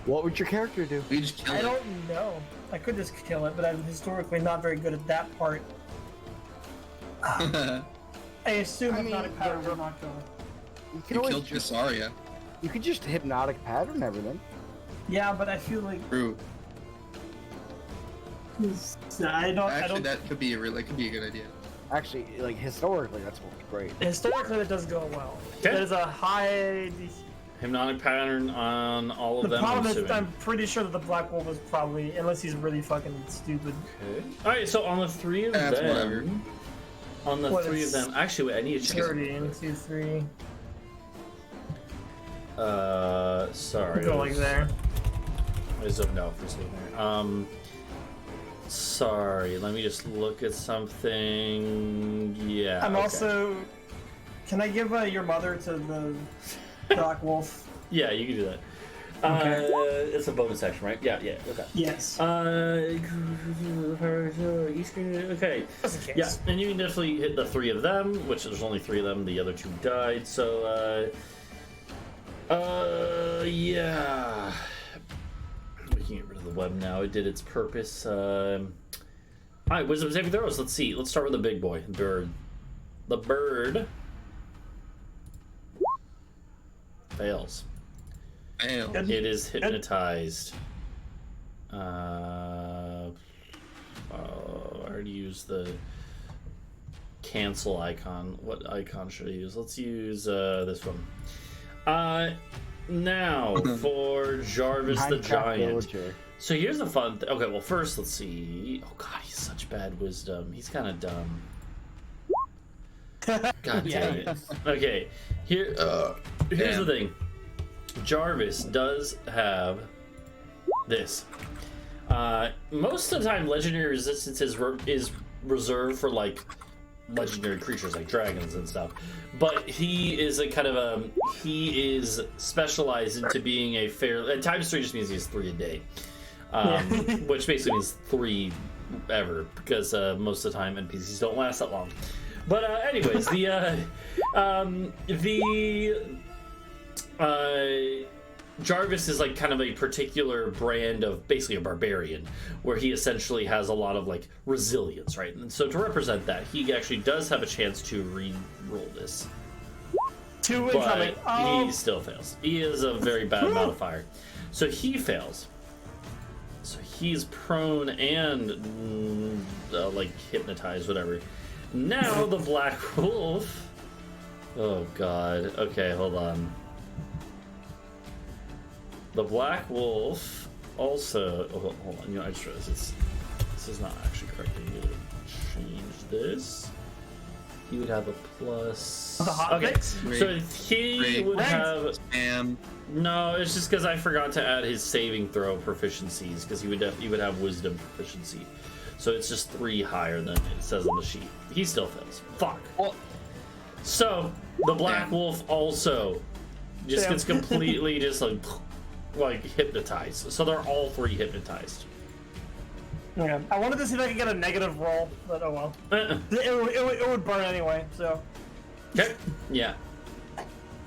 What would your character do? We just kill I it. don't know. I could just kill it, but I'm historically not very good at that part. I assume I mean, hypnotic pattern will not go. You could You always killed just, Casaria. you could just hypnotic pattern everything. Yeah, but I feel like True. I don't. Actually, that could be a good idea. Actually, like historically, that's what's great. Historically, that does go well. Okay. There's a high. Hypnotic pattern on all of The them. problem is, assuming. I'm pretty sure that the Black Wolf is probably, unless he's really fucking stupid. Okay. All right. So on the three of That's them, whatever. on the What three of is them, actually, wait, I need to check. 30, 2, 3. Sorry. Go like there. I zoned out for a second there. Sorry. Let me just look at something. Yeah. I'm okay. also. Can I give your mother to the Black Wolf? Yeah, you can do that. Okay. It's a bonus action, right? Yeah. Okay. Yes. Okay. Just in Yeah, case. and you can definitely hit the three of them, which there's only three of them. The other two died, so yeah. We can get rid of the web now. It did its purpose. All right, wisdom saving throws. Let's see. Let's start with the big boy, the bird. The bird fails. Damn. Good. It is hypnotized. I already used the cancel icon. What icon should I use? Let's use this one. Now for Jarvis the Giant. Villager. So here's the fun. Okay, well first let's see. Oh god, he's such bad wisdom. He's kind of dumb. God damn it. Okay, here's the thing. Jarvis does have this. Most of the time, legendary resistance is reserved for like legendary creatures like dragons and stuff. But he is a kind of he is specialized into being a fair. And times 3 just means he has 3 a day, which basically means 3 ever because most of the time NPCs don't last that long. But anyways, Jarvis is like kind of a particular brand of basically a barbarian, where he essentially has a lot of like resilience, right? And so to represent that, he actually does have a chance to re-roll this. 2 incoming. But he still fails. He is a very bad modifier. So he fails. So he's prone and like hypnotized, whatever. Now the Black Wolf. Oh god. Okay, hold on. The Black Wolf also. Oh, hold on. You know, I just realized this is not actually correct. I need to change this. He would have a plus. Okay, so he would have. No, it's just because I forgot to add his saving throw proficiencies because he would have wisdom proficiency. So it's just 3 higher than it says on the sheet. He still fails. Fuck. So the Black Wolf also just gets completely just like hypnotized. So they're all 3 hypnotized. Yeah. I wanted to see if I could get a negative roll, but oh well. It would burn anyway. So. Okay. Yeah.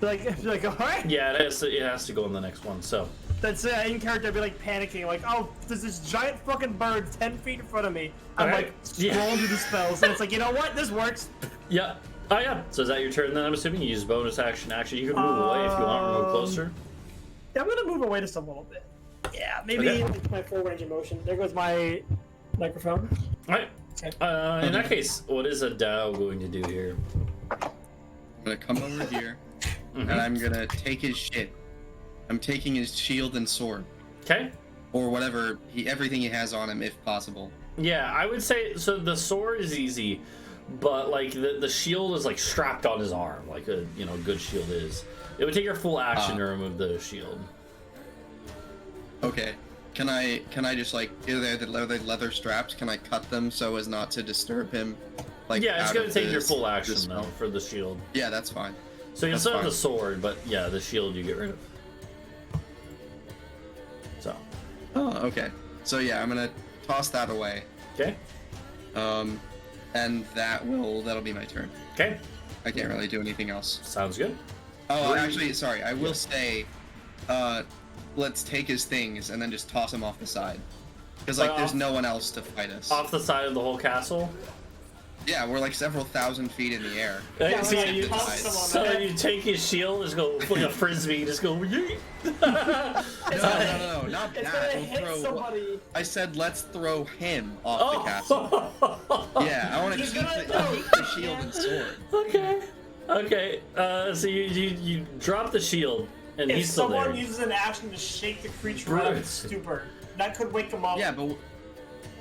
Like all right. Yeah, it has to go in the next one. So. That's in character. I'd be like panicking, like, oh, there's this giant fucking bird 10 feet in front of me. I'm like scrolling through the spells, and it's like, you know what? This works. Yeah. Oh yeah. So is that your turn then? I'm assuming you use bonus action. Actually, you can move away if you want. Move closer. Yeah, I'm gonna move away just a little bit. Yeah, maybe my full range of motion. There goes my microphone. All right. Okay. In that case, what is Adau going to do here? I'm gonna come over here, and I'm gonna take his shit. I'm taking his shield and sword. Okay. Or whatever, everything he has on him, if possible. Yeah, I would say, so the sword is easy, but like the shield is like strapped on his arm, like a good shield is. It would take your full action to remove the shield. Okay. Can I just like, are they leather straps? Can I cut them so as not to disturb him? Like, yeah, it's gonna take your full action though for the shield. Yeah, that's fine. So you still have the sword, but yeah, the shield you get rid of. So. Oh, okay. So yeah, I'm gonna toss that away. Okay. And that'll be my turn. Okay. I can't really do anything else. Sounds good. Oh, actually, sorry. I will say, let's take his things and then just toss him off the side, because like there's no one else to fight us. Off the side of the whole castle. Yeah, we're like several thousand feet in the air. Yeah, so you take his shield, just go like a frisbee, just go. Yeet. No, not that. I said let's throw him off the castle. Yeah, I want to keep the shield and sword. Okay. So you drop the shield, and he's still there. If someone uses an action to shake the creature out of its stupor, that could wake him up. Yeah, but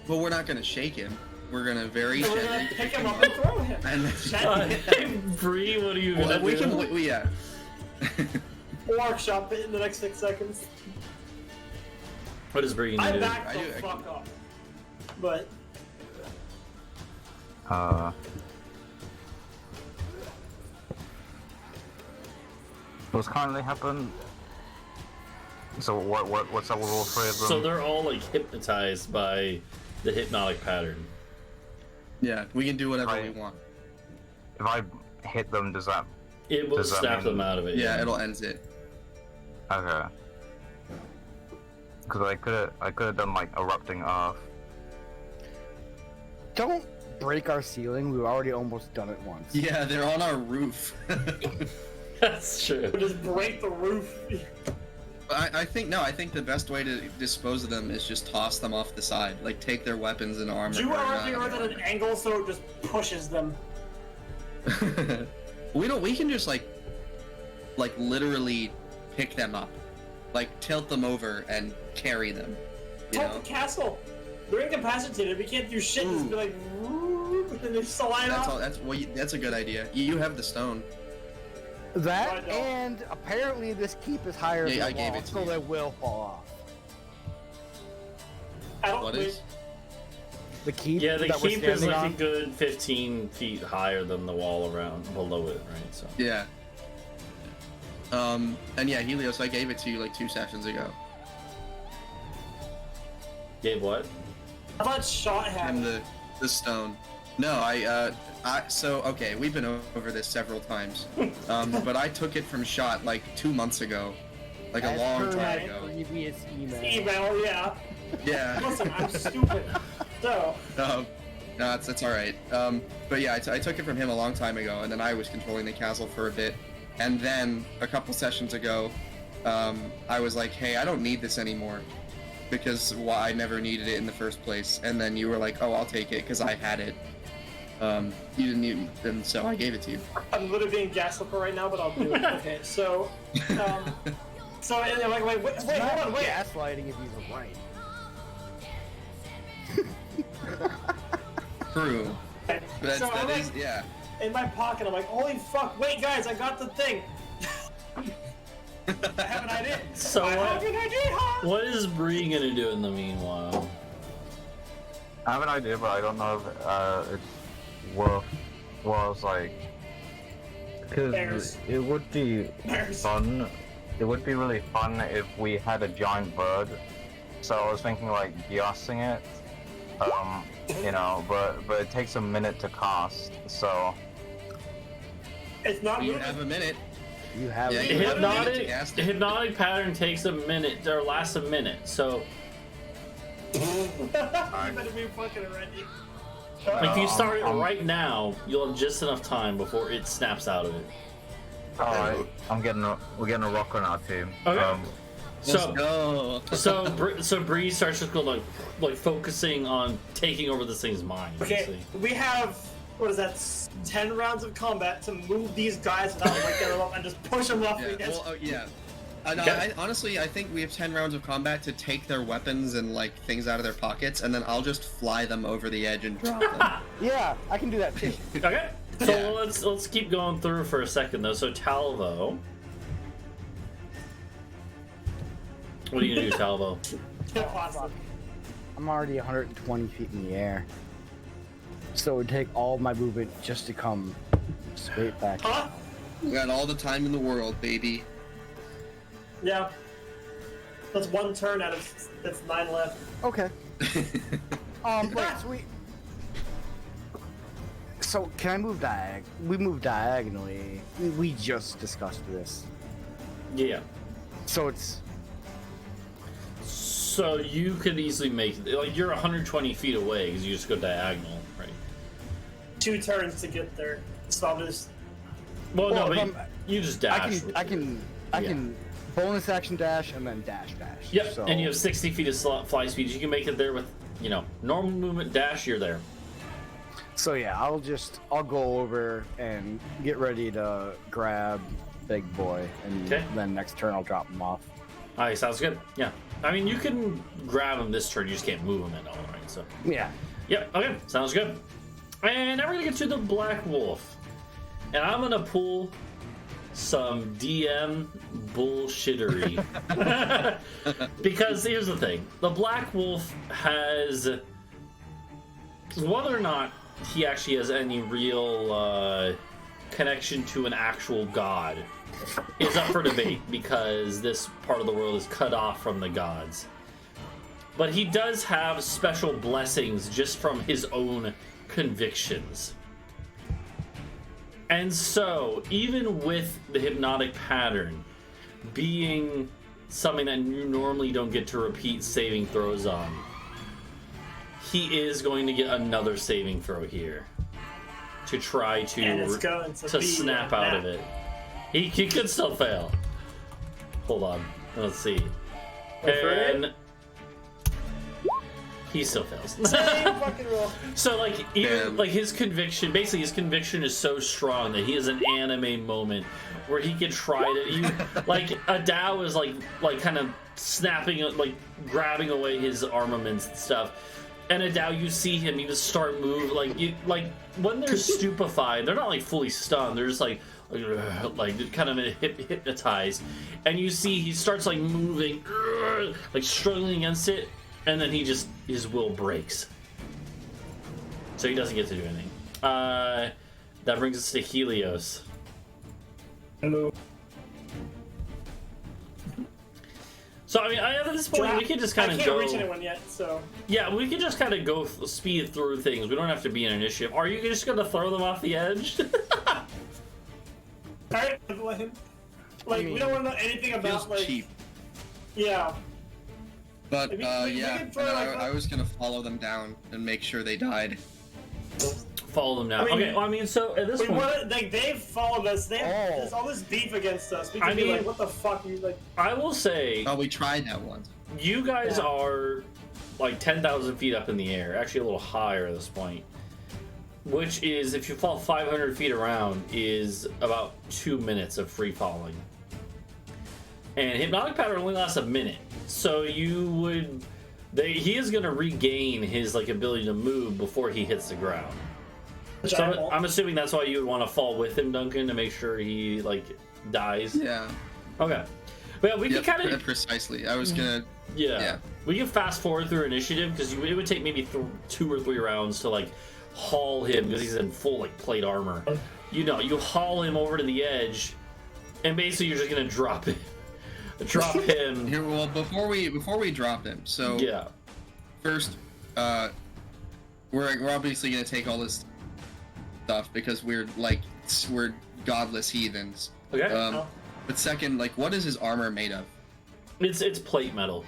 we're not gonna shake him. We're gonna very gently. We're gonna pick him up and throw him. Hey, Bree, what are you gonna do? Yeah. Workshop it in the next 6 seconds. What is Bree gonna do? I back the fuck up. But. What's currently happened? So what's up with all 3 of them? So they're all like hypnotized by the hypnotic pattern. Yeah, we can do whatever we want. If I hit them, does that? It will snap them out of it. Yeah, it'll end it. Okay. Because I could have done like erupting earth. Don't break our ceiling. We've already almost done it once. Yeah, they're on our roof. That's true. Just break the roof. I think the best way to dispose of them is just toss them off the side. Like, take their weapons and armor. Do everything at an angle so it just pushes them. We can just like literally pick them up, like tilt them over and carry them. You Tilt know? the castle. They're incapacitated. We can't do shit. Just be like, and they just slide That's off. all. That's a good idea. You have the stone. That I don't. and apparently this keep is higher Yeah, than I the gave wall, it to so you. they will fall off. I don't. What wait, is? The keep. Yeah, the that we're keep is standing like on, a good 15 feet higher than the wall around below it, right? So Yeah. And yeah, Helios, I gave it to you like 2 sessions ago. Gabe, what? I thought shot And had. the stone. No, so okay, we've been over this several times. But I took it from Shot like 2 months ago, like a as long per time my ago. previous email. Email, yeah. Yeah. Listen, I'm stupid. So, No, it's all right. But yeah, I took it from him a long time ago, and then I was controlling the castle for a bit, and then a couple sessions ago, I was like, hey, I don't need this anymore, because I never needed it in the first place. And then you were like, oh, I'll take it because I had it. You didn't need, and so I gave it to you. I'm literally being gaslit right now, but I'll do it. Okay, so, and I'm like, wait, It's hold not on, wait. gaslighting if you were right. True. But So I'm like, yeah. in my pocket, I'm like, holy fuck, wait, guys, I got the thing. I have an idea. So I what? have an idea. What is Bree gonna do in the meanwhile? I have an idea, but I don't know if it's worth. Was like, because Bears. it would be Bears. fun. It would be really fun if we had a giant bird. So I was thinking like gassing it. You know, but it takes a minute to cast. So It's not You moving. have a minute. You have Yeah, it. you have a minute to Hypnotic cast it. hypnotic pattern takes a minute or lasts a minute. So You better be fucking ready. if you start it right now, you'll have just enough time before it snaps out of it. alright, we're getting a rock on our team. Okay. Let's So go. so Bree starts just going like focusing on taking over this thing's mind. Okay, Basically. we have, what is that, 10 rounds of combat to move these guys without like getting them up and just push them off Yeah. against. Well, yeah. No, Okay. honestly, I think we have 10 rounds of combat to take their weapons and like things out of their pockets, and then I'll just fly them over the edge and drop them. Yeah, I can do that too. Okay. So Yeah. let's keep going through for a second though. So Talvo. What are you gonna do, Talvo? Awesome. I'm already 120 feet in the air. So it would take all my movement just to come straight back. Huh? We got all the time in the world, baby. Yeah. That's one turn out of that's 9 left. Okay. Wait, so can I move we move diagonally. We just discussed this. Yeah. So it's So you could easily make like you're 120 feet away because you just go diagonal, right? 2 turns to get there. So I'll just. Well, Well, no, if but you just dash. I can bonus action dash and then dash. Yep, So, and you have 60 feet of fly speed. You can make it there with, normal movement dash. You're there. So yeah, I'll go over and get ready to grab Big Boy, and Okay. then next turn I'll drop him off. All right, sounds good. Yeah, I mean you can grab him this turn. You just can't move him at all, right? So. Yeah. Yep, okay, sounds good. And now we're gonna get to the Black Wolf. And I'm gonna pull some DM bullshittery. Because here's the thing. The Black Wolf has... Whether or not he actually has any real connection to an actual god is up for debate because this part of the world is cut off from the gods. But he does have special blessings just from his own convictions. And so, even with the hypnotic pattern being something that you normally don't get to repeat saving throws on, he is going to get another saving throw here to try And it's going to be snap out of it. He could still fail. Hold on. Let's see. Wait for it. And He still fails. Same fucking roll. So like even Damn. like his conviction, basically his conviction is so strong that he has an anime moment where he can try to like Adau is like kind of snapping, like grabbing away his armaments and stuff. And Adau, you see him, you just start moving, like when they're stupefied, they're not like fully stunned, they're just like kind of hypnotized, and you see he starts like moving, like struggling against it, and then his will breaks, so he doesn't get to do anything. That brings us to Helios. Hello. So I mean, at this point, we can just kind I of can't go. reach anyone yet, so. Yeah, we can just kind of go speed through things. We don't have to be in initiative. Are you just gonna throw them off the edge? Alright, like, we don't want to know anything Feels about, like. cheap. Yeah. But We yeah, can and throw, then like, I was gonna follow them down and make sure they died. Follow them now. I mean- Okay, well, I mean, so at this We point, want like they've followed us. They have Oh. there's all this beef against us. We can I be mean- like, what the fuck? You like? I will say, Oh, we tried that once. you guys Yeah. are like 10,000 feet up in the air, actually a little higher at this point, which is, if you fall 500 feet around, is about 2 minutes of free falling. And Hypnotic Pattern only lasts a minute, so you would, he is going to regain his like ability to move before he hits the ground. Which So I won't. I'm assuming that's why you would want to fall with him, Duncan, to make sure he like dies. Yeah. Okay, but yeah, we Yep, can kind of precisely. I was gonna. yeah. Yeah. We can fast forward through initiative because it would take maybe 2 or 3 rounds to like haul him because he's in full like plate armor. You know, you haul him over to the edge, and basically you're just gonna drop him. Drop him. Here, well, before we drop him, so Yeah. first, we're obviously gonna take all this stuff because we're godless heathens. Okay. But second, like, what is his armor made of? It's plate metal,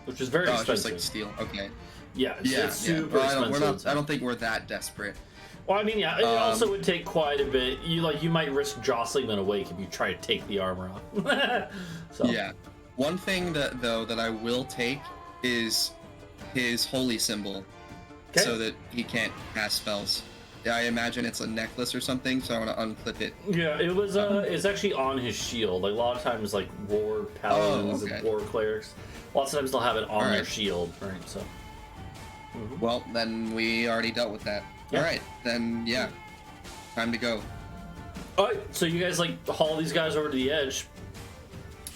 which is very Oh, it's expensive. just like steel. Okay. Yeah, it's Yeah. super Well, expensive. I don't think we're that desperate. Well, I mean, yeah, it also would take quite a bit. You might risk jostling them awake if you try to take the armor off. So. Yeah. One thing that I will take is his holy symbol, Okay. so that he can't cast spells. Yeah, I imagine it's a necklace or something, so I want to unclip it. Yeah, it was. It's actually on his shield. Like a lot of times, like war paladins okay. and war clerics, lots of times they'll have it on their Alright. shield, right? So. Well, then we already dealt with that. Yeah. All right, then yeah, time to go. All right, so you guys like haul these guys over to the edge,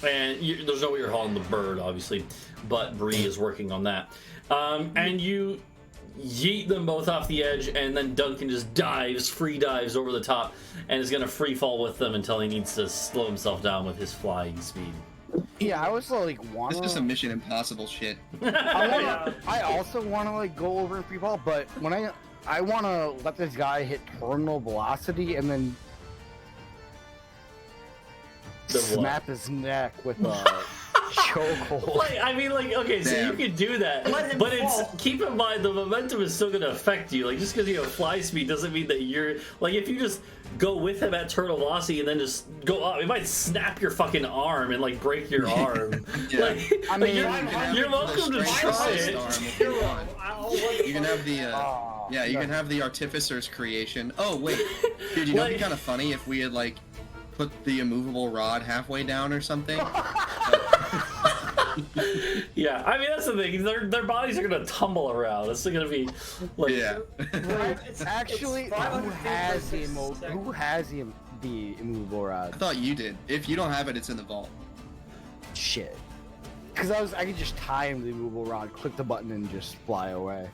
and there's no way you're hauling the bird, obviously, but Bree is working on that. And you yeet them both off the edge, and then Duncan just free dives over the top, and is gonna free fall with them until he needs to slow himself down with his flying speed. Yeah, I was like, wanna. This is some Mission Impossible shit. I also want to like go over and free fall, but when I want to let this guy hit terminal velocity and then The what? snap his neck with a chokehold. Like, I mean, like, okay, so you Damn. could do that, Let him but it's fall. keep in mind the momentum is still going to affect you. Like, just because you have fly speed doesn't mean that you're like if you just go with him at terminal velocity and then just go up, it might snap your fucking arm and like break your arm. Yeah. Like, I like, mean, you're welcome to try it. Arm you can have the you no. can have the artificer's creation. Oh wait, dude, you know it'd Like- be kind of funny if we had like put the immovable rod halfway down or something. Yeah, I mean that's the thing. Their bodies are gonna tumble around. It's gonna be like Yeah. Actually, it's 500 feet per who has the immovable I rod? thought you did. If you don't have it, it's in the vault. Shit. Because I could just tie him to the immovable rod, click the button, and just fly away.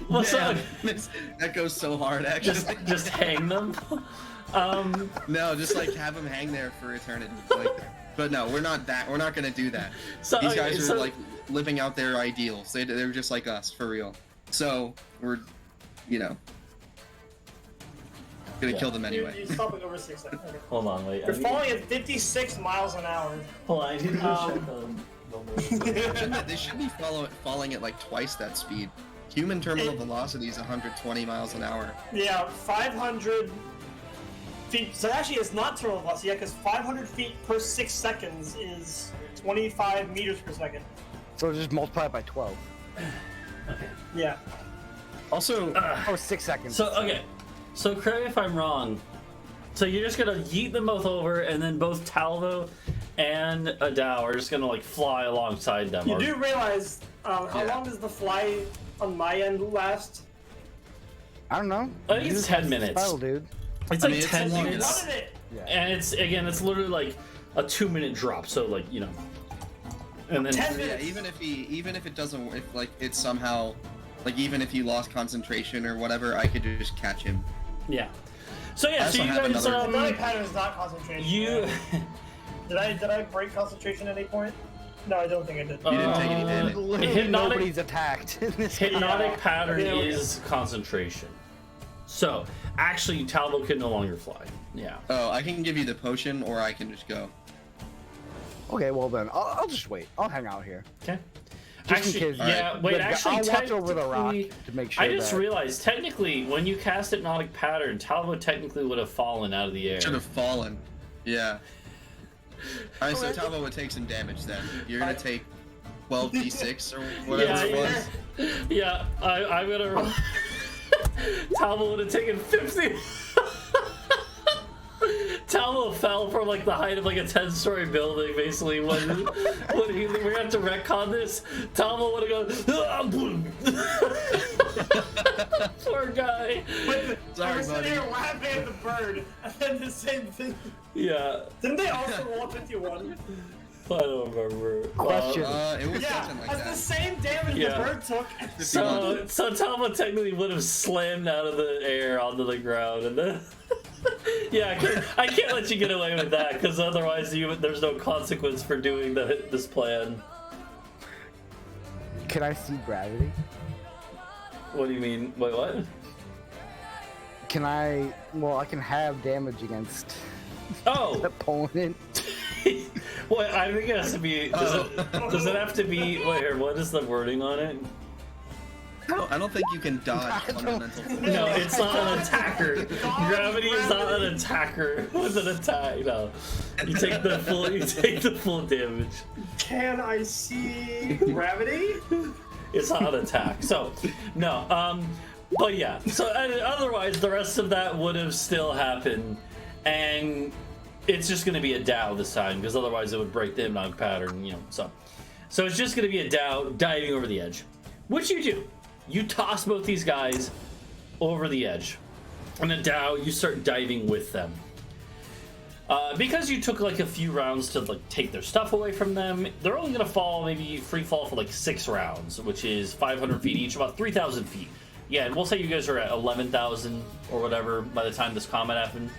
what's up? That goes so hard, actually. Just hang them. No, just like have him hang there for eternity. Like, but no, we're not gonna do that. So, These okay, guys are so- like living out their ideals. They're just like us, for real. So we're, gonna Yeah. kill them anyway. You're stopping over 6 seconds. Okay. Hold on, wait. You're falling at 56 miles an hour. Hold on, I need to They should be falling at like twice that speed. Human terminal velocity is 120 miles an hour. Yeah, 500 feet. So actually, it's not terminal velocity, yeah, because 500 feet per 6 seconds is 25 meters per second. So just multiply it by 12. Okay. Yeah. Also, Oh, 6 seconds. So okay, so correct me if I'm wrong. So you're just gonna yeet them both over, and then both Talvo and Adau are just gonna like fly alongside them. You or- do realize how Yeah. long does the fly on my end last? I don't know. I think it's Use 10 the minutes. Spell, dude. It's I like mean, it's 10 long minutes, enough. What is it? Yeah. and it's literally like a 2-minute drop. So like and then 10 yeah, minutes. even if it doesn't, if like it's somehow, like even if you lost concentration or whatever, I could just catch him. yeah. So I yeah, so also you have guys another- My pattern is not concentration. you. Did I break concentration at any point? No, I don't think I did. You didn't take any damage. Literally Hypnotic- nobody's attacked in this game. Hypnotic Yeah. pattern Yeah. is concentration. So actually, Talvo can no longer fly. Yeah. Oh, I can give you the potion, or I can just go. Okay, well then, I'll just wait. I'll hang out here. Okay. Just in case. Yeah. Wait. But Actually, I'll watch over the rock technically- to make sure I just that... realized technically when you cast hypnotic pattern, Talvo technically would have fallen out of the air. Should have fallen. Yeah. Alright, so Okay. Talvo would take some damage then. You're gonna take 12d6 or whatever it was. Yeah, I'm gonna. Talvo would have taken 50. Talvo fell from like the height of like a 10-story building, basically. When we have to retcon this, Talvo would have gone. "Ah, boom." Poor guy. But I Sorry, was sitting buddy. here laughing at the bird, and then the same thing. Yeah, Didn't they also roll a 51? I don't remember. Question. It was Yeah, something like that's the that. same damage Yeah. the bird took. So Talvo technically would have slammed out of the air onto the ground, and then yeah, I can't let you get away with that because otherwise there's no consequence for doing this plan. Can I see gravity? What do you mean? Wait, what? Can I... Well, I can have damage against Oh, opponent. wait, I think it has to be. Does it have to be? Wait here, what is the wording on it? I don't think you can dodge fundamental. No, it's not an attacker. Gravity is not an attacker with an attack. No, you take the full. You take the full damage. Can I see gravity? It's not an attack. So, no. But yeah. So otherwise, the rest of that would have still happened, and it's just going to be a Adau this time because otherwise it would break the hypnotic pattern. So it's just going to be a Adau diving over the edge. What you do? You toss both these guys over the edge, and Adau, you start diving with them. Because you took like a few rounds to like take their stuff away from them, they're only gonna fall maybe free fall for like 6 rounds, which is 500 feet each, about 3,000 feet. Yeah, and we'll say you guys are at 11,000 or whatever by the time this combat happened.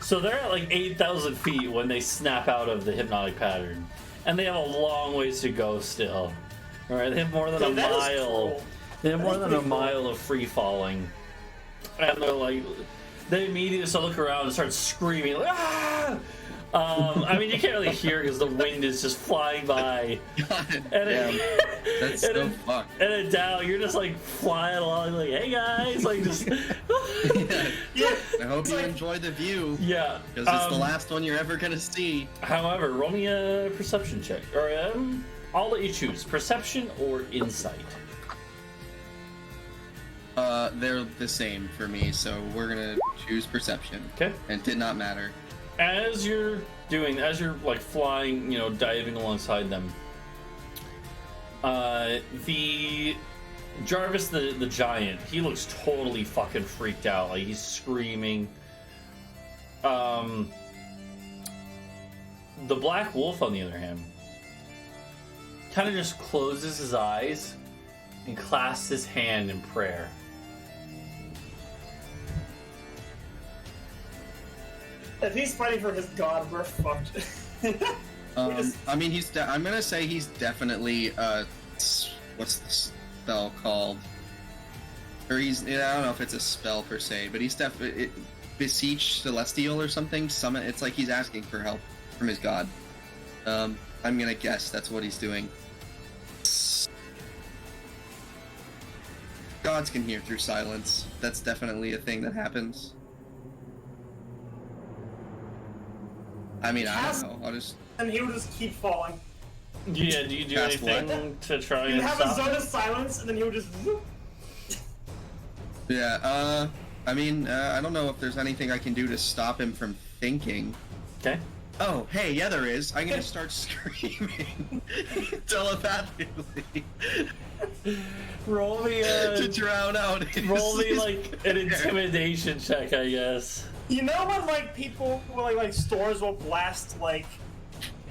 So they're at like 8,000 feet when they snap out of the hypnotic pattern, and they have a long ways to go still. All right, they have more than a Dude, that is mile. cool. They have more That is than a pretty cool. mile of free falling, and they're like. They immediately start looking around and start screaming, like, ah! I mean, you can't really hear because the wind is just flying by. God And damn, that's and so fucked. And then down, you're just like flying along, like, hey guys, like just. Yeah. I hope It's you like- enjoy the view, Yeah. because it's the last one you're ever gonna see. However, roll me a perception check. Or I'll let you choose perception or insight. They're the same for me, so we're gonna choose perception. Okay. And it did not matter. As you're like flying, diving alongside them, the Jarvis the giant, he looks totally fucking freaked out. Like he's screaming. The Black Wolf, on the other hand, kind of just closes his eyes and clasps his hand in prayer. If he's fighting for his god, we're fucked. I mean, I'm gonna say he's definitely what's the spell called? Or I don't know if it's a spell per se, but he's definitely beseech celestial or something. Summon. It's like he's asking for help from his god. I'm gonna guess that's what he's doing. Gods can hear through silence. That's definitely a thing that happens. I mean, I don't know. I'll just. And he would just keep falling. Yeah, do you do Cast anything to try You and have a stop? zone of silence, and then you just. Whoop. Yeah, I mean, I don't know if there's anything I can do to stop him from thinking. Okay. Oh, hey, yeah, there is. I'm gonna start screaming telepathically Roll me to drown out. roll me his like an intimidation check, I guess. You know when like people, like stores will blast like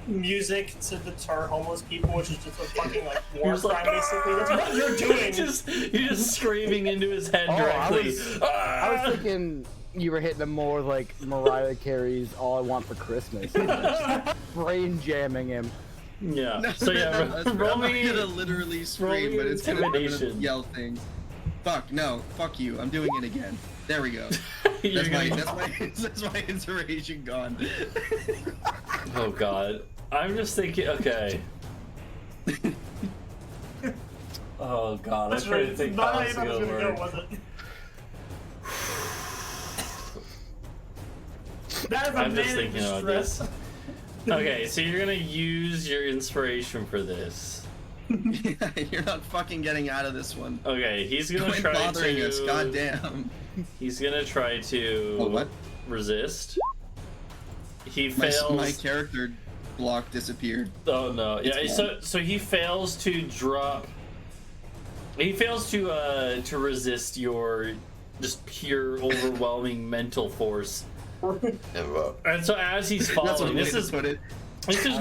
music to deter homeless people, which is just a fucking like war You're just like, crime, basically. That's what you're doing. You're just screaming into his head Oh, directly. I was thinking you were hitting him more with like Mariah Carey's "All I Want for Christmas," brain jamming him. Yeah. No, So yeah, roll I'm me. gonna literally scream, me but it's gonna, I'm gonna intimidation. yell things. Fuck no, fuck you. I'm doing it again. There we go. You're That's my inspiration gone. Oh god. I'm just thinking. Okay. Oh god. That's I'm trying right. to think Not how how it's you thought it was gonna gonna go, work. was it? That is a I'm just man in thinking about distress. Okay, so you're gonna use your inspiration for this. You're not fucking getting out of this one. Okay, he's gonna Quit try bothering to. us, goddamn. He's gonna try to. Oh, what? Resist. He My, fails. my character block disappeared. Oh no! Yeah, It's so he fails to drop. He fails to resist your just pure overwhelming mental force. And so as he's That's one falling, way this to is put it.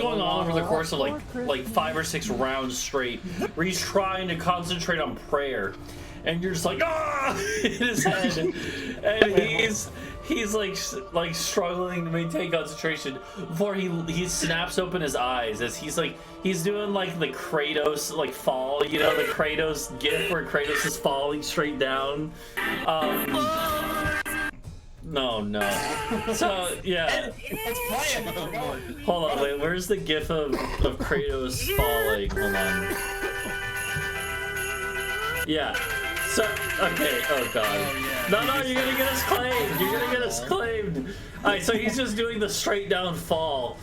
going on over the course of like 5 or 6 rounds straight, where he's trying to concentrate on prayer, and you're just like ah in his head, and he's like struggling to maintain concentration before he snaps open his eyes as he's doing like the Kratos like fall, you know, the Kratos gif where Kratos is falling straight down. No. So yeah. It's playing. We're going. Hold on, wait, where's the gif of Kratos falling? Hold on. Yeah. So, okay, oh god. Oh, yeah. No, you're gonna get us claimed! You're gonna get us claimed! Alright, so he's just doing the straight down fall.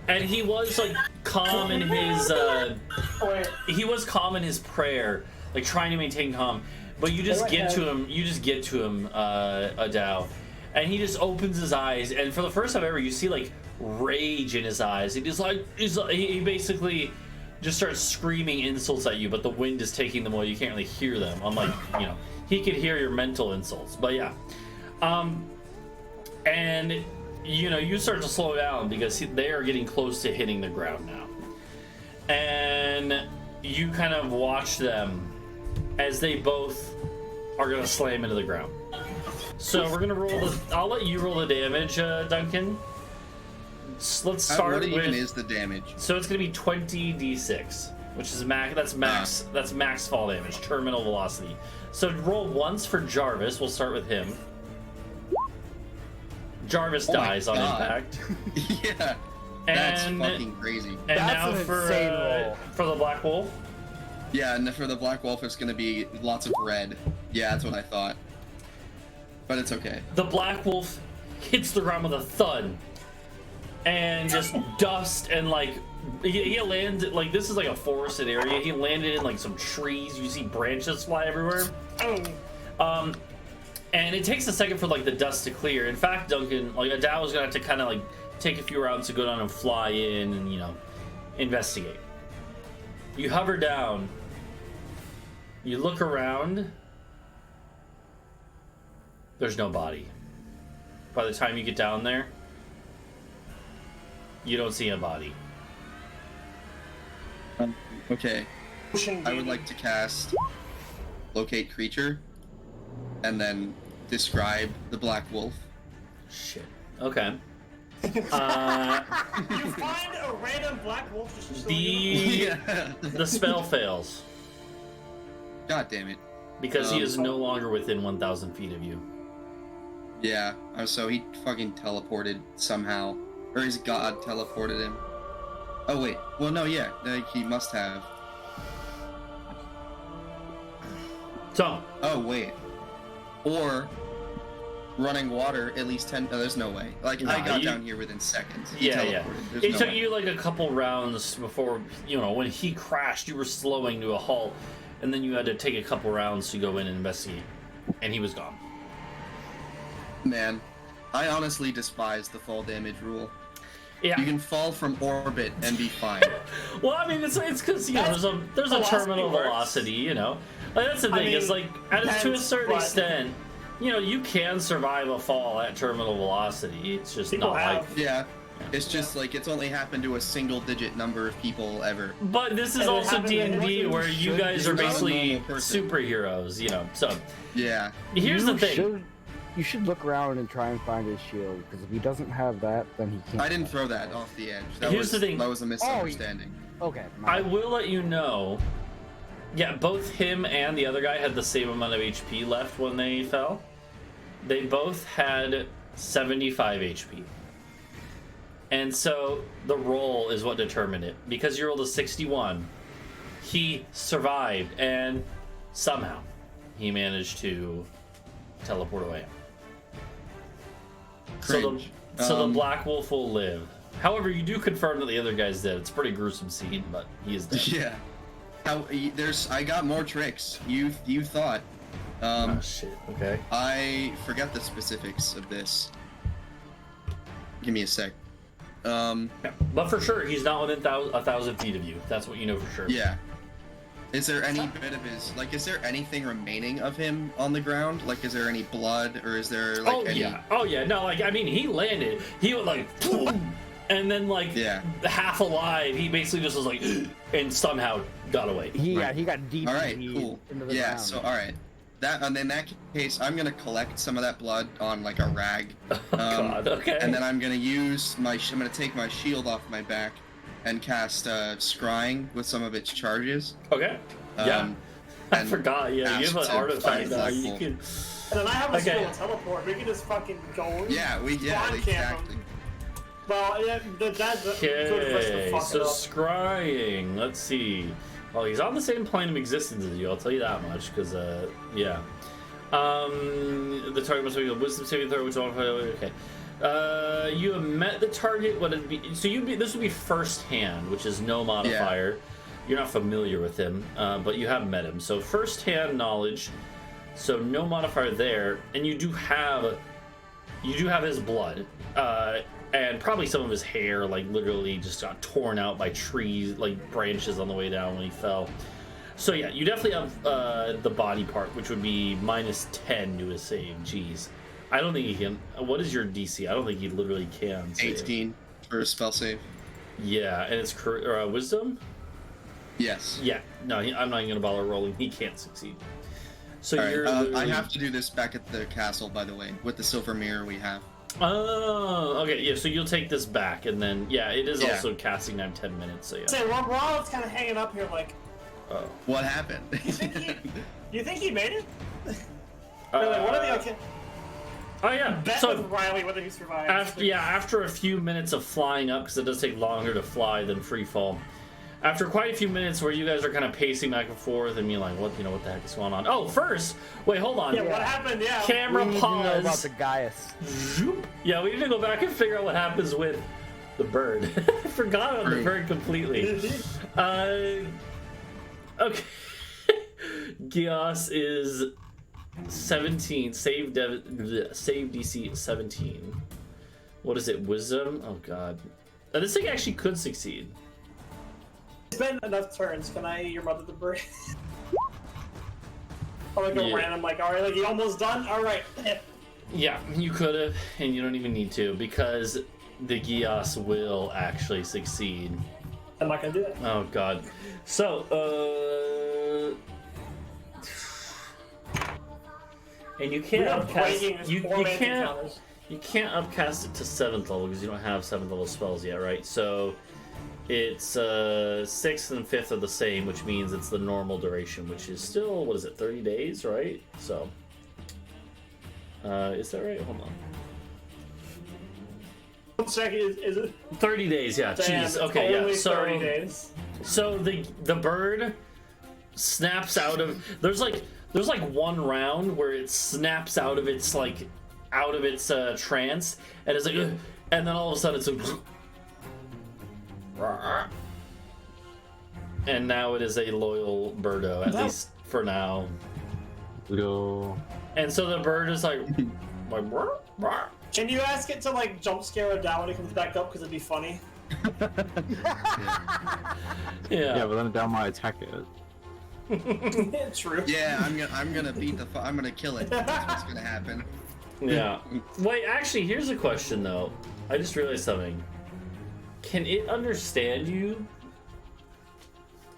And he was like calm in his prayer, like trying to maintain calm. But you just get to him, Adau. And he just opens his eyes, and for the first time ever, you see like rage in his eyes. He basically just starts screaming insults at you, but the wind is taking them away. You can't really hear them. Unlike, you know, he could hear your mental insults. But yeah, and you know, you start to slow down because they are getting close to hitting the ground now, and you kind of watch them as they both are gonna slam into the ground. So we're gonna roll the. I'll let you roll the damage, Duncan. Let's start What even with. is the damage? So it's gonna be 20d6, which is max. That's max. That's max fall damage, terminal velocity. So roll once for Jarvis. We'll start with him. Jarvis Oh my dies on God. impact. Yeah, that's And fucking crazy. and That's now an insane roll. for the Black Wolf. Yeah, and for the Black Wolf, it's gonna be lots of red. Yeah, that's what I thought. But it's okay. The Black Wolf hits the ground with a thud, and just dust and like he landed like this is like a forested area. He landed in like some trees. You see branches fly everywhere. And it takes a second for like the dust to clear. In fact, Duncan, like Adau is gonna have to kind of like take a few rounds to go down and fly in and, you know, investigate. You hover down. You look around. There's no body. By the time you get down there, you don't see a body. Okay. I would like to cast Locate Creature, and describe the Black Wolf. Shit. Okay. You find a random black wolf just chilling. The spell fails God damn it. because he is no longer within 1,000 feet of you. Yeah, so he fucking teleported somehow. Or his god teleported him. Oh wait, well no, yeah, he must have. So, Oh wait. Or running water at least 10. No, there's no way. Like No, I got you- down here within seconds. He Yeah, yeah. teleported. There's It no took way. you like a couple rounds before, you know, when he crashed, you were slowing to a halt, and then you had to take a couple rounds to go in and investigate, and he was gone. Man, I honestly despise the fall damage rule. Yeah. You can fall from orbit and be fine. Well, I mean, it's because you know there's a Velocity terminal works. velocity, you know. Like, that's the thing. mean, is like to a depends, certain but- extent, you know, you can survive a fall at terminal velocity. It's just People not have. like. Yeah. It's just like it's only happened to a single-digit number of people ever. But this is And it also happened D in and D Helios. where you Should guys be are not a basically normal person. superheroes, you know. So Yeah. here's the thing. You should look around and try and find his shield, because if he doesn't have that, then he can't. I didn't throw that off the edge. That Here's was, the thing. That was a misunderstanding. Okay. I will let you know. Yeah, both him and the other guy had the same amount of HP left when they fell. They both had 75 HP. And so the roll is what determined it. Because you rolled a 61, he survived, and somehow he managed to teleport away. Cringe. So the Black Wolf will live. However, you do confirm that the other guy's dead. It's a pretty gruesome scene, but he is dead. Yeah. I got more tricks. You thought. Oh shit. Okay. I forgot the specifics of this. Give me a sec. Yeah. But for sure, he's not within 1,000 feet of you. That's what you know for sure. Yeah. Is there any bit of his is there anything remaining of him on the ground? Like, is there any blood, or is there like Oh any? yeah. Oh yeah. No, like I mean, he landed. He went like, boom, and then like Yeah. half alive. He basically just was like, and somehow got away. He got deep. All right, into cool. the Yeah. ground. So all right. And in that case, I'm gonna collect some of that blood on like a rag. Oh god. Okay. And then I'm gonna use I'm gonna take my shield off my back and cast scrying with some of its charges. Okay. Yeah. I and forgot. Yeah, you have an ask to artifact find now. Black You Wolf. can. And then I have a Okay. skill of teleport. We can just fucking go. Yeah, spawn camp exactly. him. Well, yeah, that's good for us to Okay. fuck So it up. scrying. Let's see. Well, he's on the same plane of existence as you. I'll tell you that much. Because yeah. The target must be a wisdom saving throw, which okay. You have met the target. What it'd be? So this would be first hand, which is no modifier. You're not familiar with him, but you have met him. So first hand knowledge. So no modifier there, and you do have his blood, and probably some of his hair, like literally just got torn out by trees, like branches on the way down when he fell. So yeah, you definitely have the body part, which would be -10 to his save. Jeez, I don't think he can. What is your DC? I don't think he literally can. Save. 18 for a spell save. Yeah, and it's wisdom. Yes. Yeah, no, I'm not even gonna bother rolling. He can't succeed. So All right. you're. I literally- have to do this back at the castle, by the way, with the silver mirror we have. Oh, okay. Yeah, so you'll take this back, and then yeah, it is Yeah. also casting time 10 minutes. So yeah. Say, while it's kind of hanging up here, like, Oh. What happened? do you think he made it? Or, like, what are the okay? Oh yeah. Bet So with Riley whether he survives. after a few minutes of flying up, because it does take longer to fly than free fall. After quite a few minutes where you guys are kind of pacing back and forth and being like, what the heck is going on? Oh, first, wait, hold on. Yeah, what happened? Yeah. Camera we need to know about pause. the Gaius. Zoop. Yeah, we need to go back and figure out what happens with the bird. I forgot about the True. bird completely. Okay. Gios is 17. Save DC 17. What is it? Wisdom? Oh god. This thing actually could succeed. It's been enough turns. Can I eat your mother the bird? Or like a Yeah. random, like, alright, like, you almost done? Alright. Yeah, you could have, and you don't even need to, because the Gios will actually succeed. I'm not gonna do it. Oh god. So, and you We can't are upcast. breaking his You four-man can't. encounters. You can't upcast it to 7th level because you don't have 7th level spells yet, right? So it's 6th and 5th are the same, which means it's the normal duration, which is still, what is it, 30 days, right? So is that right? Hold on. 1 second, is it? 30 days, yeah. Damn, Jeez. it's Okay, yeah. only So 30 days. So the bird snaps out of there's like one round where it snaps out of its like out of its trance, and it's like, "Ugh," and then all of a sudden it's like, and now it is a loyal birdo, at least for now. Go. And so the bird is like, Can you ask it to like jump scare Adau when it comes back up? Because it'd be funny. Yeah, but then Adau might attack it. True. Yeah, I'm gonna beat I'm gonna kill it. That's what's gonna happen. Yeah. Wait, actually, here's a question though. I just realized something. Can it understand you?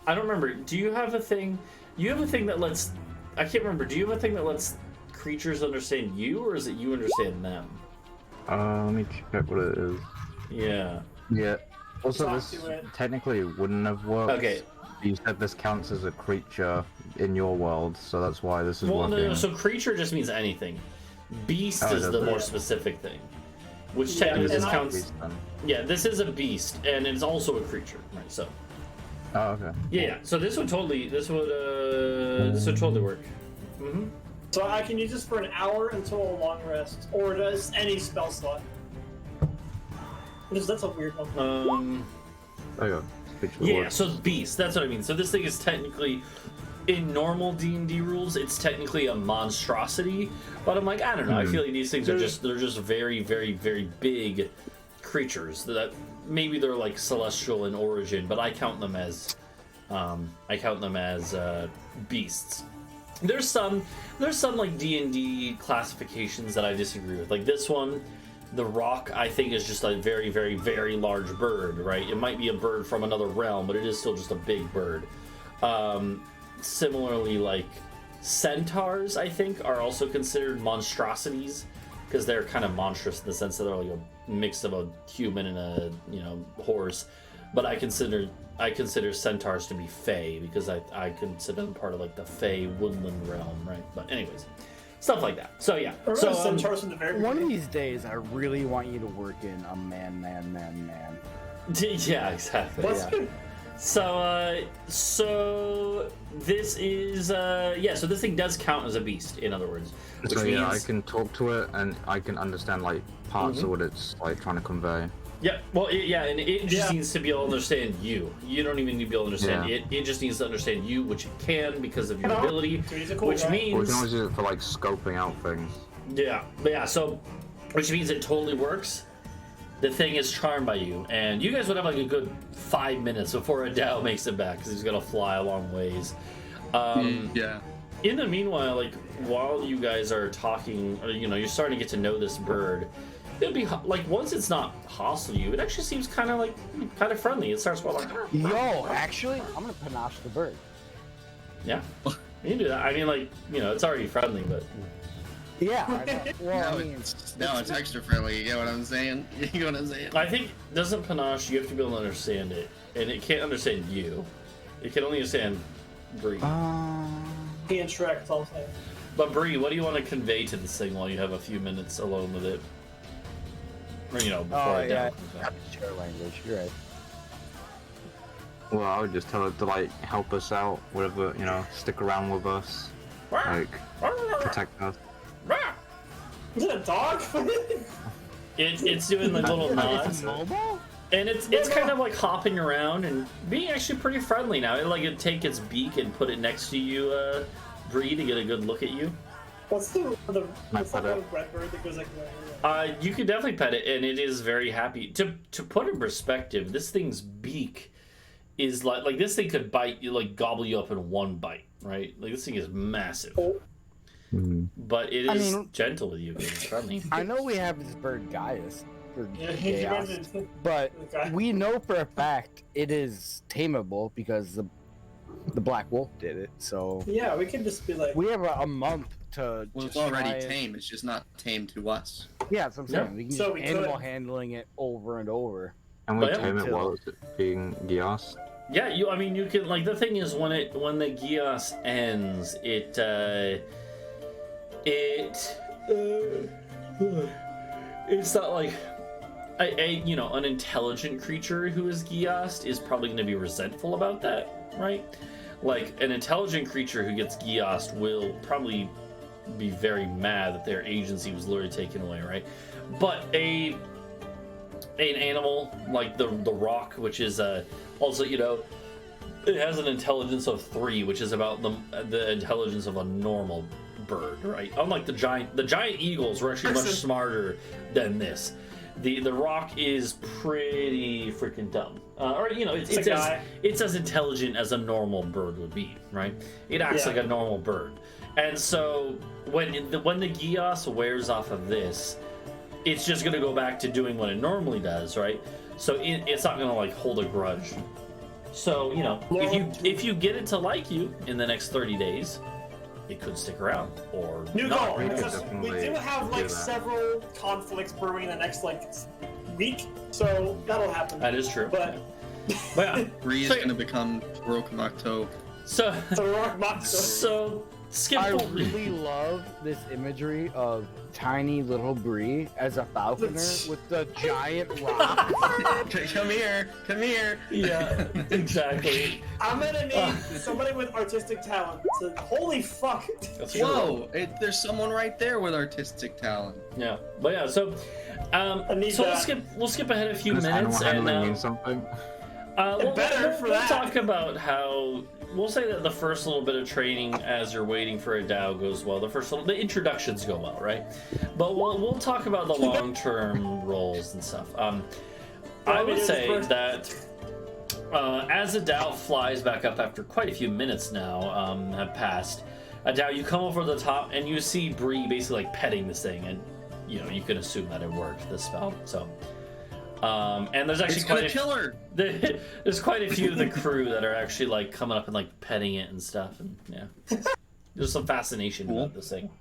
I don't remember. Do you have a thing? You have a thing that lets. I can't remember. Do you have a thing that lets creatures understand you, or is it you understand them? Let me check what it is. Yeah. Yeah. Also, Talk this to it. technically wouldn't have worked. Okay. You said this counts as a creature in your world, so that's why this is Well, working. no. So creature just means anything. Beast Oh, is does the it? more specific thing. Which Yeah, technically this and counts. Beast, then. Yeah, this is a beast, and it's also a creature, right? So. Oh, okay. Yeah. So this would totally work. Mm-hmm. So I can use this for an hour until a long rest, or does any spell slot? That's a weird one. There you go. Speech of the Yeah, word. so beast, that's what I mean. So this thing is technically, in normal D&D rules, it's technically a monstrosity. But I'm like, I don't know, I feel like these things are they're just very, very, very big creatures. That maybe they're like celestial in origin, but I count them as beasts. There's some like D&D classifications that I disagree with. Like this one, the rock, I think, is just a very, very, very large bird, right? It might be a bird from another realm, but it is still just a big bird. Similarly, like centaurs, I think, are also considered monstrosities because they're kind of monstrous in the sense that they're like a mix of a human and a horse. But I consider centaurs to be fey because I consider them part of like the fey woodland realm, right? But anyways, stuff like that. So yeah. So centaurs from the very One of beginning. these days, I really want you to work in a man. yeah, exactly. What's Yeah. So this is so this thing does count as a beast, in other words, which So means yeah, I can talk to it and I can understand like parts of what it's like trying to convey. yeah, well, and it just Yeah. needs to be able to understand you. You don't even need to be able to understand Yeah. it. It just needs to understand you, which it can because of your Hello. ability, So he's a cool which guy. Or we means can always use it for like scoping out things. so which means it totally works. The thing is charmed by you, and you guys would have like a good 5 minutes before Adau makes it back because he's gonna fly a long ways. Yeah. In the meanwhile, like while you guys are talking, or you're starting to get to know this bird, it'll be like once it's not hostile to you, it actually seems kind of friendly. It starts going like, Yo, actually, I'm gonna panache the bird. yeah, you can do that. I mean, like it's already friendly, but Yeah. I know. Well, No, I mean, it's extra friendly. You get what I'm saying? You get what I'm saying? I think doesn't panache. You have to be able to understand it, and it can't understand you. It can only understand Bree. He and Shrek, that's all I'm saying. But Bree, what do you want to convey to this thing while you have a few minutes alone with it? Or before Adau yeah. comes back. Share language. You're right. Well, I would just tell it to like help us out, whatever, stick around with us, like protect us. Is it a dog? It's doing like little nods. It's mobile? And it's kind of like hopping around and being actually pretty friendly now. It'd take its beak and put it next to you, Bree, to get a good look at you. What's the what's pet that it. red bird that goes like? You could definitely pet it, and it is very happy. To put in perspective, this thing's beak is like this thing could bite you, like gobble you up in one bite, right? Like this thing is massive, but it is gentle with you. 'Cause it's friendly. I know we have this bird Gaius, or Yeah, Gaius, but Okay. we know for a fact it is tameable because the Black Wolf did it. So Yeah, we could just be like. we have a month to. Well, it's just already try it. tame. It's just not tame to us. Yeah, that's what I'm saying. Yeah. We can So just we animal could. handling it over and over. And we But yeah. tame it Until- while it's being Gias. Yeah, you can like the thing is when the Gios ends, it's not like an intelligent creature who is Giosed is probably going to be resentful about that, right? Like an intelligent creature who gets Giosed will probably be very mad that their agency was literally taken away, right? But an animal like the rock, which is also, you know, it has an intelligence of 3, which is about the intelligence of a normal bird, right? Unlike the giant eagles were actually much smarter than this. The rock is pretty freaking dumb, or you know, it's as intelligent as a normal bird would be, right? It acts like a normal bird, and so when the Gios wears off of this, it's just gonna go back to doing what it normally does, right? So it's not gonna like hold a grudge. So you know, if you get it to like you in the next 30 days. It could stick around, or New not. goal, because we do have like several conflicts brewing in the next like week, so that'll happen. That is true. But yeah, Bree is going to become Rhuk. So skip. I really love this imagery of tiny little Bree as a falconer with the giant rock. Come here. Yeah, exactly. I'm gonna need somebody with artistic talent. Holy fuck! Whoa! There's someone right there with artistic talent. Yeah, but yeah, so we'll skip ahead a few minutes and mean something. We'll talk about how. We'll say that the first little bit of training as you're waiting for Adau goes well. The introductions go well, right? But we'll talk about the long-term roles and stuff. I would say that as Adau flies back up after quite a few minutes now have passed, Adau, you come over the top and you see Bree basically like petting this thing, and you know you can assume that it worked, the spell. So. And there's actually there's quite a few of the crew that are actually like coming up and like petting it and stuff, and yeah, there's some fascination about this thing.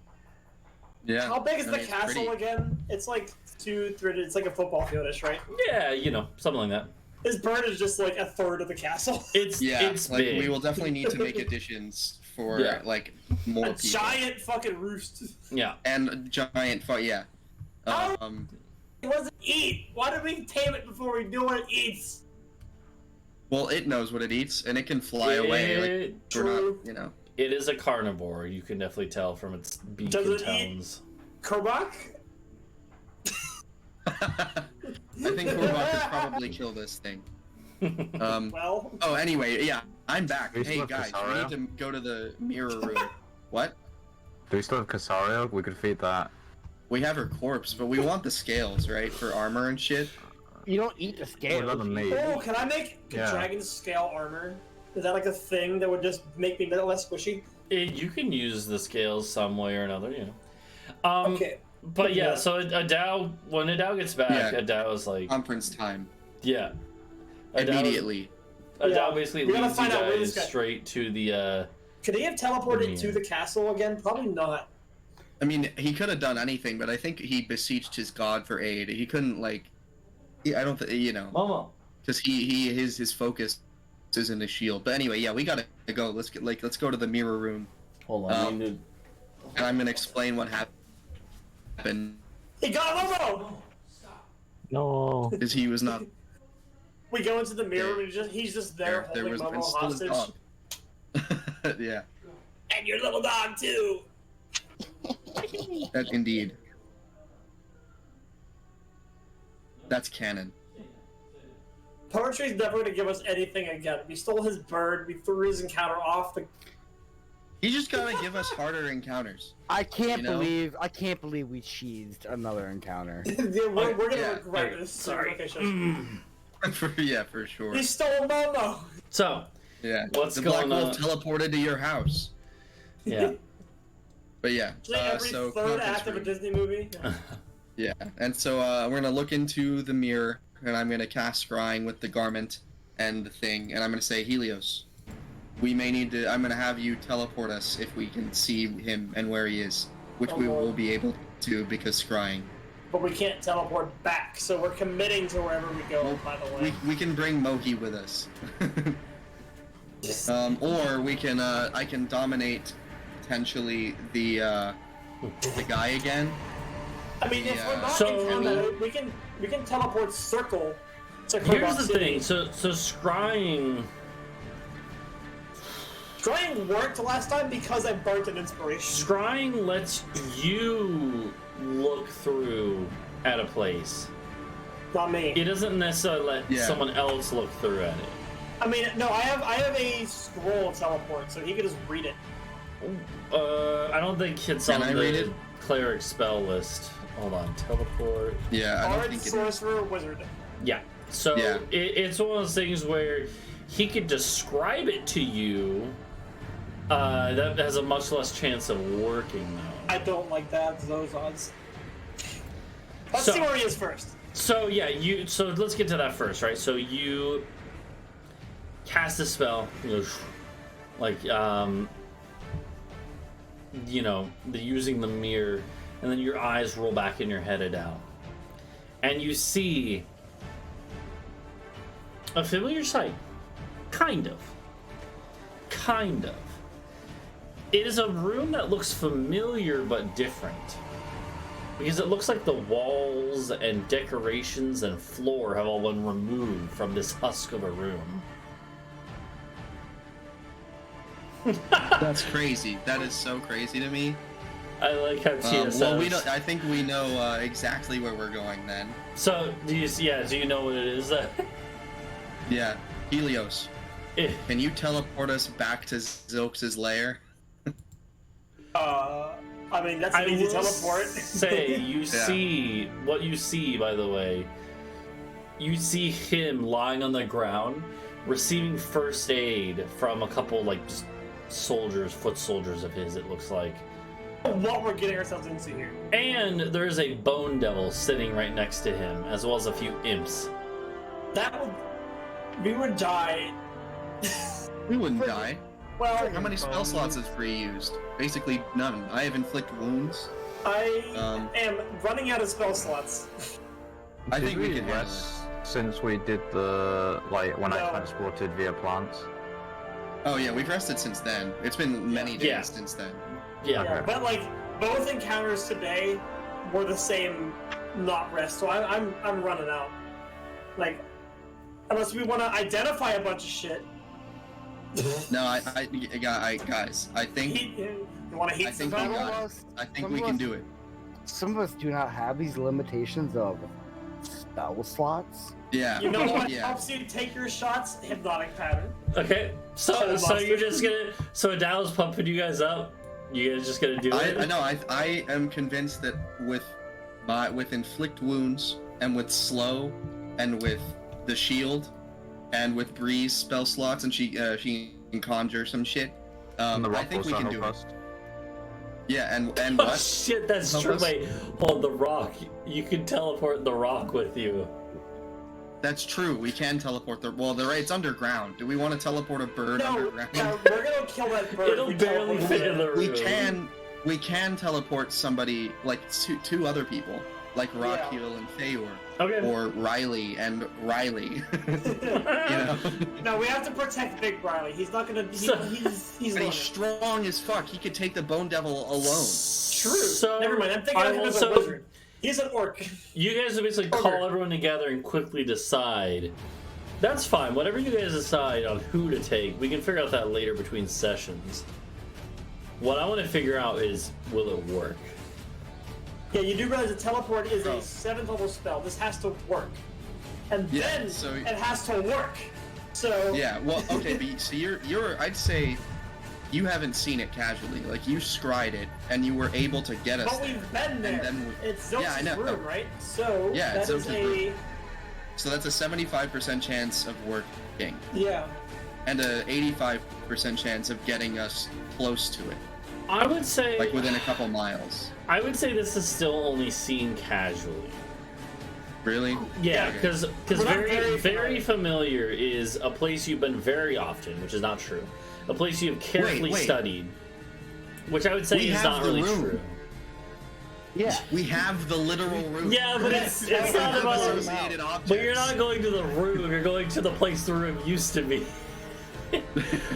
Yeah. How big is the castle again? It's like 2-3. It's like a football fieldish, right? Yeah, you know, something like that. This bird is just like a third of the castle. It's like big. we will definitely need to make additions for like more people. Giant fucking roost. Yeah. And a giant yeah. It doesn't eat. Why do we tame it before we know what it eats? Well, it knows what it eats, and it can fly away. Like, True. Not, you know. It is a carnivore. You can definitely tell from its beak Does and it tones. Eat Korok? I think Korok could probably kill this thing. Well. Oh, anyway, yeah, I'm back. We Hey still have guys, we Casario? need to go to the mirror room. What? Do we still have Casario? We could feed that. We have her corpse, but we want the scales, right, for armor and shit. You don't eat the scales. Oh, can I make dragon scale armor? Is that like a thing that would just make me a little less squishy? You can use the scales some way or another, you know. Okay. But yeah, so Adau, when Adau gets back, Adau is like conference time. Yeah. Immediately. Adau basically leads you guys guy. straight to the. Could he have teleported to the castle again? Probably not. I mean, he could have done anything, but I think he beseeched his god for aid. He couldn't like. I don't think you know. Mama. Because his focus isn't his shield. But anyway, yeah, we gotta go. Let's go to the mirror room. Hold on. And I'm gonna explain what happened. He got Momo! No. Because he was not. We go into the mirror and he's just there holding Momo hostage. Yeah. And your little dog too. That indeed. That's canon. Poetry's never gonna give us anything again. We stole his bird. We threw his encounter off the. You just gotta give us harder encounters. I can't believe we cheesed another encounter. Yeah, we're gonna regret this. Sorry. Okay, sure. For sure. He stole Momo. So. Yeah. What's the going Black on? Wolf teleported to your house. Yeah. But yeah. Every so third act of a Disney movie. Yeah. And so we're gonna look into the mirror, and I'm gonna cast scrying with the garment and the thing, and I'm gonna say Helios. We may need to. I'm gonna have you teleport us if we can see him and where he is, which we will be able to because scrying. But we can't teleport back, so we're committing to wherever we go. Well, by the way, we can bring Mohi with us. Or we can. I can dominate potentially the guy again. I mean, if we're not in combat, we can teleport circle to Here's Korok the City. thing. So scrying. Scrying worked last time because I burnt an inspiration. Scrying lets you look through at a place. Not me. It doesn't necessarily let someone else look through at it. I mean, no, I have a scroll teleport, so he could just read it. I don't think it's on the cleric spell list. Hold on, teleport. Yeah, I don't think sorcerer, wizard. Yeah. So it's one of those things where he could describe it to you. That has a much less chance of working, though. I don't like those odds. Let's see where he is first. So yeah, so let's get to that first, right? So you cast a spell, like using the mirror, and then your eyes roll back in your head, Adau, and you see a familiar sight, kind of. It is a room that looks familiar but different. Because it looks like the walls and decorations and floor have all been removed from this husk of a room. That's crazy. That is so crazy to me. I like how Tia says. Well, I think we know exactly where we're going then. So, do you know what it is? Yeah, Helios. Can you teleport us back to Zilx's lair? I mean, that's an easy teleport. Say, you see, what you see, by the way, you see him lying on the ground, receiving first aid from a couple, just foot soldiers of his, it looks like. What we're getting ourselves into here. And there's a bone devil sitting right next to him, as well as a few imps. We would die. We wouldn't die. Well, how many spell slots has Bree used? Basically none. I have inflict wounds. I am running out of spell slots. I think we can rest since we did the when I transported via plants. Oh yeah, we've rested since then. It's been many days since then. Yeah. Okay. But both encounters today were the same not rest, so I'm running out. Unless we want to identify a bunch of shit. No, guys, I think. You want to heat some battle? I think we can do it. Some of us do not have these limitations of spell slots. Yeah. You know what helps you take your shots? Hypnotic pattern. Okay, so you're just gonna. So Adau's pumping you guys up. You guys just gonna do it? I know. I am convinced that with inflict wounds and with slow and with the shield and with Bree's spell slots and she can conjure some shit. I think we can do it. Yeah, and oh what? Shit, that's true. Wait, hold the rock. You can teleport the rock with you. That's true. We can teleport it's underground. Do we want to teleport a bird underground? No, we're gonna kill that bird. It'll barely fit in the room. We can teleport somebody, two other people, like Rockheal and Feyor. Okay. Or Riley and Riley. No, we have to protect Big Riley. He's not gonna. He's strong as fuck. He could take the Bone Devil alone. True. So never mind. I'm thinking of him as a wizard. He's an orc. You guys will basically call everyone together and quickly decide. That's fine. Whatever you guys decide on who to take, we can figure out that later between sessions. What I want to figure out is, will it work? Yeah, you do realize that teleport is a 7th level spell. This has to work. And then it has to work. So yeah, well, okay, but so you're I'd say you haven't seen it casually. You scryed it and you were able to get us. But we've been there. It's Zilx's room, right? So that is room. So that's a 75% chance of working. Yeah. And a 85% chance of getting us close to it. I would say within a couple miles. I would say this is still only seen casually. Really? Yeah, because very familiar is a place you've been very often, which is not true. A place you've carefully studied, which I would say is not really true. Yeah, we have the literal room. Yeah, but it's not about. But you're not going to the room. You're going to the place the room used to be.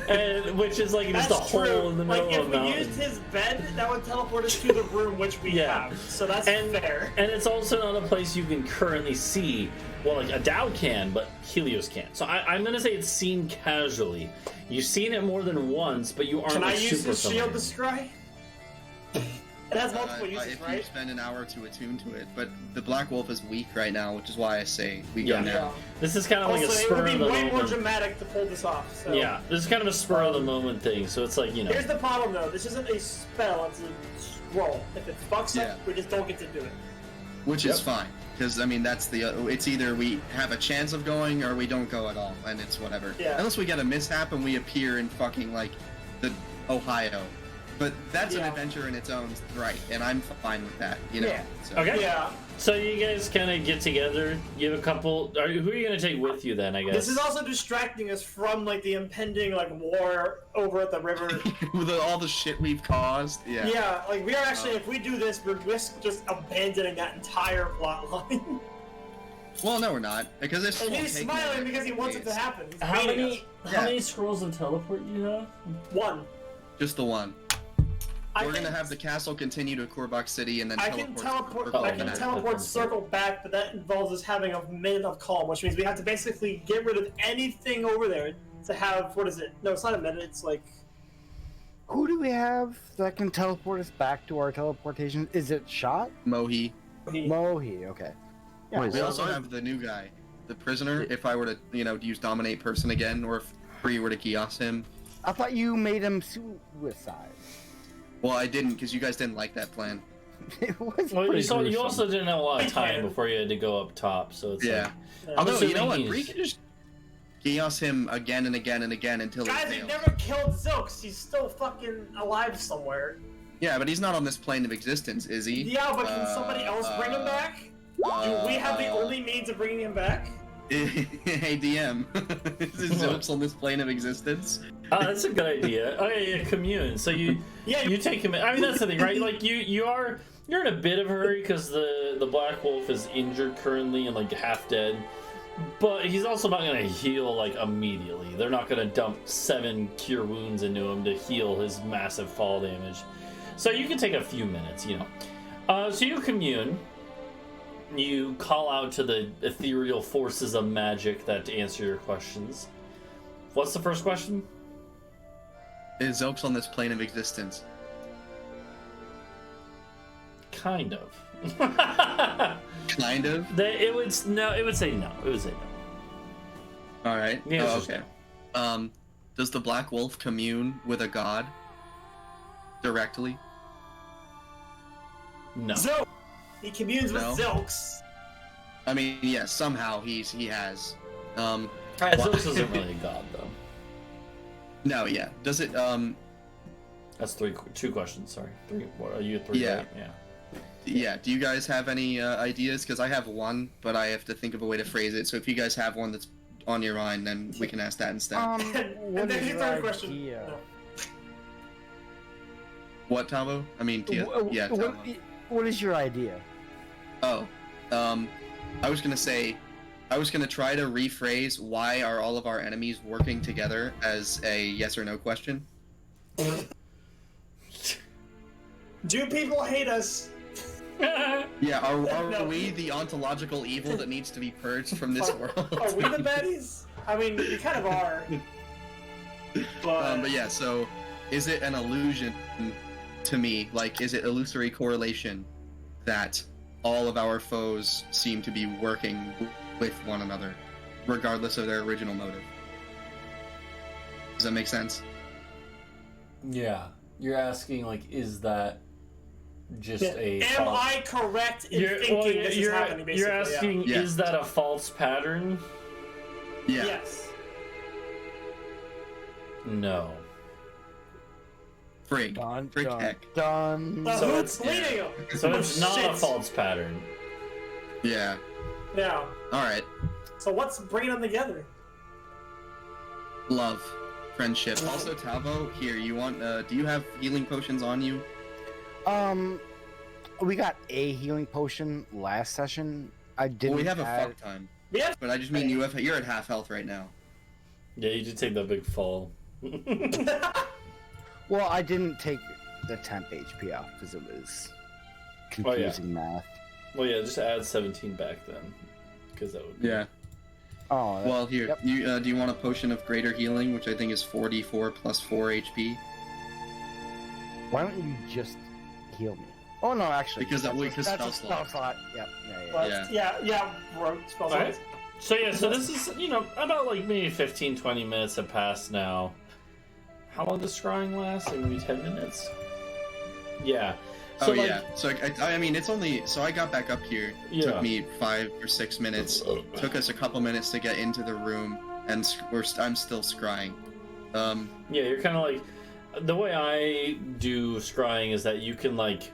and which is like just a That's true. hole in the middle Like, of if a we mountain. used his bed, that would teleport us to the room which we Yeah. have. So that's And fair. and it's also not a place you can currently see. Well, like Adau can, but Helios can't. So I'm gonna say it's seen casually. You've seen it more than once, but you aren't Can I like, use super his shield to familiar. scry? It has multiple uses, if you right? spend an hour to attune to it, but the Black Wolf is weak right now, which is why I say we Yeah. go now. This is kind of like a Also, it spur would be of the way more moment. dramatic to pull this off. So. Yeah, this is kind of a spur of the moment thing. So it's like, you know. Here's the problem, though. This isn't a spell. It's a scroll. If it fucks Yeah. up, we just don't get to do it. Which is fine, because I mean that's it's either we have a chance of going or we don't go at all, and it's whatever. Yeah. Unless we get a mishap and we appear in fucking like the Ohio, but that's an Yeah. adventure in its own right, and I'm fine with that. You know. Yeah. So. Okay. Yeah. So you guys kind of get together. You have a couple. Who are you gonna take with you then? I guess. This is also distracting us from like the impending like war over at the river. With all the shit we've caused. Yeah. Yeah, like we are actually, if we do this, we risk just abandoning that entire plot line. Well, no, we're not, because it's. And he's smiling because he wants it to happen. He's How baiting many? us. How Yeah. many scrolls of teleport do you have? One. Just the one. I We're can- gonna have the castle continue to Kurbak City and then I can teleport. Oh, I can okay. teleport circle back, but that involves us having a minute of calm, which means we have to basically get rid of anything over there to have. What is it? No, it's not a minute. It's like Who do we have that can teleport us back to our teleportation? Is it Shot? Mohi. Mohi, okay. Yeah, Wait, We so- also have the new guy, the prisoner. If I were to, use dominate person again, or if Bree were to kiosk him. I thought you made him suicide. Well, I didn't, because you guys didn't like that plan. It was Well, pretty you gruesome. also didn't have a lot of I time can. before you had to go up top. So it's Yeah. like, Although, you know assuming what? he's- Bree can just kiosk him again and again and again until he guys, he fails. never killed Zilks. He's still fucking alive somewhere. Yeah, but he's not on this plane of existence, is he? Yeah, but can somebody else bring him back? Do we have the only means of bringing him back? Hey, DM. Is Zilks on this plane of existence? Oh, that's a good idea. Oh yeah, commune. So you Yeah, you take him. I mean, that's the thing, right? Like you're in a bit of a hurry because the Black Wolf is injured currently and like half dead, but he's also not gonna heal like immediately. They're not gonna dump 7 cure wounds into him to heal his massive fall damage. So you can take a few minutes, you know. So you commune. You call out to the ethereal forces of magic that answer your questions. What's the first question? Is Zilks on this plane of existence? Kind of. Kind of. It would say no. It would say no. All right. The answer's okay. Does the Black Wolf commune with a god directly? No. Zilk. He communes No. with Zilks. I mean, yeah, somehow he has. Zeus isn't really a god, though. No, yeah. Does it? That's 2 questions. Sorry, 3. What are you 3? Yeah. Right? Yeah. Yeah. Do you guys have any ideas? Because I have one, but I have to think of a way to phrase it. So if you guys have one that's on your mind, then we can ask that instead. What And then is his your third question. idea? No. What, Talvo? I mean, Tia. Yeah, Talvo. What is your idea? Oh, I was gonna try to rephrase why are all of our enemies working together as a yes or no question. Do people hate us? Yeah, are No. we the ontological evil that needs to be purged from this world? Are we the baddies? I mean, we kind of are. But yeah, so is it an illusion to me? Like, is it illusory correlation that all of our foes seem to be working with one another, regardless of their original motive? Does that make sense? Yeah. You're asking like, is that just a? Am false... I correct in thinking this is happening? Basically, You're asking, Yeah. is that a false pattern? Yeah. Yes. No. Frig. Dun, Frig dun, heck. dun. So So who's it's- bleeding him? So it's not a shit. false pattern. Yeah. Yeah. Alright. So what's bringing them together? Love. Friendship. Also, Talvo, here, you want, do you have healing potions on you? We got a healing potion last session. I didn't. Well, we have a add- fuck ton. We have. But I just mean you're at half health right now. Yeah, you did take that big fall. Well, I didn't take the temp HP off because it was confusing math. Well, yeah, just add 17 back then, because that would. Be... Yeah. Oh, Well, here, Yep. you do you want a potion of greater healing, which I think is 44 plus 4 HP? why don't you just heal me? Oh no, actually, Because that way, because that's spell a spell slot. slot. Yep. But Yeah. Rogue spells. All right. So yeah, so this is about like maybe 15-20 minutes have passed now. How long does scrying last? Like maybe 10 minutes. Yeah. So Oh like, yeah. So I mean, it's only so I got back up here. Yeah. Took me 5 or 6 minutes. Took us a couple minutes to get into the room, and I'm still scrying. Yeah, you're kind of like the way I do scrying is that you can like.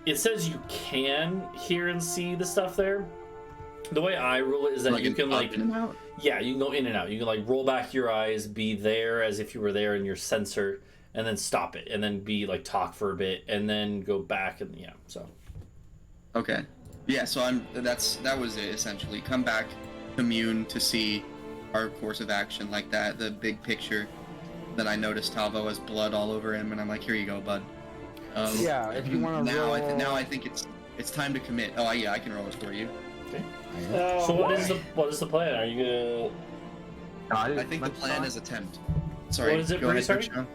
It says you can hear and see the stuff there. The way I rule it is that like you can up like in and out? yeah, you can go in and out. You can like roll back your eyes, be there as if you were there in your sensor, and then stop it, and then be like talk for a bit, and then go back and yeah. So Okay. Yeah. So that was it essentially. Come back, commune to see our course of action like that, the big picture. Then I noticed Talvo has blood all over him, and I'm like, here you go, bud. Yeah, if you want to now, roll. now I think it's time to commit. Oh yeah, I can roll it for you. okay. Oh, So what boy. is the plan? Are you gonna? I think the plan is attempt. Sorry. What is it, go Bree, ahead, sorry? Britsha.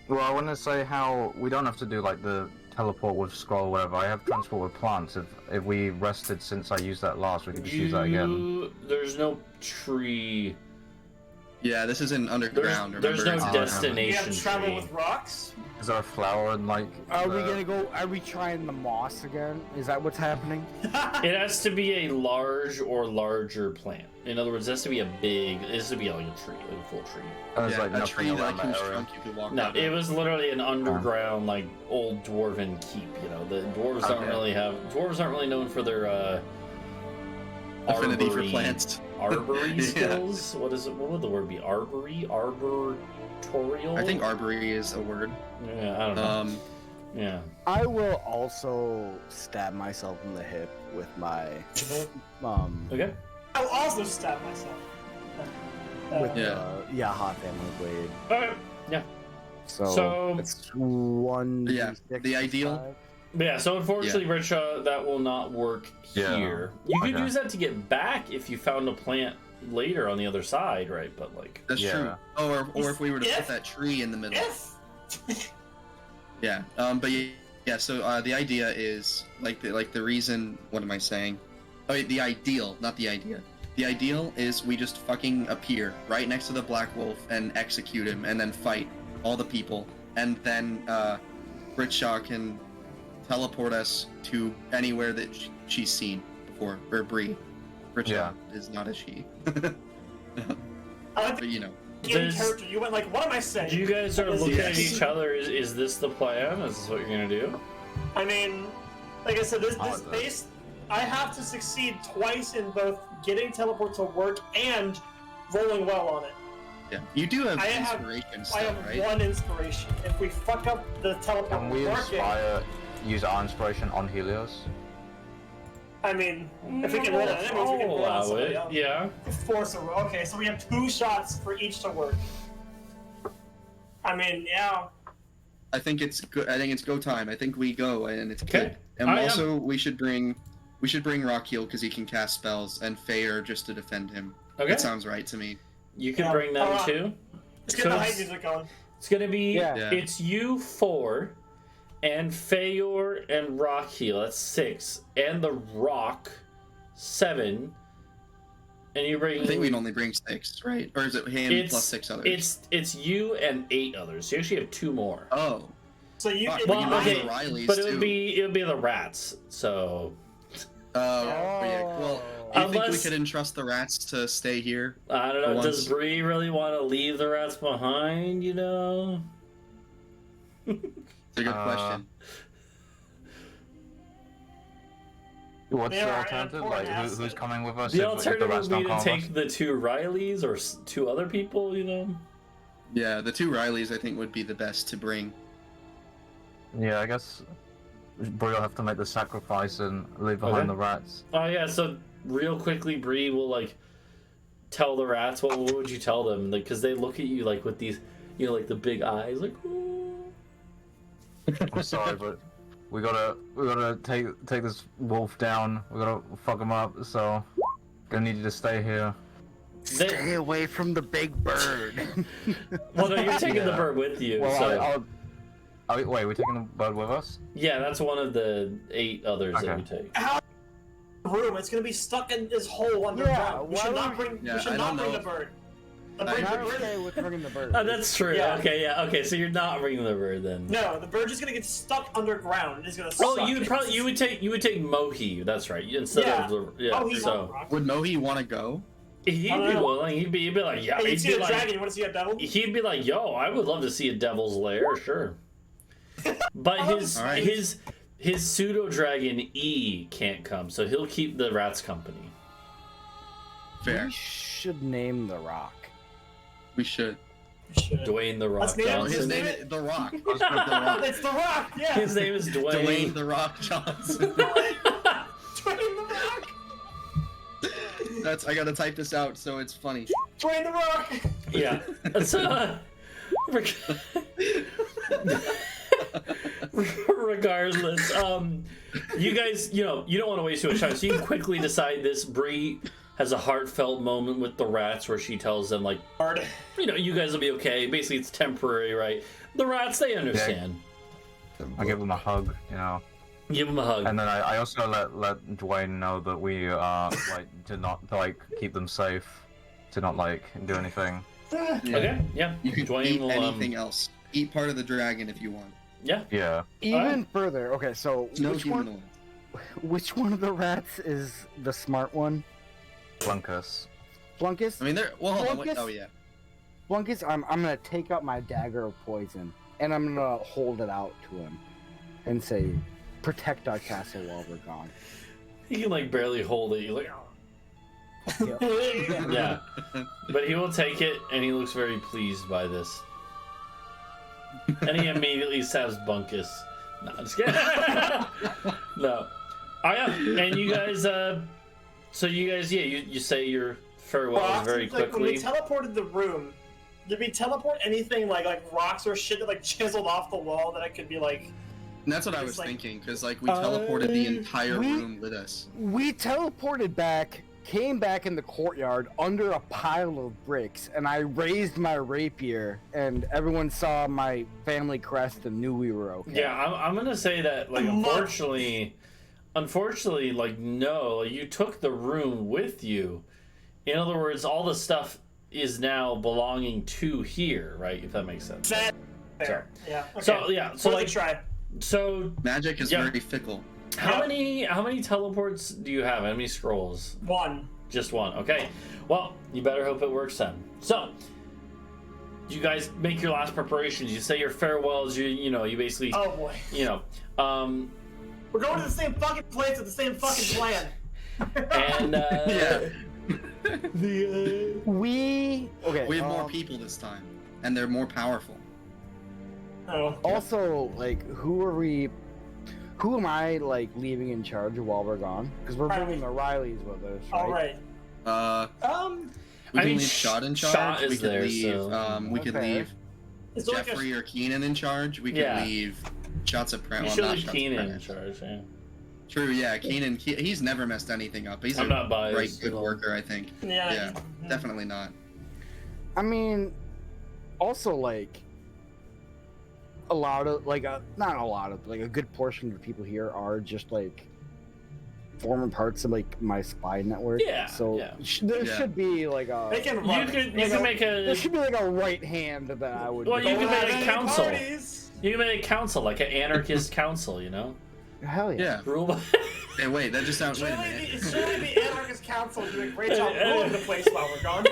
Well, I want to say how we don't have to do like the teleport with scroll or whatever. I have transport with plants. If we rested since I used that last, we could just use that again. There's no tree. Yeah, this isn't underground. There's no remember? We destination have travel tree. with rocks. Is there a flower and like? Are we gonna go? Are we trying the moss again? Is that what's happening? It has to be a large or larger plant. In other words, it has to be a big. It has to be like a tree, like a full tree. There's Yeah, like a nothing tree that around can that area. shrunk you could walk No, out it of. was literally an underground, like old dwarven keep. You know, the dwarves don't Okay. really have. Dwarves aren't really known for their Affinity for arbory- plants. Arbory Yeah. skills. What is it? What would the word be? Arbory, arboretorial. I think arbory is a word. Yeah, I don't know. Yeah. I will also stab myself in the hip with my Okay. I'll also stab myself. with Yeah. the Yaha family blade. All right. Yeah. So it's 1. Yeah, the ideal- 5. But yeah, so unfortunately, Britsha, that will not work Yeah. here. You could Okay. use that to get back if you found a plant later on the other side, right? But like, That's Yeah. true. Oh, or if we were to If- put that tree in the middle. If Yeah. But yeah. So the idea is like the reason. What am I saying? Oh, the ideal, not the idea. The ideal is we just fucking appear right next to the Black Wolf and execute him, and then fight all the people, and then Britsha can teleport us to anywhere that she's seen before, or Bree. Britsha Yeah. is not a she. I like But you know. the in There's- character, you went like, what am I saying? you guys are looking at Yes. each other. Is this the plan? Is this what you're gonna do? I mean, like I said, this I like that. base, I have to succeed twice in both getting teleport to work and rolling well on it. Yeah. You do have I have- inspiration I still, have right? one inspiration. If we fuck up the teleport Can we working, use our inspiration on Helios? I mean, if we can roll on enemies, we can I'll roll on allow somebody it. else. Yeah. Force a roll. Okay, so we have 2 shots for each to work. I mean, yeah. I think it's good. I think it's go time. I think we go, and it's Okay. good. And I am- also, we should bring Rockheal because he can cast spells, and Fayer just to defend him. Okay. That sounds right to me. You can Yeah. bring them Alright. too. Let's get So the hype it's- music going. It's gonna be. Yeah. Yeah. It's you 4, and Fayor and Rockheal. That's 6, and the Rock 7. And you bring. I think we'd only bring 6, right? Or is it him plus 6 others? It's you and 8 others. So you actually have 2 more. Oh, So you, Fuck, it we Well, can might- bring okay, the Rileys but it too. would be the rats. So Oh, yeah. Well, do you think we Unless- could entrust the rats to stay here? I don't know. For Does once. Bree really want to leave the rats behind? You know. It's a good question. What's They the are an alternative? important Like, who's asset. coming with us? The if alternative the would rats be don't to come with take us? the 2 Rileys or 2 other people. You know. Yeah, the 2 Rileys I think would be the best to bring. Yeah, I guess Bree will have to make the sacrifice and leave behind Okay. the rats. Oh yeah. So real quickly, Bree will like tell the rats? What would you tell them? Because they look at you like with these, you know, like the big eyes, like. Ooh. I'm sorry, but we gotta take this wolf down. We gotta fuck him up. So, gonna need you to stay here. Stay away from the big bird. Well, no, you're taking the bird with you. Well, So. wait, we're taking the bird with us? Yeah, that's one of the 8 others that Okay. we take. Room. It's gonna be stuck in this hole underground. We why should would not we- bring. Yeah, we should I not don't bring know the if- bird. The I- bird- I'm the bird- okay with bringing the bird. Oh, that's true. Yeah. Okay, yeah. Okay, so you're not bringing the bird then. No, the bird's just gonna get stuck underground. It's gonna. Oh, suck. you would take Mohi. That's right. Instead Yeah. of the yeah. Oh, he's on So rock. Would Mohi want to go? he'd I don't be know. willing. He'd be like, yeah. Hey, you He'd see be a like, dragon? You want to see a devil? he'd be like, yo, I would love to see a devil's lair, sure. But his Alright. his pseudo dragon E can't come, so he'll keep the rats company. Fair. We should name the rock. We should. Shit. Dwayne the Rock Let's name him. Oh, his Johnson. name is The Rock. Let's put The Rock. It's the rock. Yeah. His name is Dwayne Dwayne. The Rock Johnson. Dwayne the rock. That's. I gotta type this out so it's funny. Dwayne the rock. Yeah. So, regardless, you guys, you know, you don't want to waste too much time, so you can quickly decide this. Bree has a heartfelt moment with the rats where she tells them, like, Hard. you know, you guys will be okay. Basically, it's temporary, right? The rats, they understand. I give him a hug, you know. Give them a hug. And then I also let Dwayne know that we like to keep them safe, to not like do anything. Yeah. Okay, yeah. You can Dwayne eat will, anything else. Eat part of the dragon if you want. Yeah. Yeah. Even Alright. further, okay, so No which human one? oil. Which one of the rats is the smart one? Blunkus. Flunkus? I mean, they're. Well, hold on. Wait, Focus? oh yeah. Flunkus, I'm gonna take out my dagger of poison and I'm gonna hold it out to him and say, "Protect our castle while we're gone." He can, like, barely hold it. You're like, yeah. But he will take it, and he looks very pleased by this. And he immediately stabs Bunkus. No, I'm just kidding. No. Oh, yeah. And you guys, so you guys, yeah, you say your farewells very Like, when we quickly. teleported the room, did we teleport anything like rocks or shit that like chiseled off the wall that it could be like? And that's what I It's was like- thinking, because like we teleported the entire we- room with us. We teleported back, came back in the courtyard under a pile of bricks, and I raised my rapier, and everyone saw my family crest and knew we were okay. Yeah, I'm gonna say that, like, unfortunately, like, no, you took the room with you. In other words, all the stuff is now belonging to here, right? If that makes sense. Fair. Yeah. Okay. So yeah, so Worth a like, try. so Magic is Yeah. very fickle. how Yeah. many teleports do you have? How many scrolls? One. Just one. Okay. Well, you better hope it works then. So, you guys make your last preparations. You say your farewells. You know, you basically, Oh boy. you know, We're going to the same fucking place with the same fucking plan. and Yeah. We okay. We have more people this time, and they're more powerful. Oh. Also, like, who am I like leaving in charge while we're gone? Because we're Riley. bringing the Rileys with us, right? All right. We I can mean, leave Shot in charge. Shot we is could there, leave. so- We could Okay. leave Is there like Jeffrey or Keenan in charge. We could Yeah. leave Shots of you Prentice. should leave Keenan in charge. Yeah. True. Yeah, Keenan. He's never messed anything up. He's I'm a not biased right good at all. worker, I think. Yeah. Definitely not. I mean, also like a lot of like not a lot of like a good portion of the people here are just like former parts of like my spy network. Yeah, So yeah. there Yeah. should be like a They can You run. could Like make there a should be like a right hand that I would. Well, you Don't can have make a any council. parties. you can make a council, like an anarchist council. You know, Hell yeah. Yeah. rule by. Hey, wait. That just sounds. Wait a Surely minute. the Anarchist Council doing a great job ruling the place while we're gone.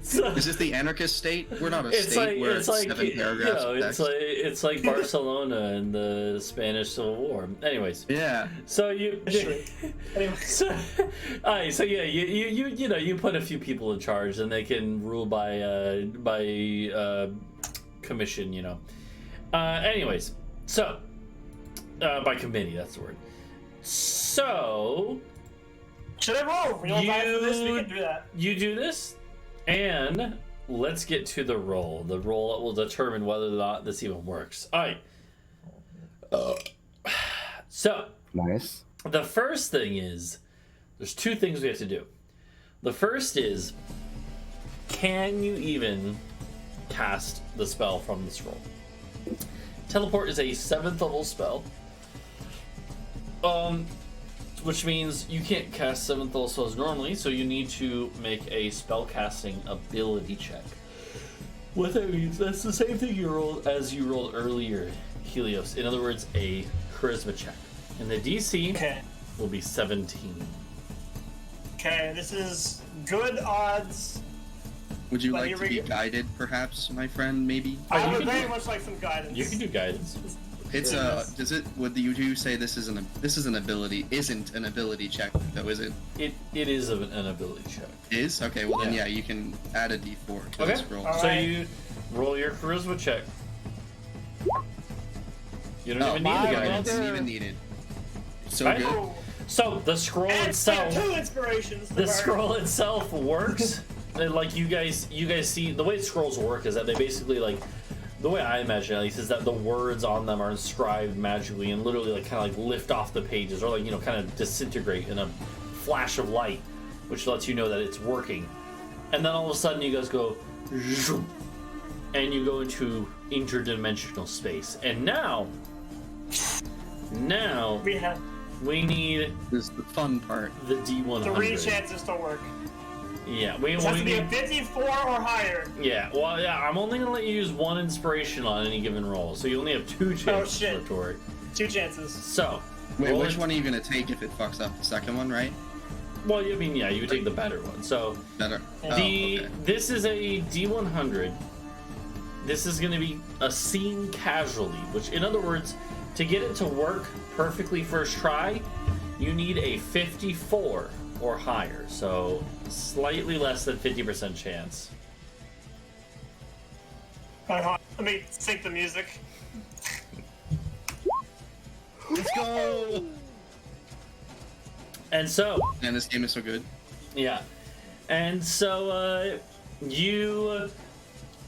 So, Is this the anarchist state? We're not a it's state. like We're it's like 7 you paragraphs. know, of it's text. like Barcelona in the Spanish Civil War. Anyways, Yeah. so you. Anyway. So, alright, so yeah, you know, you put a few people in charge, and they can rule by commission. You know. Anyways, so by committee, that's the word. So Should I roll real die for this? We can do that. You do this, and let's get to the roll. The roll that will determine whether or not this even works. All right. So, Nice. the first thing is, there's two things we have to do. The first is, can you even cast the spell from the scroll? Teleport is a 7th level spell. Which means you can't cast 7th level spells normally, so you need to make a spell casting ability check. What that means, that's the same thing you rolled as you rolled earlier, Helios. In other words, a charisma check. And the DC Okay. will be 17. Okay, this is good odds. Would you But like here to we be go. guided, perhaps, my friend? Maybe. I you would can very do- much like some guidance. You can do guidance. It's does it? Would you say this is an ability? Isn't an ability check though? Is it? It is an ability check. Is okay. Well then, Yeah. yeah, you can add a D4 to Okay. this roll. All So right. you roll your charisma check. You don't Oh, even need my the God, guidance. didn't even need it. So Right? good. Oh, So the scroll and itself, 2 inspirations. to the burn. scroll itself works. And, like you guys see, the way scrolls work is that they basically like, the way I imagine it, at least, is that the words on them are inscribed magically and literally like kind of like lift off the pages or like, you know, kind of disintegrate in a flash of light, which lets you know that it's working. And then all of a sudden you guys go zoom, and you go into interdimensional space. And now we need This is the fun part. the D100. 3 chances to work. Yeah, It has to be a need. 54 or higher. Yeah, well, yeah, I'm only gonna let you use 1 inspiration on any given roll, so you only have 2 chances shit. for Tori. 2 chances. So, Wait, roll which it- one are you gonna take if it fucks up the second one, right? Well, I mean, yeah, you would take the better one. So, Better. Oh, the okay. this is a D100. This is gonna be a scene casualty, which, in other words, to get it to work perfectly first try, you need a 54 or higher. So, slightly less than 50% chance. Hold on, let me sync the music. Let's go! And so, And this game is so good. yeah. And so, you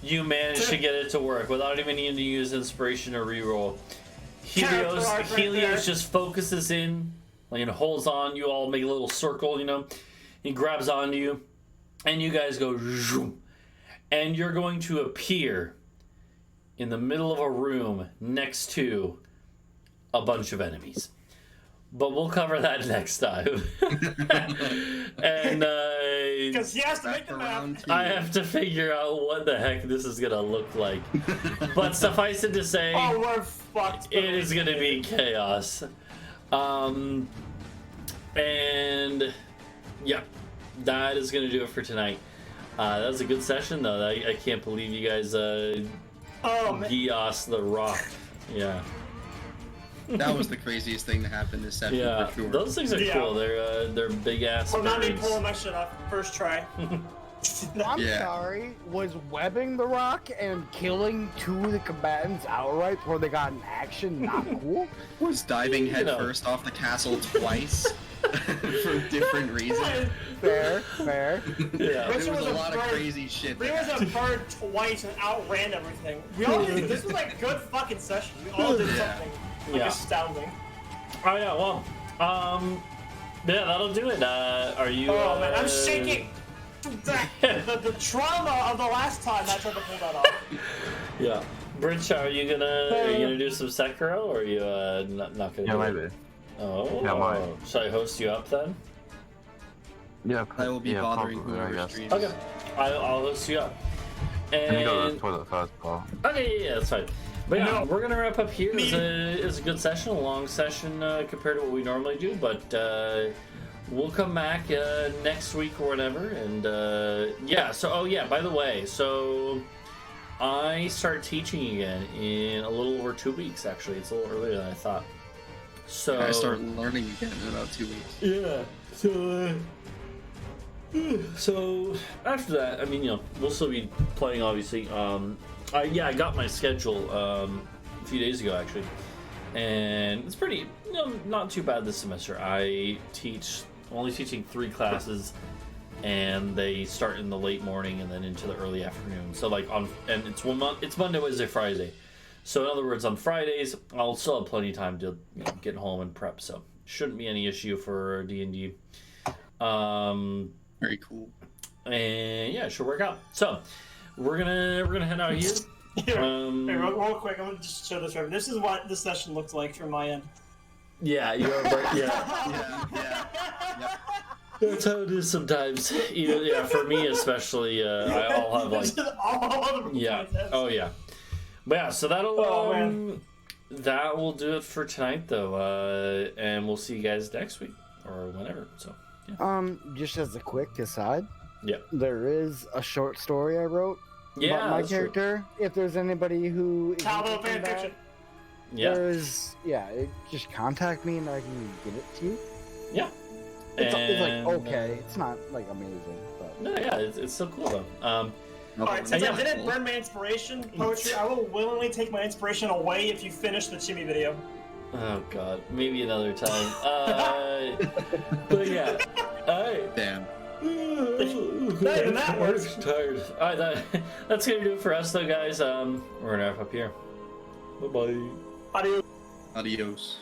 managed to get it to work without even needing to use inspiration or reroll. Character arc right Helios there. just focuses in, like, and holds on. You all make a little circle, you know. He grabs onto you, and you guys go zoom, and you're going to appear in the middle of a room next to a bunch of enemies. But we'll cover that next time. And Because he has to make Back the for map. round 2. I have to figure out what the heck this is gonna look like. But suffice it to say, Oh, we're fucked. it is gonna be chaos. And yeah, that is gonna do it for tonight. That was a good session, though. I can't believe you guys Oh, man. Geos the Rock. Yeah, That was the craziest thing to happen this session yeah. for sure. Those things are Yeah. cool. They're big ass Well, not me birds. pulling my shit off. First try. I'm Yeah. sorry. Was webbing the rock and killing 2 of the combatants outright before they got in action not cool? Was diving You head know. first off the castle twice for different reasons. Fair, fair. Yeah. There Britsha was a lot of bird. crazy shit. Bree that was a bird twice and outran everything. We all did. This was like good fucking session. We all did Yeah. something like Yeah. astounding. Oh yeah. Well, yeah, that'll do it. Are you? Oh man, I'm shaking. The trauma of the last time I tried to pull that off. Yeah. Britsha, are you gonna do some Sekiro, or are you not gonna? Yeah, do it? maybe. Oh. Yeah, I might. Should I host you up then? Yeah, I will be yeah, bothering probably, I whoever guess. streams. Okay. I'll host you up. Can you go to the And toilet first, Paul? okay, yeah, that's fine. But yeah, No. we're gonna wrap up here. It's a good session, a long session compared to what we normally do, but we'll come back next week or whatever. And yeah, so oh yeah, by the way, so I start teaching again in a little over 2 weeks. Actually, it's a little earlier than I thought. So I start learning again in about 2 weeks. yeah. So after that, I mean, you know, we'll still be playing, obviously. I got my schedule a few days ago, actually, and it's pretty, you know, not too bad this semester. I teach I'm only teaching 3 classes, and they start in the late morning and then into the early afternoon. So like it's Monday, Wednesday, Friday. So in other words, on Fridays I'll still have plenty of time to get home and prep. So shouldn't be any issue for D&D. Very cool. And yeah, it should work out. So we're gonna head out here. Here, real quick, I'm gonna just show this. This is what this session looked like from my end. Yeah, you are. Yeah. That's how it is sometimes. Yeah, for me especially. I'll have like. Yeah. Oh yeah. But yeah, so that will do it for tonight, though, and we'll see you guys next week or whenever. So. Yeah. Just as a quick aside. Yeah. There is a short story I wrote. Yeah, about my that's true. character. If there's anybody who Talvo fan fiction. Yeah. Just contact me and I can get it to you. Yeah. It's like okay. It's not like amazing, but No, yeah, it's still cool though. Alright, since yeah. I didn't burn my inspiration poetry, I will willingly take my inspiration away if you finish the Chimmy video. Oh god, maybe another time. But yeah. Alright. Damn. Not even that works. Tired. Alright, that's gonna do it for us though, guys. We're gonna wrap up here. Bye bye. Adios. Adios.